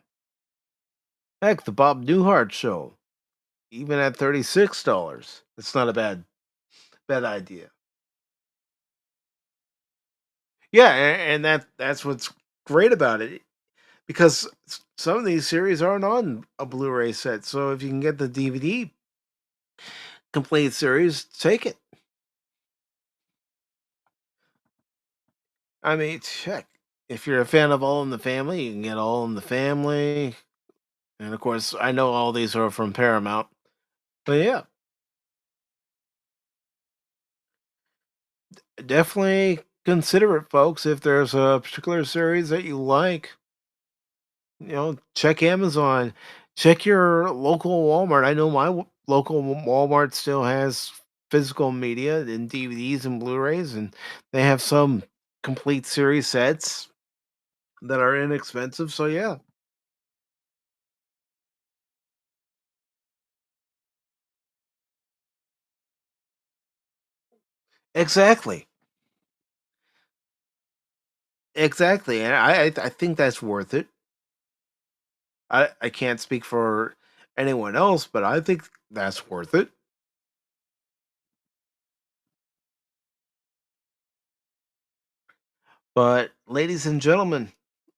Heck, the Bob Newhart show, even at $36, it's not a bad idea. Yeah, and that's what's great about it because some of these series aren't on a Blu-ray set. So if you can get the DVD complete series, take it. I mean, check. If you're a fan of All in the Family, you can get All in the Family. And of course, I know all these are from Paramount. But yeah, definitely consider it, folks. If there's a particular series that you like, check Amazon, check your local Walmart. I know my local Walmart still has physical media and DVDs and Blu-rays, and they have some complete series sets that are inexpensive. So yeah, exactly, exactly, and I think that's worth it. I can't speak for anyone else, but I think that's worth it. But, ladies and gentlemen,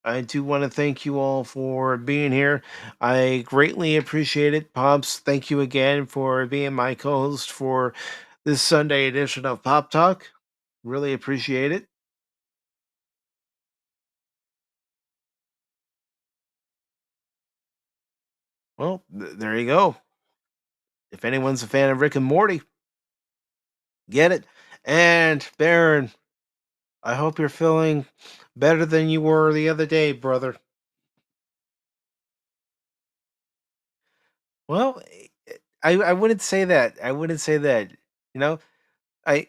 I do want to thank you all for being here. I greatly appreciate it. Pops, thank you again for being my co host for this Sunday edition of Pop Talk. Really appreciate it. Well, there you go. If anyone's a fan of Rick and Morty, get it. And, Baron, I hope you're feeling better than you were the other day, brother. Well, I wouldn't say that. I wouldn't say that. You know, I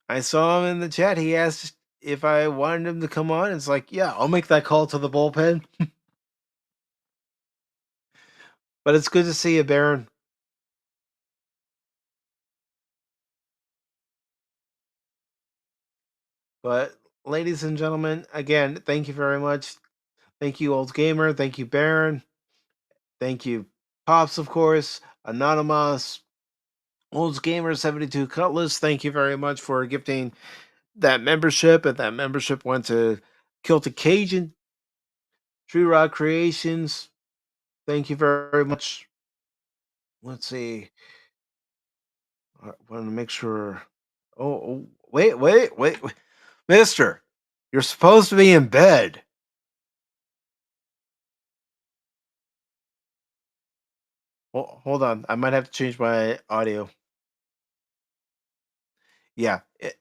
I saw him in the chat. He asked if I wanted him to come on. It's like, yeah, I'll make that call to the bullpen. But it's good to see you, Baron. But ladies and gentlemen, again, thank you very much. Thank you, Old Gamer. Thank you, Baron. Thank you, Pops, of course. Anonymous, Olds Gamer 72 Cutlass. Thank you very much for gifting that membership. And that membership went to Kilted Cajun, Tree Rock Creations. Thank you very much. Let's see. I want to make sure. Wait. Mister, you're supposed to be in bed. Hold on. I might have to change my audio. Yeah.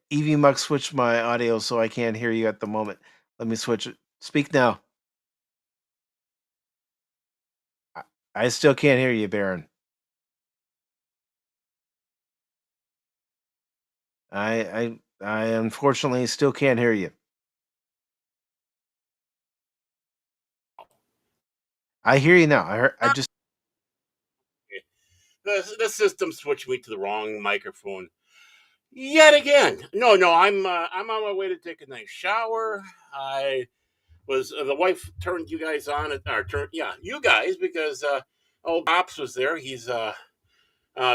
Evie Muck switched my audio so I can't hear you at the moment. Let me switch it. Speak now. I still can't hear you, Baron. I unfortunately still can't hear you. I hear you now. I just The system switched me to the wrong microphone yet again. No, I'm on my way to take a nice shower. I was the wife turned you guys on you guys because old Ops was there. He's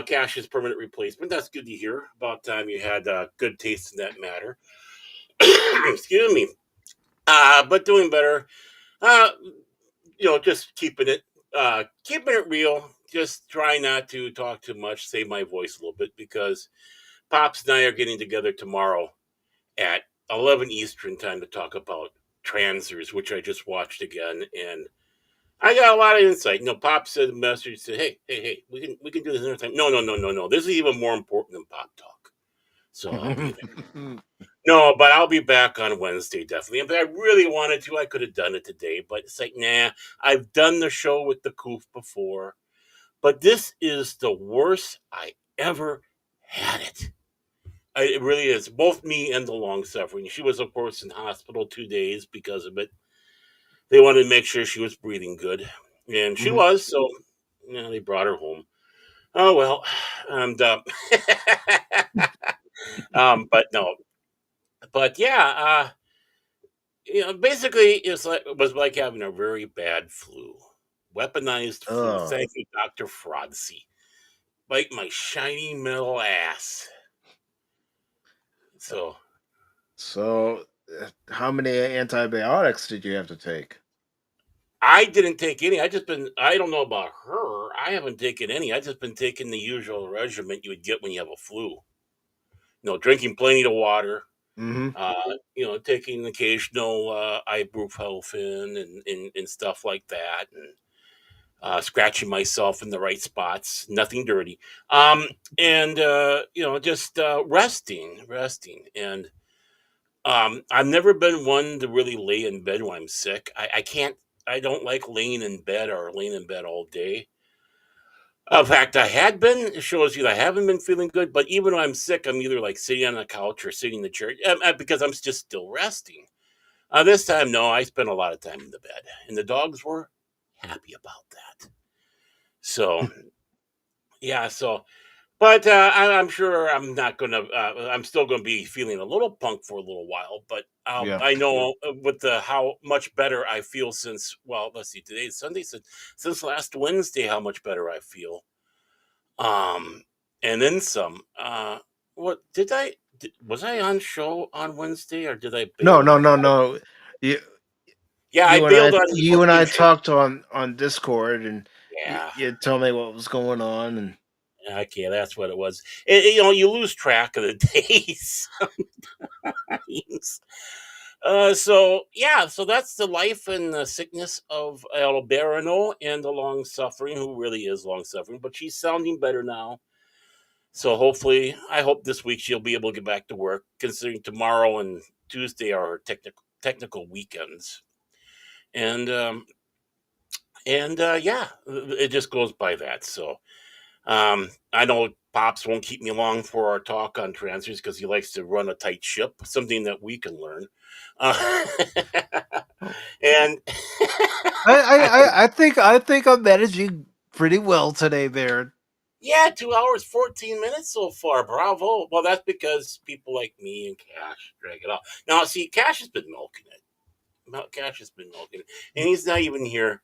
Cash's permanent replacement. That's good to hear. About time you had good taste in that matter. Excuse me. But doing better. Uh, just keeping it real. Just try not to talk too much. Save my voice a little bit because Pops and I are getting together tomorrow at 11 Eastern time to talk about Transers, which I just watched again, and I got a lot of insight. Pop said a message said, "Hey, we can do this another time." No. This is even more important than Pop talk. So I'll be there. No, but I'll be back on Wednesday, definitely. If I really wanted to, I could have done it today, but it's like, nah, I've done the show with the Coof before, but this is the worst I ever had it. It really is. Both me and the long suffering. She was, of course, in hospital 2 days because of it. They wanted to make sure she was breathing good, and she was. So, they brought her home. Oh well, I'm done. But no, but yeah, basically, it was like having a very bad flu, weaponized flu. Thank you, Doctor Frodsey. Bite my shiny metal ass. So, how many antibiotics did you have to take? I didn't take any. I don't know about her. I haven't taken any. I just been taking the usual regimen you would get when you have a flu. Drinking plenty of water. Mm-hmm. Taking occasional ibuprofen and stuff like that, and scratching myself in the right spots. Nothing dirty. And just resting. And I've never been one to really lay in bed when I'm sick. I can't. I don't like laying in bed or laying in bed all day. In fact, I had been. It shows you that I haven't been feeling good. But even when I'm sick, I'm either like sitting on the couch or sitting in the chair because I'm just still resting. This time, no, I spent a lot of time in the bed, and the dogs were happy about that. So, yeah. But I'm sure I'm not gonna. I'm still gonna be feeling a little punk for a little while. But Yeah. I know with how much better I feel since. Well, let's see. Today's Sunday. Since last Wednesday, how much better I feel. And then some. What did I? Was I on show on Wednesday or did I bail? No. I bailed on you and I talked on Discord, and yeah, you told me what was going on, and okay, that's what it was. You lose track of the days. So that's the life and the sickness of El Barano and the long suffering, who really is long suffering, but she's sounding better now. So hopefully, I hope this week she'll be able to get back to work, considering tomorrow and Tuesday are her technical weekends. And And yeah, it just goes by that. So I know Pops won't keep me long for our talk on transfers because he likes to run a tight ship, something that we can learn. And I think I'm managing pretty well today, there. yeah, 2 hours, 14 minutes so far. Bravo. Well, that's because people like me and Cash drag it off. Now, see, Cash has been milking it. Cash has been milking it. And he's not even here.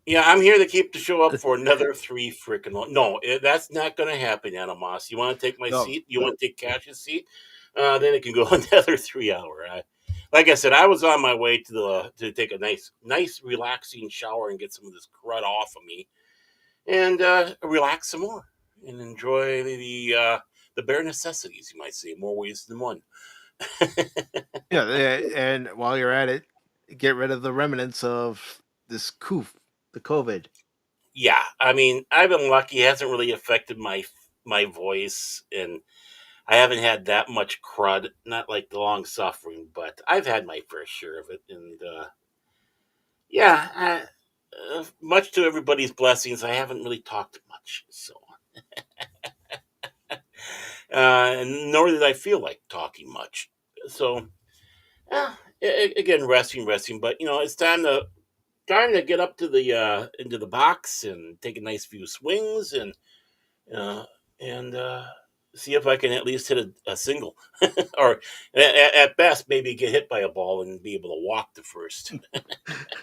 Yeah, I'm here to keep the show up for another 3 freaking. No, that's not going to happen, Animos. You want to take my No. seat? You want to take Cash's seat? Then it can go another 3 hour. Like I said, I was on my way to take a nice, relaxing shower and get some of this crud off of me, and relax some more and enjoy the bare necessities. You might say more ways than one. Yeah, and while you're at it, get rid of the remnants of this the COVID. Yeah, I mean, I've been lucky. It hasn't really affected my voice, and I haven't had that much crud. Not like the long suffering, but I've had my fair share of it, and yeah, much to everybody's blessings, I haven't really talked much. So, and nor did I feel like talking much. So, yeah, again, resting. But it's time to get up to the into the box and take a nice few swings uh, and see if I can at least hit a single, or at best maybe get hit by a ball and be able to walk the first.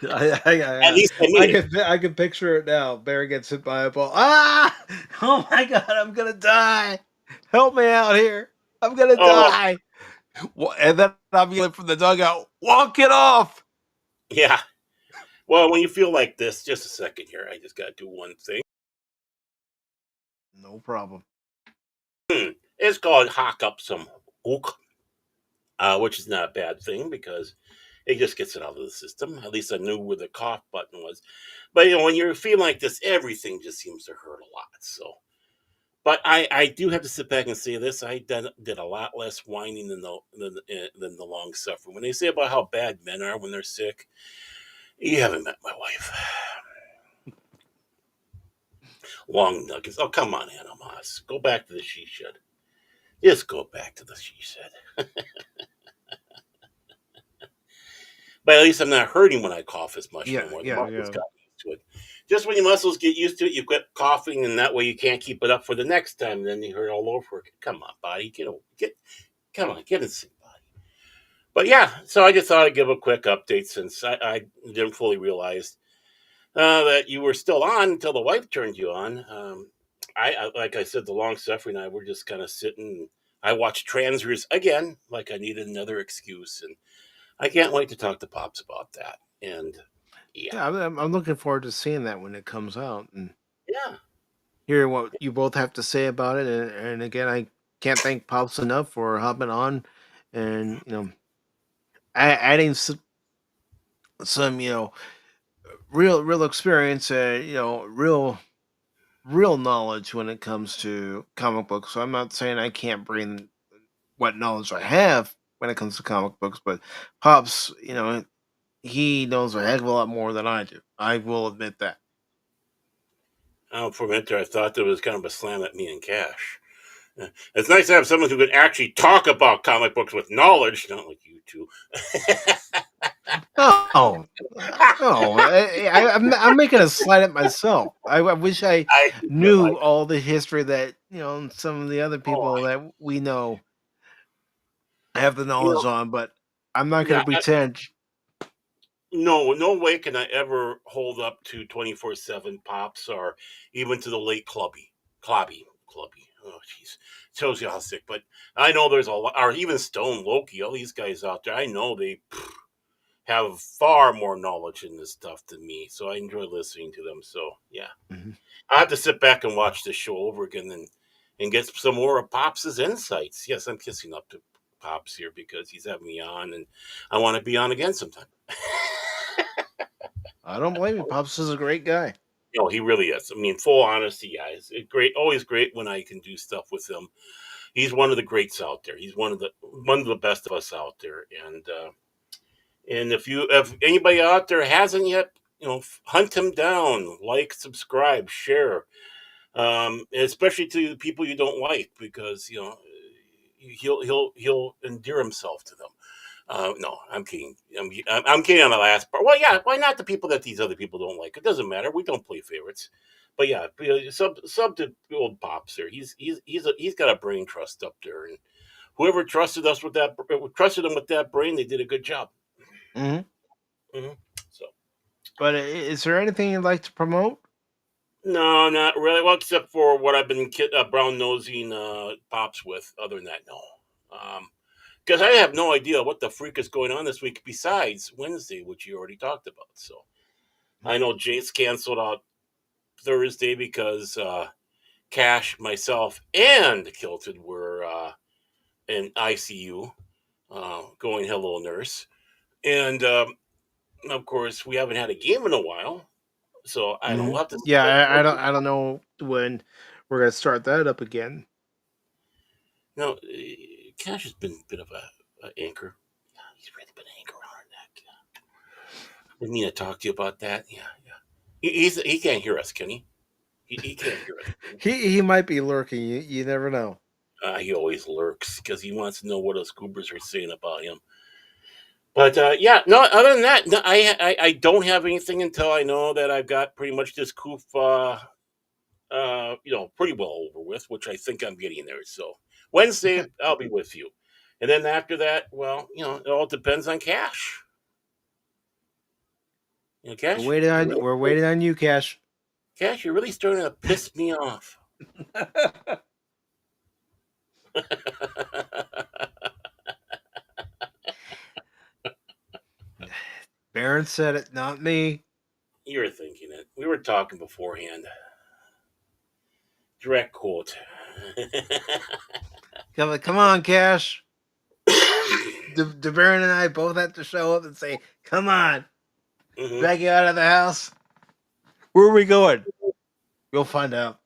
At least I mean it. I can picture it now. Barry gets hit by a ball. Ah! Oh my God! I'm gonna die. Help me out here. I'm gonna Oh die. Well, and then I'm yelling from the dugout. Walk it off. yeah. Well, when you feel like this, just a second here. I just got to do one thing. No problem. It's called hawk up some oak, which is not a bad thing because it just gets it out of the system. At least I knew where the cough button was. But when you're feeling like this, everything just seems to hurt a lot. So, but I do have to sit back and say this: I did a lot less whining than the long suffering. When they say about how bad men are when they're sick, you haven't met my wife. Long nuggets. Oh, come on, Anna Moss. Go back to the she shed. Just go back to the she shed. But at least I'm not hurting when I cough as much anymore. The muscles got used to it. Just when your muscles get used to it, you quit coughing, and that way you can't keep it up for the next time. And then you hurt all over again. Come on, body. Come on, get in sync, body. But yeah, so I just thought I'd give a quick update since I didn't fully realize that you were still on until the wife turned you on. I like I said, the long suffering. I were just kind of sitting. I watched Transfers again, like I needed another excuse, and I can't wait to talk to Pops about that. And yeah, I'm looking forward to seeing that when it comes out and yeah, hearing what you both have to say about it. And again, I can't thank Pops enough for hopping on and adding some real experience and real knowledge when it comes to comic books. So I'm not saying I can't bring what knowledge I have when it comes to comic books, but Pops, he knows a heck of a lot more than I do. I will admit that. for a minute there, I thought there was kind of a slam at me and Cash. It's nice to have someone who can actually talk about comic books with knowledge, not like you two. Oh, I'm making a slide at myself. I wish I knew all the history that some of the other people that we know have the knowledge on, but I'm not going to pretend. No way can I ever hold up to 24/7 Pops or even to the late Clubby. Oh, jeez, shows you how sick. But I know there's a lot, or even Stone, Loki, all these guys out there. I know they have far more knowledge in this stuff than me, so I enjoy listening to them. So yeah, I have to sit back and watch this show over again and get some more of Pops's insights. Yes, I'm kissing up to Pops here because he's having me on, and I want to be on again sometime. I don't blame you. Pops is a great guy. No, he really is. I mean, full honesty, yeah, it's great. Always great when I can do stuff with him. He's one of the greats out there. He's one of the best of us out there. And if anybody out there hasn't yet, hunt him down, like, subscribe, share, especially to the people you don't like, because he'll endear himself to them. No, I'm kidding. I'm kidding on the last part. Well, yeah, why not the people that these other people don't like? It doesn't matter. We don't play favorites. But yeah, sub to old Pops there. He's got a brain trust up there, and whoever trusted him with that brain, they did a good job. Mm-hmm. So, but is there anything you'd like to promote? No, not really. Well, except for what I've been brown nosing Pops with. Other than that, no. Because I have no idea what the freak is going on this week besides Wednesday, which you already talked about. So I know Jace canceled out Thursday because Cash, myself, and Kilted were in ICU, going hello nurse, and of course we haven't had a game in a while, so I don't have to. Yeah, I don't know when we're gonna start that up again. No, Cash has been a bit of a anchor. Yeah, he's really been an anchor around our neck. Yeah. I mean to talk to you about that. Yeah. He can't hear us, can he? He can't hear us. He might be lurking. You never know. He always lurks because he wants to know what us goobers are saying about him. But yeah, no. Other than that, no, I don't have anything until I know that I've got pretty much this coof, pretty well over with, which I think I'm getting there. So Wednesday I'll be with you, and then after that, well, it all depends on Cash. Cash. We're waiting on you, Cash. Cash, you're really starting to piss me off. Baron said it, not me. You were thinking it. We were talking beforehand. Direct quote. Come on, Cash. the Baron and I both have to show up and say, "Come on, drag you out of the house." Where are we going? We'll find out.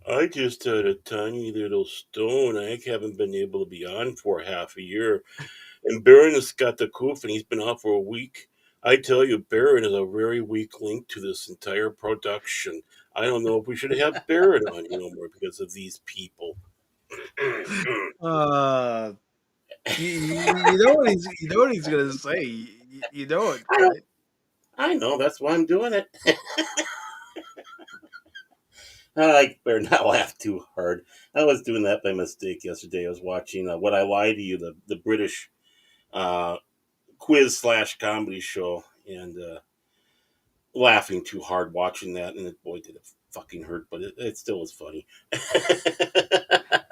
I just had a tiny little stone. I haven't been able to be on for half a year. And Baron has got the coof and he's been off for a week. I tell you, Baron is a very weak link to this entire production. I don't know if we should have Baron on anymore because of these people. You know what he's gonna say. You know it, right? I know, that's why I'm doing it. I like better not laugh too hard. I was doing that by mistake yesterday. I was watching What I Lie to You, the British quiz / comedy show, and laughing too hard watching that, and boy, did it fucking hurt, but it still was funny.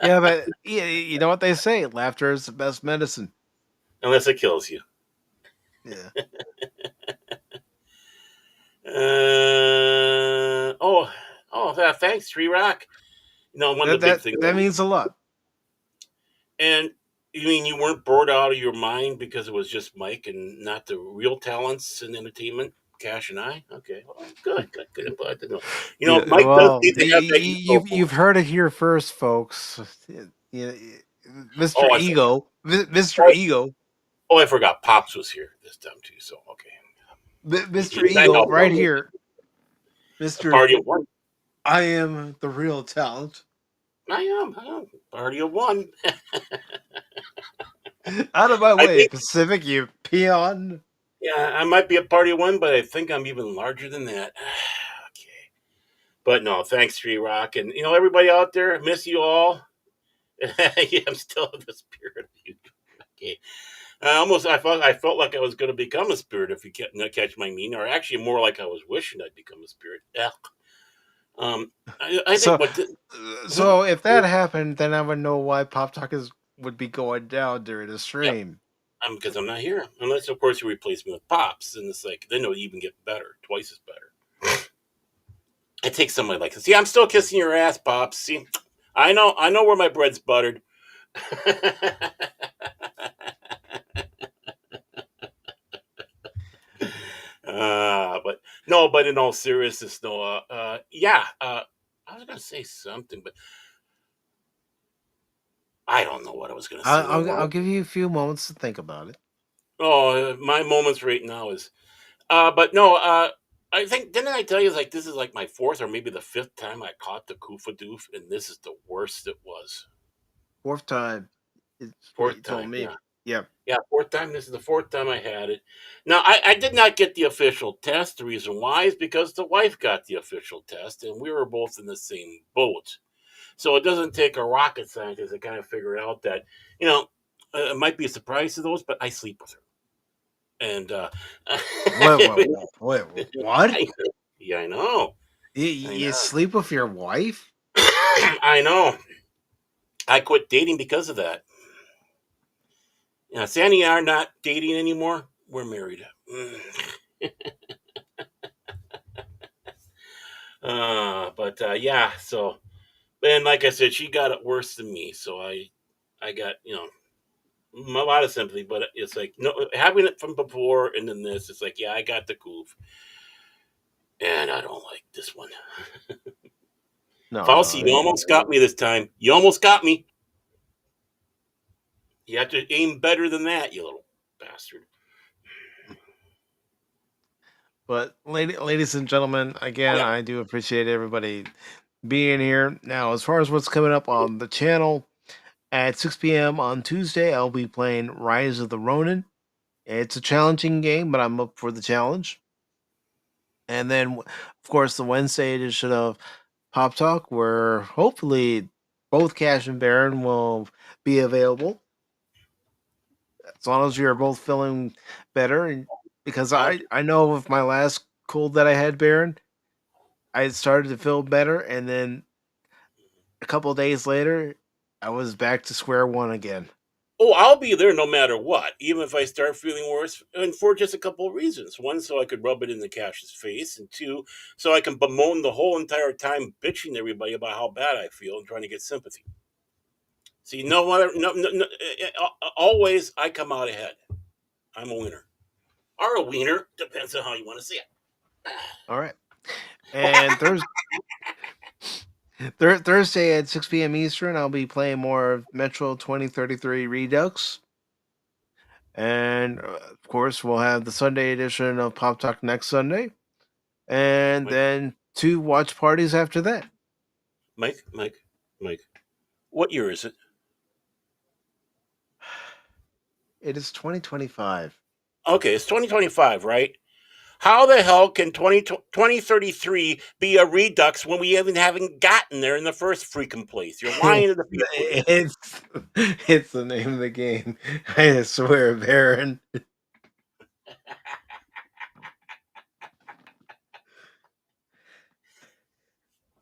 Yeah, but you know what they say: laughter is the best medicine, unless it kills you. Yeah. Thanks, Tree Rock. One of the big things that means a lot. And you mean you weren't bored out of your mind because it was just Mike and not the real talents in entertainment, Cash and I? Okay, well, good. I'm glad to know. Mike does need to have that. You've heard it here first, folks. Mr. Ego, Mr. Ego. Oh, I forgot. Pops was here this time too. So okay, Mr. Ego, right here. Mr. Party of one. I am the real talent. I am. Party of one. Out of my way, Pacific, you peon. Yeah, I might be a party of one, but I think I'm even larger than that. Okay. But no, thanks, Tree Rock. And, everybody out there, miss you all. Yeah, I'm still in the spirit of you. Okay. I felt like I was going to become a spirit, if you catch my meaning, or actually more like I was wishing I'd become a spirit. I think so if that happened, then I would know why Pop Talk would be going down during the stream. Yeah, because I'm not here. Unless, of course, you replace me with Pops, and it's like, then it'll even get better, twice as better. It takes somebody like this. See, I'm still kissing your ass, Pops. See, I know where my bread's buttered. But in all seriousness, Noah, I was gonna say something, but I don't know what I was gonna say. I'll give you a few moments to think about it. Oh, my moments right now is, but no, I think, didn't I tell you, like, this is like my fourth or maybe the fifth time I caught the Koofa Doof, and this is the worst it was. Fourth time is what you Fourth told time, me. yeah. Yep. Yeah, fourth time. This is the fourth time I had it. Now, I did not get the official test. The reason why is because the wife got the official test, and we were both in the same boat. So it doesn't take a rocket scientist to kind of figure out that, it might be a surprise to those, but I sleep with her. And Wait, what? Yeah, I know. You sleep with your wife? I know. I quit dating because of that. Sandy and I are not dating anymore. We're married. Yeah. So, and like I said, she got it worse than me. So I got a lot of sympathy. But it's like having it from before and then this. It's like, yeah, I got the goof, and I don't like this one. No, Falsey, you almost got me this time. You almost got me. You have to aim better than that, you little bastard. But ladies and gentlemen, again, I do appreciate everybody being here. Now, as far as what's coming up on the channel, at 6 p.m. on Tuesday, I'll be playing Rise of the Ronin. It's a challenging game, but I'm up for the challenge. And then, of course, the Wednesday edition of Pop Talk, where hopefully both Cash and Baron will be available. As long as you're both feeling better. And because I know with my last cold that I had, Baron, I started to feel better. And then a couple of days later, I was back to square one again. Oh, I'll be there no matter what, even if I start feeling worse, and for just a couple of reasons. One, so I could rub it in the Cash's face, and two, so I can bemoan the whole entire time, bitching to everybody about how bad I feel and trying to get sympathy. See, always I come out ahead. I'm a winner. Or a wiener, depends on how you want to see it. All right. And Thursday at 6 p.m. Eastern, I'll be playing more of Metro 2033 Redux. And of course, we'll have the Sunday edition of Pop Talk next Sunday. And then 2 watch parties after that. Mike, what year is it? It is 2025. Okay, it's 2025, right? How the hell can 2033 be a redux when we even haven't gotten there in the first freaking place? You're lying to the people. It's the name of the game. I swear, Baron.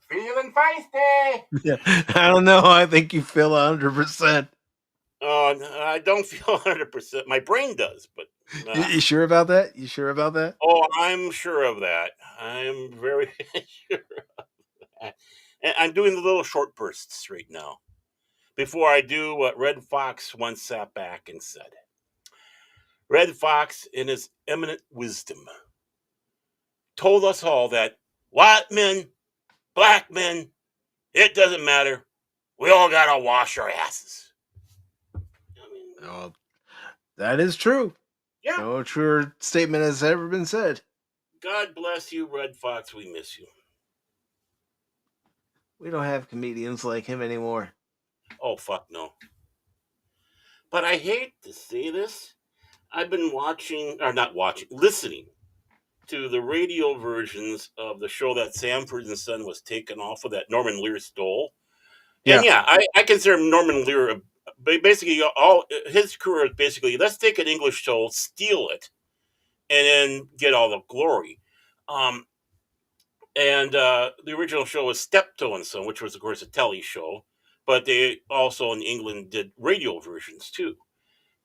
Feeling feisty. Yeah, I don't know. I think you feel 100%. Oh, no, I don't feel 100%. My brain does, but You sure about that? You sure about that? Oh, I'm sure of that. I'm very sure of that. And I'm doing the little short bursts right now. Before I do what Red Fox once sat back and said. Red Fox, in his eminent wisdom, told us all that white men, black men, it doesn't matter. We all gotta wash our asses. Oh, that is true. Yeah. No truer statement has ever been said. God bless you, Red Fox. We miss you. We don't have comedians like him anymore. Oh, fuck no. But I hate to say this. I've been listening to the radio versions of the show that Sanford and Son was taken off of that Norman Lear stole. And I consider Norman Lear basically all his career is basically let's take an English show, steal it, and then get all the glory. And the original show was Steptoe and Son, which was of course a telly show, but they also in England did radio versions too.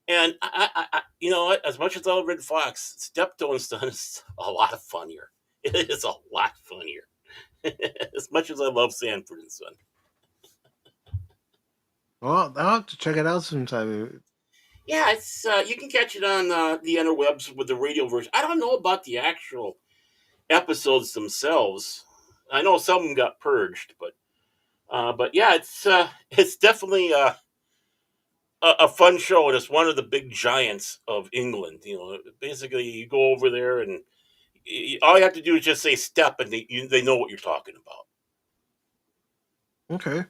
And I you know what? As much as I love Red Fox, Steptoe and Son is a lot funnier. It is a lot funnier. As much as I love Sanford and Son. Well, I'll have to check it out sometime. Yeah, it's you can catch it on the interwebs with the radio version. I don't know about the actual episodes themselves. I know some of them got purged, but yeah, it's definitely a fun show, and it's one of the big giants of England. You know, basically you go over there and all you have to do is just say step, and they know what you're talking about. Okay.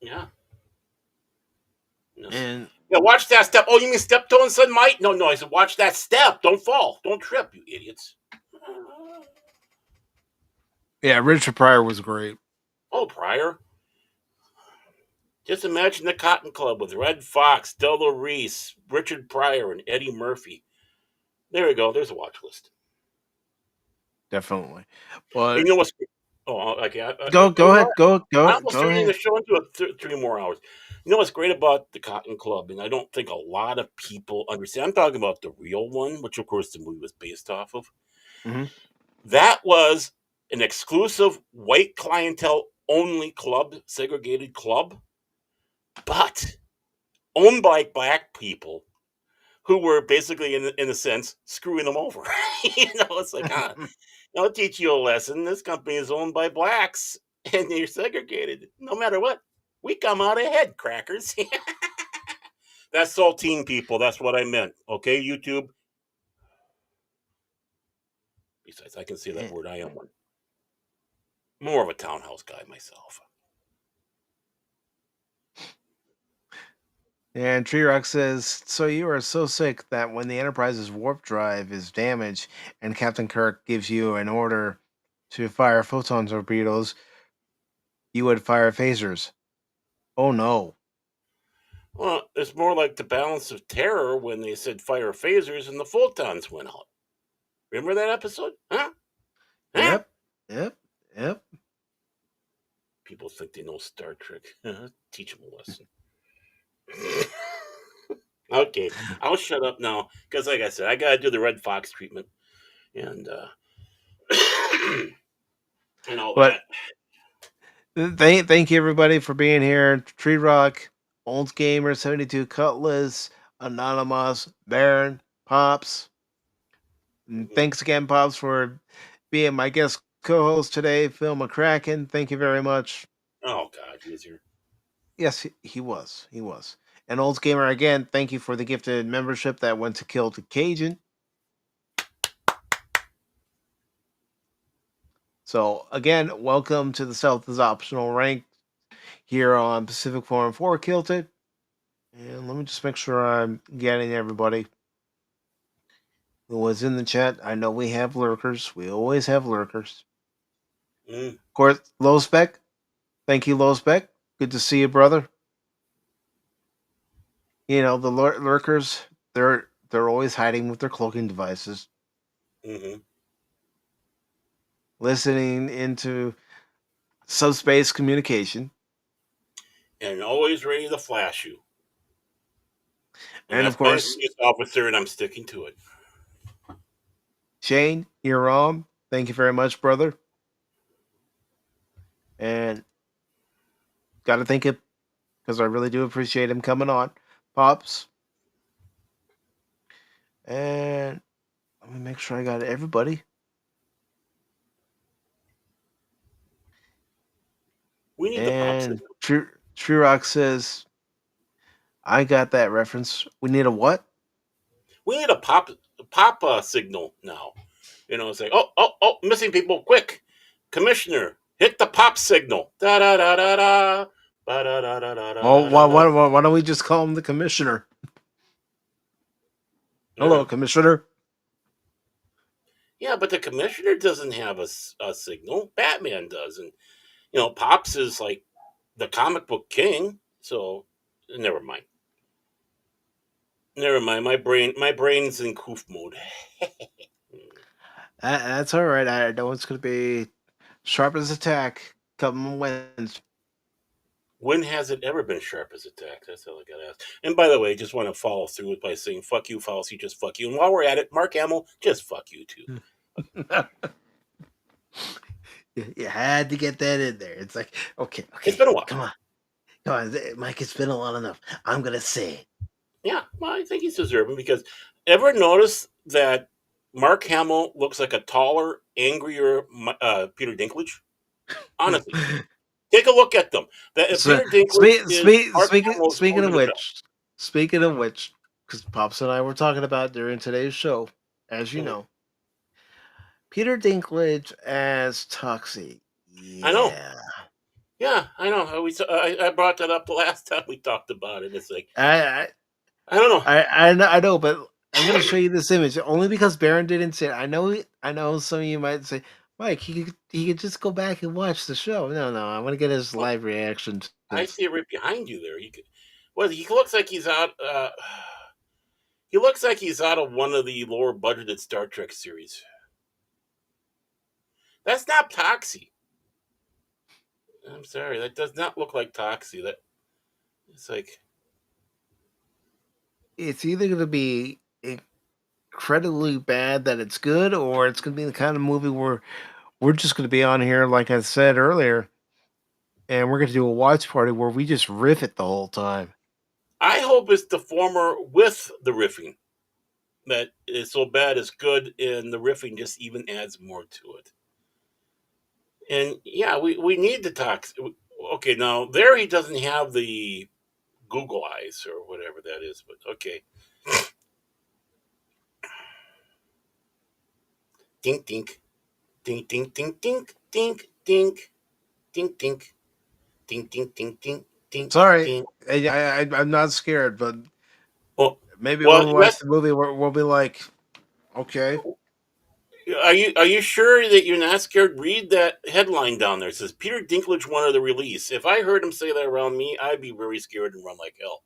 Yeah. And yeah, watch that step. Oh, you mean step toe and son might? No, I said watch that step. Don't fall. Don't trip, you idiots. yeah, Richard Pryor was great. Oh, Pryor. Just imagine the Cotton Club with Red Fox, Della Reese, Richard Pryor, and Eddie Murphy. There we go. There's a watch list. Definitely. And But you know what's? Oh, okay. go ahead. Go I almost go turning ahead. the show into 3 more hours. You know what's great about the Cotton Club, and I don't think a lot of people understand. I'm talking about the real one, which of course the movie was based off of. Mm-hmm. That was an exclusive white clientele only club, segregated club, but owned by black people who were basically, in a sense, screwing them over. It's like, I'll teach you a lesson. This company is owned by blacks, and they're segregated. No matter what, we come out ahead, crackers. That's saltine, people. That's what I meant. Okay, YouTube. Besides, I can say that word. I am one. More of a townhouse guy myself. And Tree Rock says, so you are so sick that when the Enterprise's warp drive is damaged and Captain Kirk gives you an order to fire photon torpedoes, you would fire phasers. Oh no. Well, it's more like the balance of terror when they said fire phasers and the photons went out. Remember that episode? Huh? Yep. People think they know Star Trek. Teach them a lesson. Okay, I'll shut up now because, like I said, I gotta do the Red Fox treatment, and and all But that. thank you everybody for being here. Tree Rock, Old Gamer 72 Cutlass, Anonymous, Baron, Pops. And thanks again, Pops, for being my guest co-host today, Phil McCracken. Thank you very much. Oh God, he was here. Yes, he was. He was. And Old Gamer, again, thank you for the gifted membership that went to Kill the Cajun. So, again, welcome to the South is Optional rank here on Pacific414 Kilted. And let me just make sure I'm getting everybody who was in the chat. I know we have lurkers. We always have lurkers. Of course, Low Spec. Thank you, Low Spec. Good to see you, brother. You know, the lurkers, they're always hiding with their cloaking devices. Mm-hmm. Listening into subspace communication. And always ready to flash you. And that's of course, my officer, and I'm sticking to it. Shane, you're on. Thank you very much, brother. And got to thank him because I really do appreciate him coming on. Pops. And let me make sure I got everybody. We need and the Pops. True Rock says, I got that reference. We need a what? We need a pop signal now. It's like, oh, missing people, quick. Commissioner, hit the pop signal. Da da da da da. Oh, why don't we just call him the commissioner? Hello, Commissioner. Yeah, but the commissioner doesn't have a signal. Batman does. And, Pops is like the comic book king. So, never mind. My brain's in coof mode. That's all right. I know it's going to be sharp as attack come Wednesday. When has it ever been sharp as attack? That's all I got to ask. And by the way, just want to follow through by saying, fuck you, Fallacy, just fuck you. And while we're at it, Mark Hamill, just fuck you too. You had to get that in there. It's like, okay. It's been a while. Come on, Mike, it's been a while enough. I'm going to say it. Yeah, well, I think he's deserving because ever notice that Mark Hamill looks like a taller, angrier Peter Dinklage? Honestly. Take a look at them. Speaking of which, because Pops and I were talking about during today's show, as you know, Peter Dinklage as Toxic. I know. Yeah. Yeah, I know. I brought that up the last time we talked about it. It's like I I don't know. I know, but I'm gonna show you this image only because Baron didn't say it. I know some of you might say, Mike, he could just go back and watch the show. No, I want to get his live reaction to I this. see it right behind you there. Well, he looks like he's out. He looks like he's out of one of the lower budgeted Star Trek series. That's not Toxie. I'm sorry, that does not look like Toxie. That it's like It's either gonna be incredibly bad that it's good, or it's gonna be the kind of movie where we're just gonna be on here, like I said earlier, and we're gonna do a watch party where we just riff it the whole time. I hope it's the former with the riffing. That is so bad it's good, and the riffing just even adds more to it. And yeah, we need the Tox. Okay, now there he doesn't have the Google eyes or whatever that is, but okay. Dink dink. Dink dink dink dink dink dink dink dink dink dink dink dink dink Sorry, dink. I'm not scared, but Well, maybe well, when we watch the movie, we'll be like, okay. are you sure that you're not scared? Read that headline down there. It says Peter Dinklage wanted the release. If I heard him say that around me, I'd be very scared and run like hell.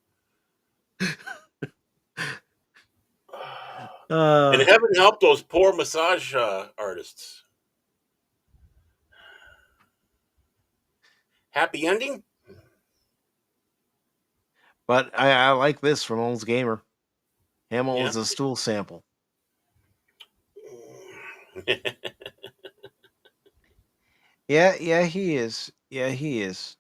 And heaven help those poor massage artists. Happy ending? But I like this from Old's Gamer. Hamill Yeah. is a stool sample. Yeah, he is. Yeah, he is.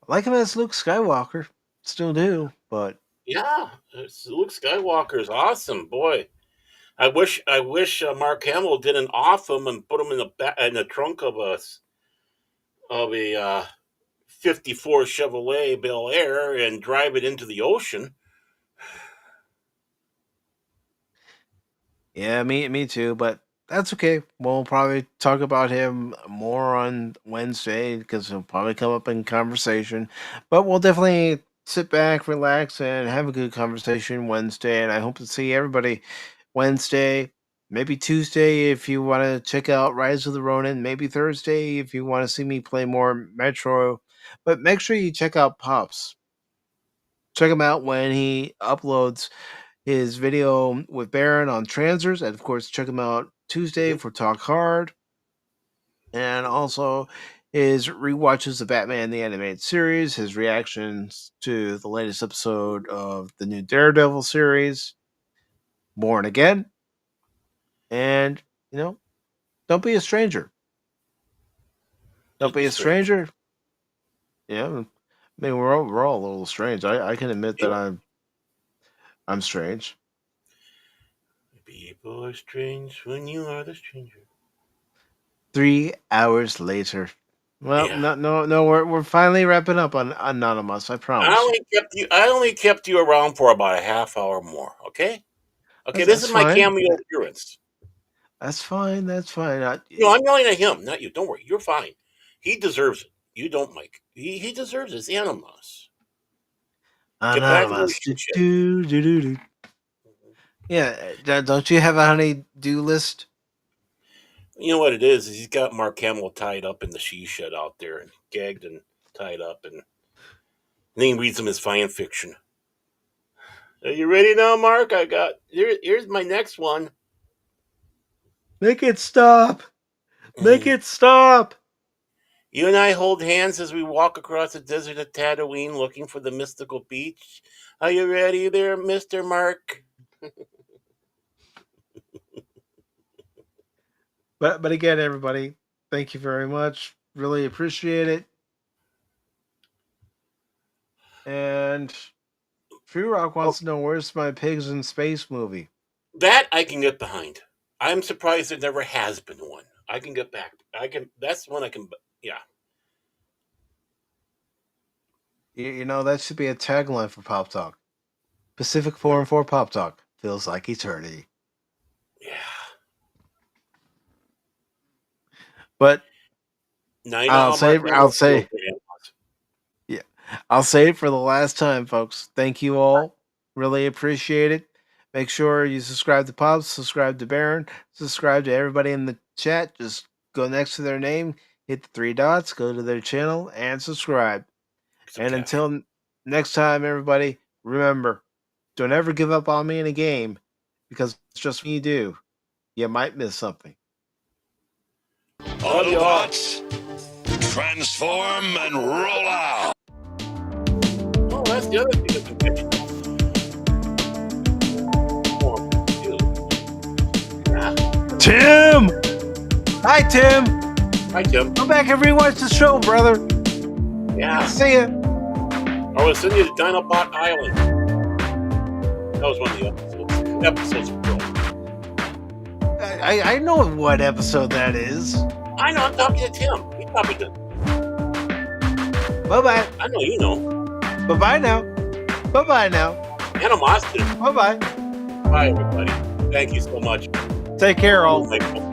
I like him as Luke Skywalker. Still do, but Yeah, Luke Skywalker is awesome, boy. I wish Mark Hamill didn't off him and put him in the trunk of a 54 Chevrolet Bel Air and drive it into the ocean. yeah, me too. But that's okay. We'll probably talk about him more on Wednesday because he'll probably come up in conversation. But we'll definitely sit back, relax, and have a good conversation Wednesday. And I hope to see everybody Wednesday. Maybe Tuesday if you want to check out Rise of the Ronin. Maybe Thursday if you want to see me play more Metro. But make sure you check out Pops. Check him out when he uploads his video with Baron on Transers. And of course, check him out Tuesday for Talk Hard. And also his rewatches of Batman the Animated Series, his reactions to the latest episode of the new Daredevil series, Born Again. And, don't be a stranger. Don't be a stranger. Yeah, I mean we're all a little strange. I can admit that I'm strange. People are strange when you are the stranger. 3 hours later. Well, Yeah. no, we're finally wrapping up on Anonymous. I promise. I only kept you around for about a half hour more. Okay. Okay. This That's is my fine. cameo appearance. That's fine. That's fine. No, I'm yelling at him, not you. Don't worry. You're fine. He deserves it. You don't, Mike. He deserves it. It's Anonymous. Get back to Anonymous. the shit. Do. Yeah, don't you have a honey-do list? You know what it is he's got Mark Hamill tied up in the she shed out there and gagged and tied up, and then he reads him his fan fiction. Are you ready now, Mark? Here's my next one. Make it stop. Make it stop. You and I hold hands as we walk across the desert of Tatooine looking for the mystical beach. Are you ready there, Mr. Mark? But again, everybody, thank you very much. Really appreciate it. And Free Rock wants to know where's my Pigs in Space movie. That I can get behind. I'm surprised there never has been one. I can get back. That's one I can. Yeah. That should be a tagline for Pop Talk. Pacific 414 Pop Talk feels like eternity. Yeah. But Now you know how much I'll say it for the last time, folks. Thank you all. Really appreciate it. Make sure you subscribe to Pops, subscribe to Baron, subscribe to everybody in the chat. Just go next to their name, hit the 3 dots, go to their channel, and subscribe. And until next time, everybody, remember, don't ever give up on me in a game, because it's just when you do, you might miss something. Autobots, transform and roll out. Oh, that's the other thing that's been catching up. Tim! Hi, Tim! Hi, Tim. Come back and rewatch the show, brother. Yeah. See ya. I was sending you to Dinobot Island. That was one of the episodes of Pro. I know what episode that is. I know, I'm talking to Tim. He probably did. Bye-bye. I know you know. Bye-bye now. Bye-bye now. Animosity. Bye-bye. Bye, everybody. Thank you so much. Take care, all. Thank you.